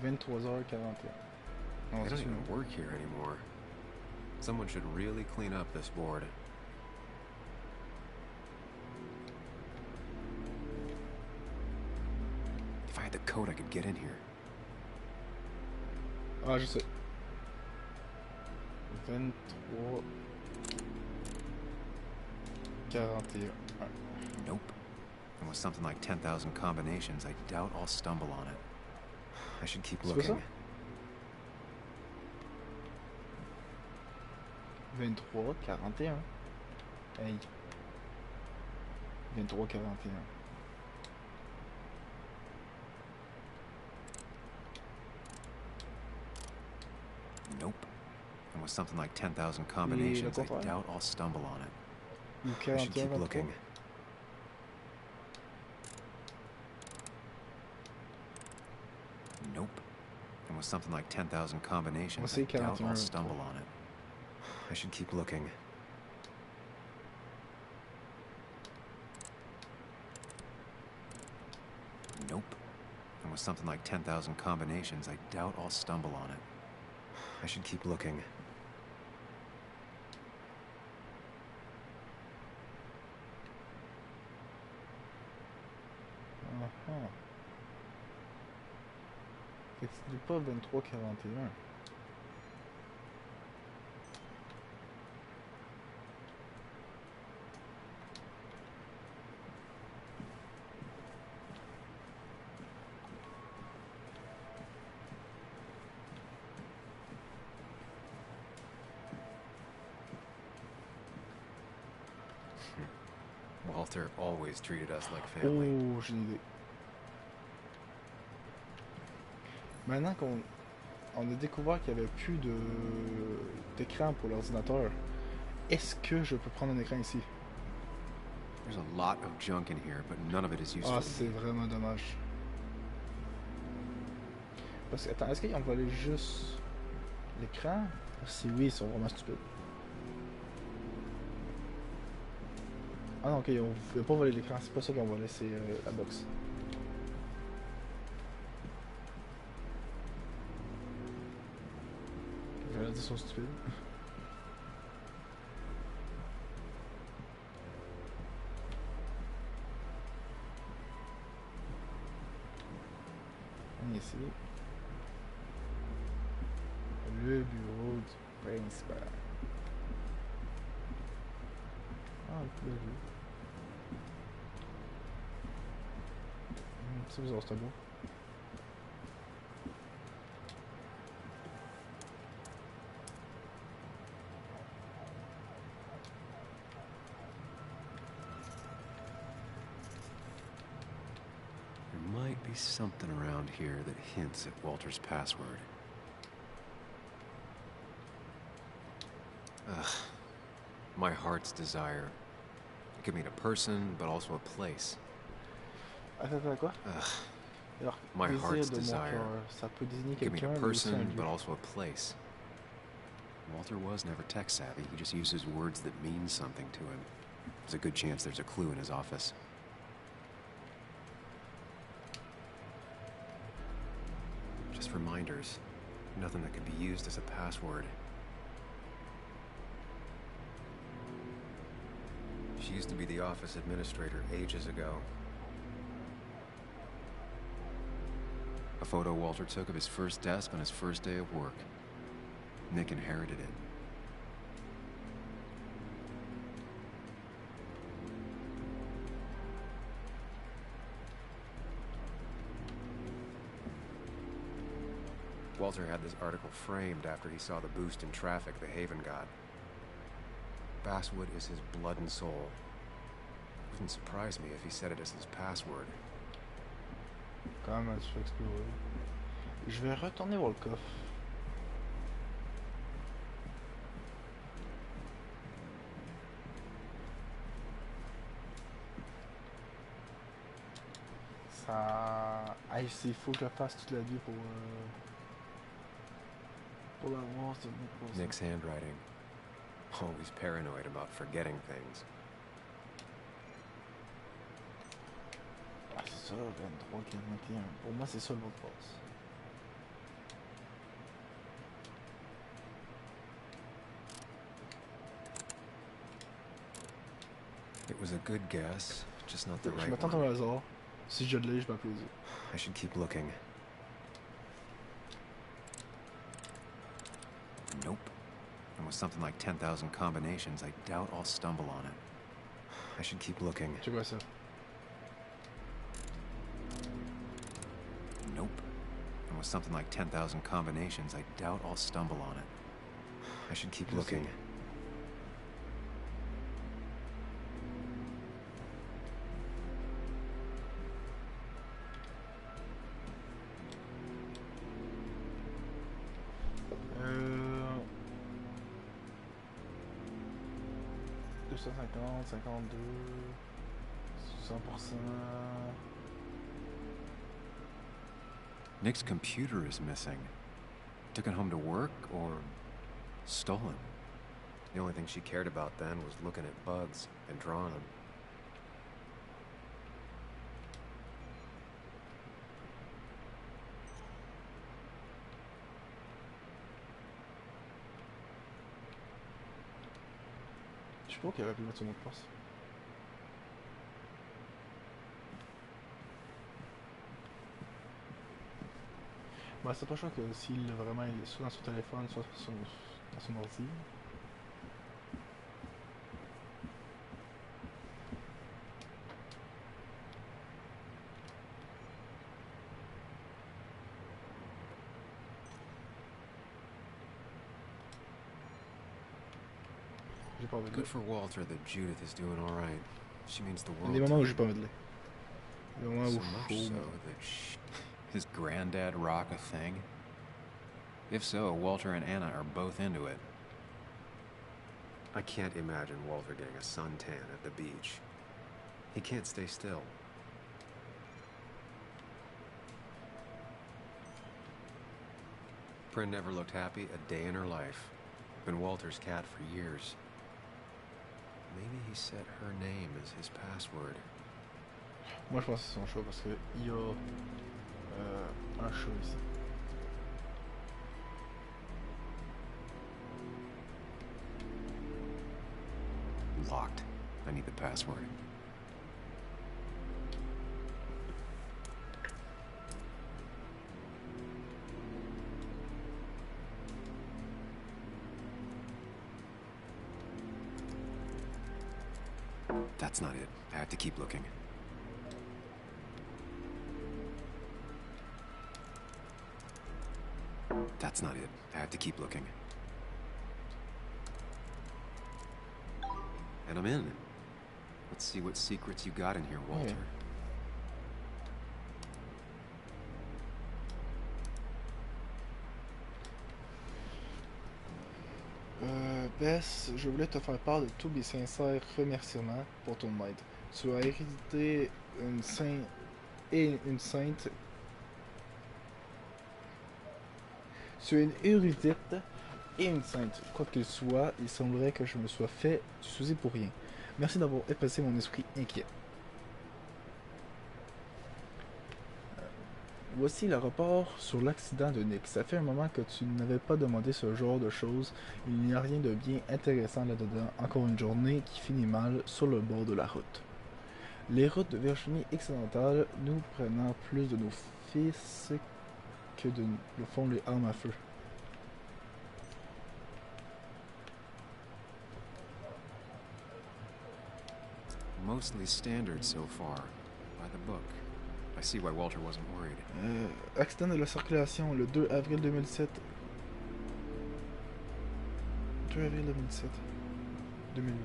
23h41. I don't even work here anymore. Someone should really clean up this board. If I had the code, I could get in here. Ah, je sais. 23... 41. Nope. And with something like 10,000 combinations, I doubt I'll stumble on it. I should keep looking. 23, 41. Hey. 23, 41. Nope. And with something like 10,000 combinations, I doubt I'll stumble on it. I should keep looking. Nope. And with something like 10,000 combinations, I doubt I'll stumble on it. I should keep looking. Nope. And with something like 10,000 combinations, I doubt I'll stumble on it. I should keep looking. Fait que c'est pas 23-41. Walter always treated us like family. Oh, j'ai une idée. Maintenant qu'on a découvert qu'il n'y avait plus d'écran pour l'ordinateur, est-ce que je peux prendre un écran ici? There's a lot of junk in here, but none of it is useful. Ah, c'est vraiment dommage. Parce que, attends, est-ce qu'ils ont volé juste l'écran? Si oui, ils sont vraiment stupides. Ah non, ok, ils n'ont pas volé l'écran, c'est pas ça qu'ils ont volé, c'est la box. J'allais dire, ils sont stupides. On est ici. Le bureau du principal. Ah, on peut le voir. C'est bizarre, c'est beau. There might be something around here that hints at Walter's password. Ugh. My heart's desire. It could mean a person, but also a place. Attends, quoi? Alors, My heart's desire. Ça peut désigner It could mean quelqu'un, a mais aussi un person, lieu. but also a place. Walter was never tech savvy. He just uses words that mean something to him. There's a good chance there's a clue in his office. Just reminders. Nothing that could be used as a password. She used to be the office administrator ages ago. A photo Walter took of his first desk on his first day of work. Nick inherited it. Walter had this article framed after he saw the boost in traffic the Haven got. Basswood is his blood and soul. It wouldn't surprise me if he said it as his password. Quand même, tu fais explorer. Je vais retourner voir le coffre. Ça... Ah, il faut que je fasse toute la vie pour l'avoir, c'est bon pour ça. Nick's handwriting. Always paranoid about forgetting things. Ah, c'est ça, 23, 41. Pour moi, c'est ça le mot de passe. It was a good guess, just not the Je right m'attends one. au hasard. Si je l'ai, je m'applaudis. I should keep looking. Nope. And with something like 10,000 combinations, I doubt I'll stumble on it. I should keep looking. C'est quoi ça? Nope. And with something like 10,000 combinations, I doubt I'll stumble on it. I should keep looking. Euh... 250, 52, 100%. Nick's computer is missing. Took it home to work or stolen. The only thing she cared about then was looking at bugs and drawing them. sais pas qu'il aurait pu mettre son mot de passe. Bah, c'est pas sûr que s'il l'a vraiment soit dans son téléphone, soit dans son ordi. J'ai pas envie de Good for Walter that Judith is doing all right. She means the Il y a world. des moments où j'ai pas envie de lire. Des moments So où much chaud. so that his granddad rock a thing? If so, Walter and Anna are both into it. I can't imagine Walter getting a suntan at the beach. He can't stay still. Prin never looked happy a day in her life. Been Walter's cat for years. Maybe he set her name as his password. Moi je pense que c'est son chat parce qu'il y a un chat ici. Locked. I need the password. That's not it. I have to keep looking. That's not it. I have to keep looking. And I'm in. Let's see what secrets you got in here, Walter. Bess, je voulais te faire part de tous mes sincères remerciements pour ton aide. Tu as hérité une sainte et une sainte. Tu es une érudite et une sainte. Quoi qu'il soit, il semblerait que je me sois fait du souci pour rien. Merci d'avoir épaissé mon esprit inquiet. Voici le rapport sur l'accident de Nick. Ça fait un moment que tu n'avais pas demandé ce genre de choses. Il n'y a rien de bien intéressant là-dedans. Encore une journée qui finit mal sur le bord de la route. Les routes de Virginie occidentale nous prenant plus de nos fils que de le font les armes à feu. Mostly standard so far. By the book. I see why Walter wasn't worried. Accident de la circulation le 2 avril 2007. 2 avril 2007. 2008.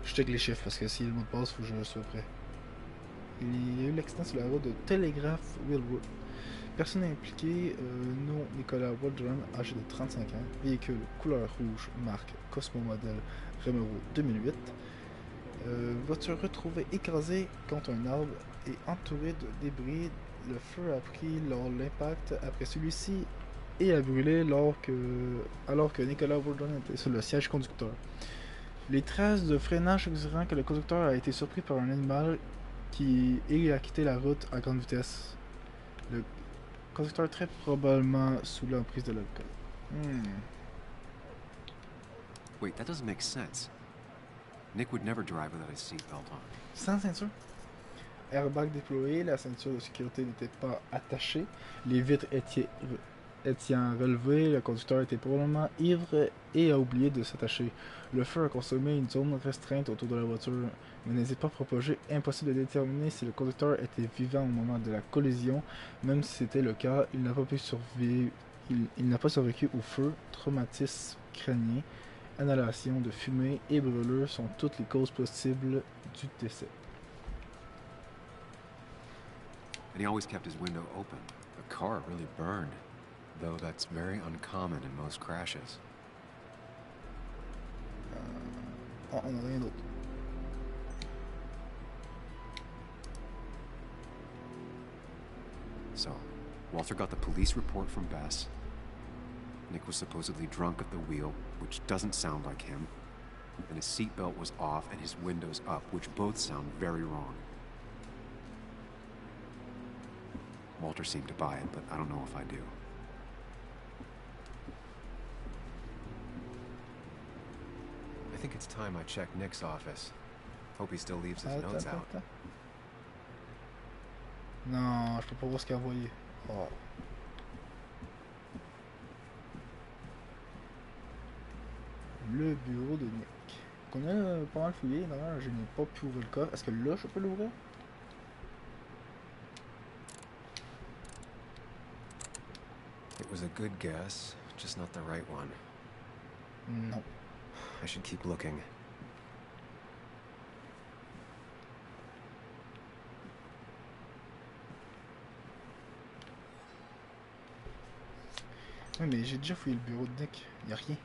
Je check les chiffres parce que si le mot de passe, faut que je sois prêt. Il y a eu l'accident sur la route de Telegraph Railroad. Personne impliquée, nom Nicolas Waldron, âgé de 35 ans. Véhicule couleur rouge, marque Cosmo modèle Remero 2008. Voiture retrouvée écrasée contre un arbre et entourée de débris. Le feu a pris lors de l'impact après celui-ci et a brûlé alors que Nicolas Waldron était sur le siège conducteur. Les traces de freinage suggérant que le conducteur a été surpris par un animal et a quitté la route à grande vitesse. Le conducteur très probablement sous l'emprise de l'alcool. Wait, that doesn't make sense. Nick would never drive without his seatbelt on. Sans ceinture. Airbag déployé, la ceinture de sécurité n'était pas attachée, les vitres étaient relevées, le conducteur était probablement ivre et a oublié de s'attacher. Le feu a consommé une zone restreinte autour de la voiture, mais n'était pas propagé. Impossible de déterminer si le conducteur était vivant au moment de la collision. Même si c'était le cas, il n'a pas pu survivre. Il n'a pas survécu au feu. Traumatisme crânien, inhalation de fumée et brûlure sont toutes les causes possibles du décès. And he always kept his window open. The car really burned, though that's very uncommon in most crashes. On n'a rien d'autre. So, Walter got the police report from Bess. Nick was supposedly drunk at the wheel, which doesn't sound like him. And his seatbelt was off and his windows up, which both sound very wrong. Walter seemed to buy it, but I don't know if I do. I think it's time I check Nick's office. Hope he still leaves his notes out. Non, je peux pas voir ce qu'il a envoyé. Oh. Le bureau de Nick. On a pas mal fouillé, non, je n'ai pas pu ouvrir le coffre. Est-ce que là, je peux l'ouvrir? It was a good guess, just not the right one. Non. I should keep looking. Oui, mais j'ai déjà fouillé le bureau de Nick. Y a rien.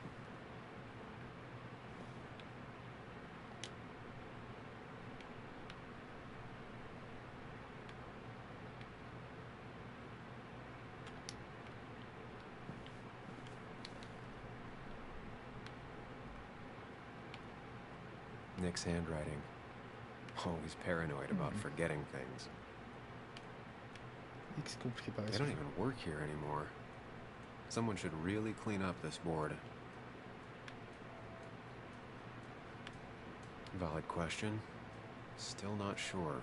Nick's handwriting. Always paranoid about forgetting things. C'est compliqué par They don't even work here anymore. Someone should really clean up this board. Valid question. Still not sure.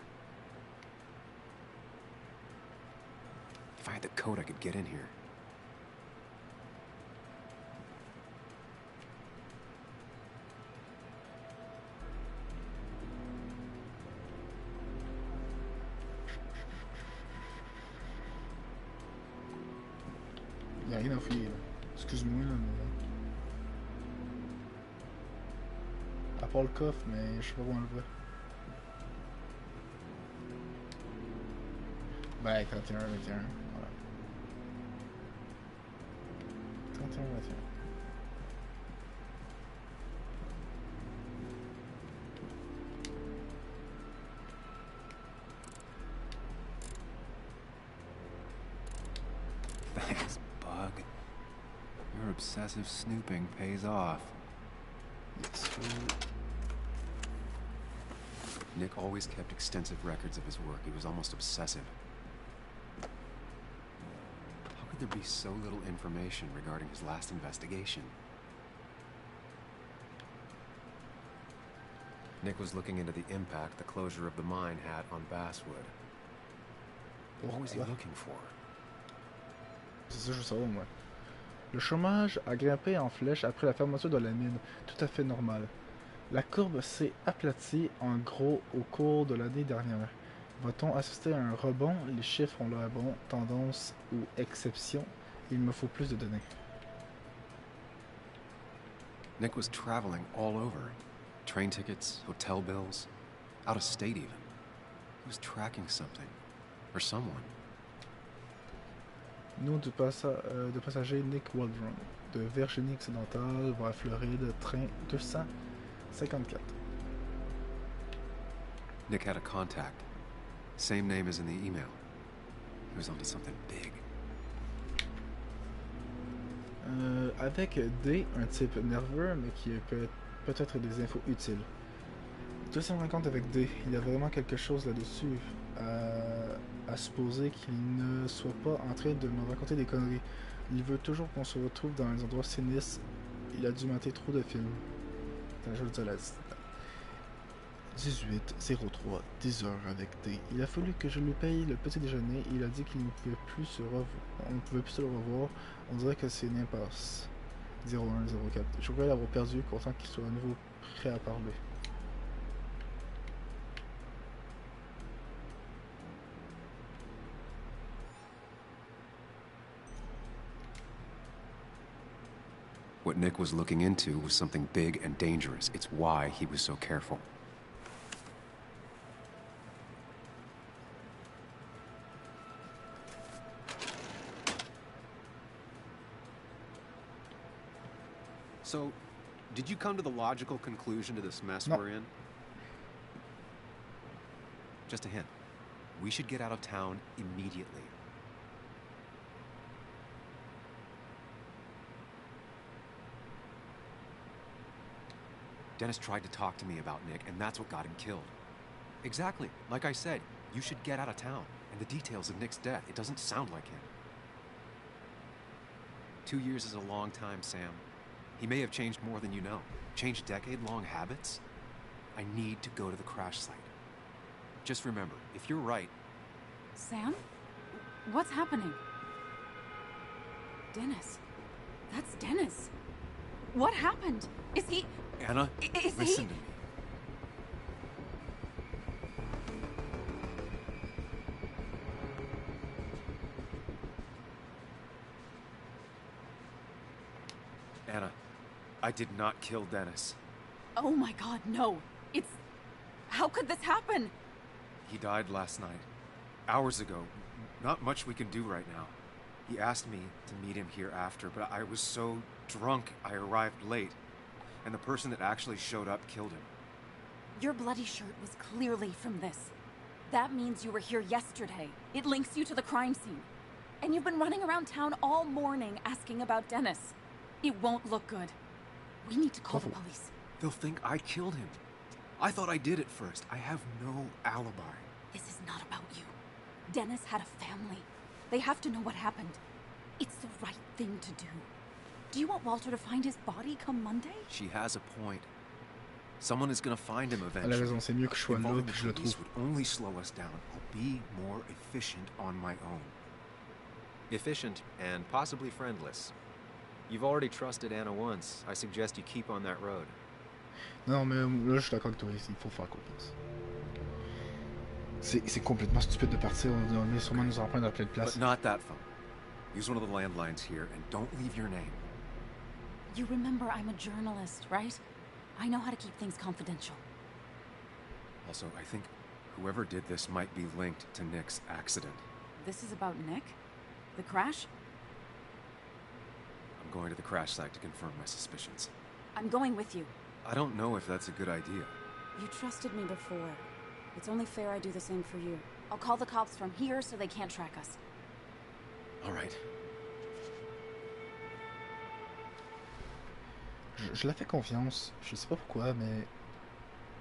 If I had the code, I could get in here. Il n'y a rien à fouiller, là. Excuse-moi, là, mais... À part le coffre, mais je sais pas comment le voir. Ben, 31, 21, voilà. 31, 21. Thanks, Bug. Your obsessive snooping pays off. Yes, Nick always kept extensive records of his work. He was almost obsessive. How could there be so little information regarding his last investigation? Nick was looking into the impact the closure of the mine had on Basswood. What was he looking for? C'est ça, je veux savoir, moi. Le chômage a grimpé en flèche après la fermeture de la mine, tout à fait normal. La courbe s'est aplatie en gros au cours de l'année dernière. Va-t-on assister à un rebond? Les chiffres ont l'air bons, tendance ou exception. Il me faut plus de données. Nick was traveling all over. Train tickets, hotel bills, out of state even. He was tracking something. Or someone. Nom de passager Nick Waldron, de Virginie occidentale vers Floride, train 254. Nick had a contact. Same name as in the email. He was onto something big. Avec D, un type nerveux, mais qui peut peut-être des infos utiles. 250 avec D, il y a vraiment quelque chose là-dessus. À supposer qu'il ne soit pas en train de me raconter des conneries. Il veut toujours qu'on se retrouve dans les endroits sinistres. Il a dû mater trop de films. Attends, je vais le dire là. 18:03, 10h avec D. Il a fallu que je lui paye le petit déjeuner. Il a dit qu'il ne pouvait plus se revoir. On ne pouvait plus se le revoir. On dirait que c'est une impasse. 0104. Je voudrais l'avoir perdu, content qu'il soit à nouveau prêt à parler. What Nick was looking into was something big and dangerous. It's why he was so careful. So, did you come to the logical conclusion to this mess we're in? Just a hint. We should get out of town immediately. Dennis tried to talk to me about Nick, and that's what got him killed. Exactly. Like I said, you should get out of town. And the details of Nick's death, it doesn't sound like him. 2 years is a long time, Sam. He may have changed more than you know. Changed decade-long habits? I need to go to the crash site. Just remember, if you're right... Sam? What's happening? Dennis. That's Dennis. What happened? Is he... Anna, listen to me. Anna, I did not kill Dennis. Oh my God, no. It's... How could this happen? He died last night. Hours ago. Not much we can do right now. He asked me to meet him here after, but I was so drunk I arrived late. And the person that actually showed up killed him. Your bloody shirt was clearly from this. That means you were here yesterday. It links you to the crime scene. And you've been running around town all morning asking about Dennis. It won't look good. We need to call the police. They'll think I killed him. I thought I did at first. I have no alibi. This is not about you. Dennis had a family. They have to know what happened. It's the right thing to do. Do you want Walter to find his body come Monday? She has a point. Someone is gonna find him Elle a eventually. raison, c'est mieux que je sois là Involving puis the je le police trouve. would only slow us down. I'll be more efficient on my own. Efficient and possibly friendless. You've already trusted Anna once. I suggest you keep on that road. Non, mais là, je suis d'accord avec toi, il faut faire confiance. C'est complètement stupide de partir, on va sûrement nous en prendre à plein de places. But not that phone. Use one of the landlines here and don't leave your name. You remember I'm a journalist, right? I know how to keep things confidential. Also, I think whoever did this might be linked to Nick's accident. This is about Nick? The crash? I'm going to the crash site to confirm my suspicions. I'm going with you. I don't know if that's a good idea. You trusted me before. It's only fair I do the same for you. I'll call the cops from here so they can't track us. All right. Je la fais confiance, je sais pas pourquoi, mais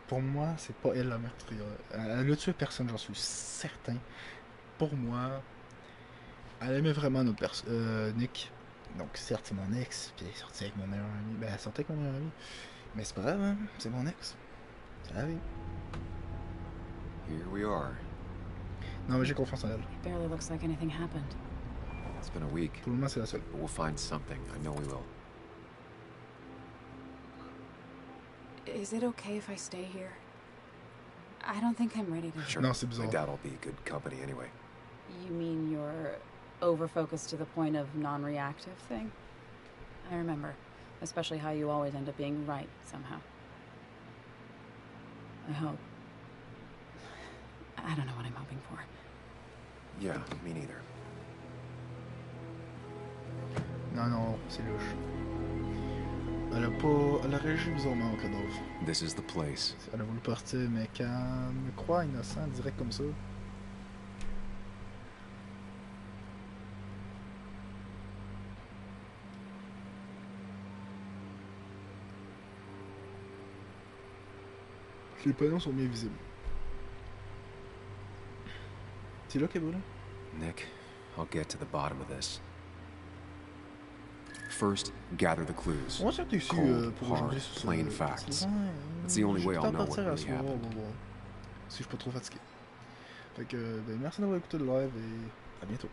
pour moi, c'est pas elle la meurtrière. Elle a tué personne, j'en suis certain. Pour moi, elle aimait vraiment notre Nick. Donc certes, c'est mon ex, puis elle est sortie avec mon meilleur ami. Ben, elle sortait avec mon meilleur ami. Mais c'est pas grave, hein? C'est mon ex. C'est la vie. Here we are. Non, mais j'ai confiance en elle. It barely looks like anything happened. It's been a week. Pour le moment, c'est la seule. But we'll find something. I know we will. Is it okay if I stay here? I don't think I'm ready to... Sure. Non, c'est bizarre. My dad will be good company anyway. You mean you're over-focused to the point of non-reactive thing? I remember. Especially how you always end up being right, somehow. I hope. I don't know what I'm hoping for. Yeah, me neither. Non, non, c'est louche. Elle a pas... Elle a réagi bizarrement au cadavre. This is the place. Elle a voulu partir, mais quand elle me croit innocent, direct comme ça... Les panneaux sont bien visibles. C'est là qu'elle est brûlée? Nick, I'll get to the bottom of this. First, gather the clues. On va s'arrêter ici Cold, pour hard, aujourd'hui sur plain ce... facts. Ouais, It's the only way I'll je vais know peut-être what partir à really soir, on happened. va voir. Si je suis pas trop fatigué. Fait que, ben, merci d'avoir écouté le live et à bientôt.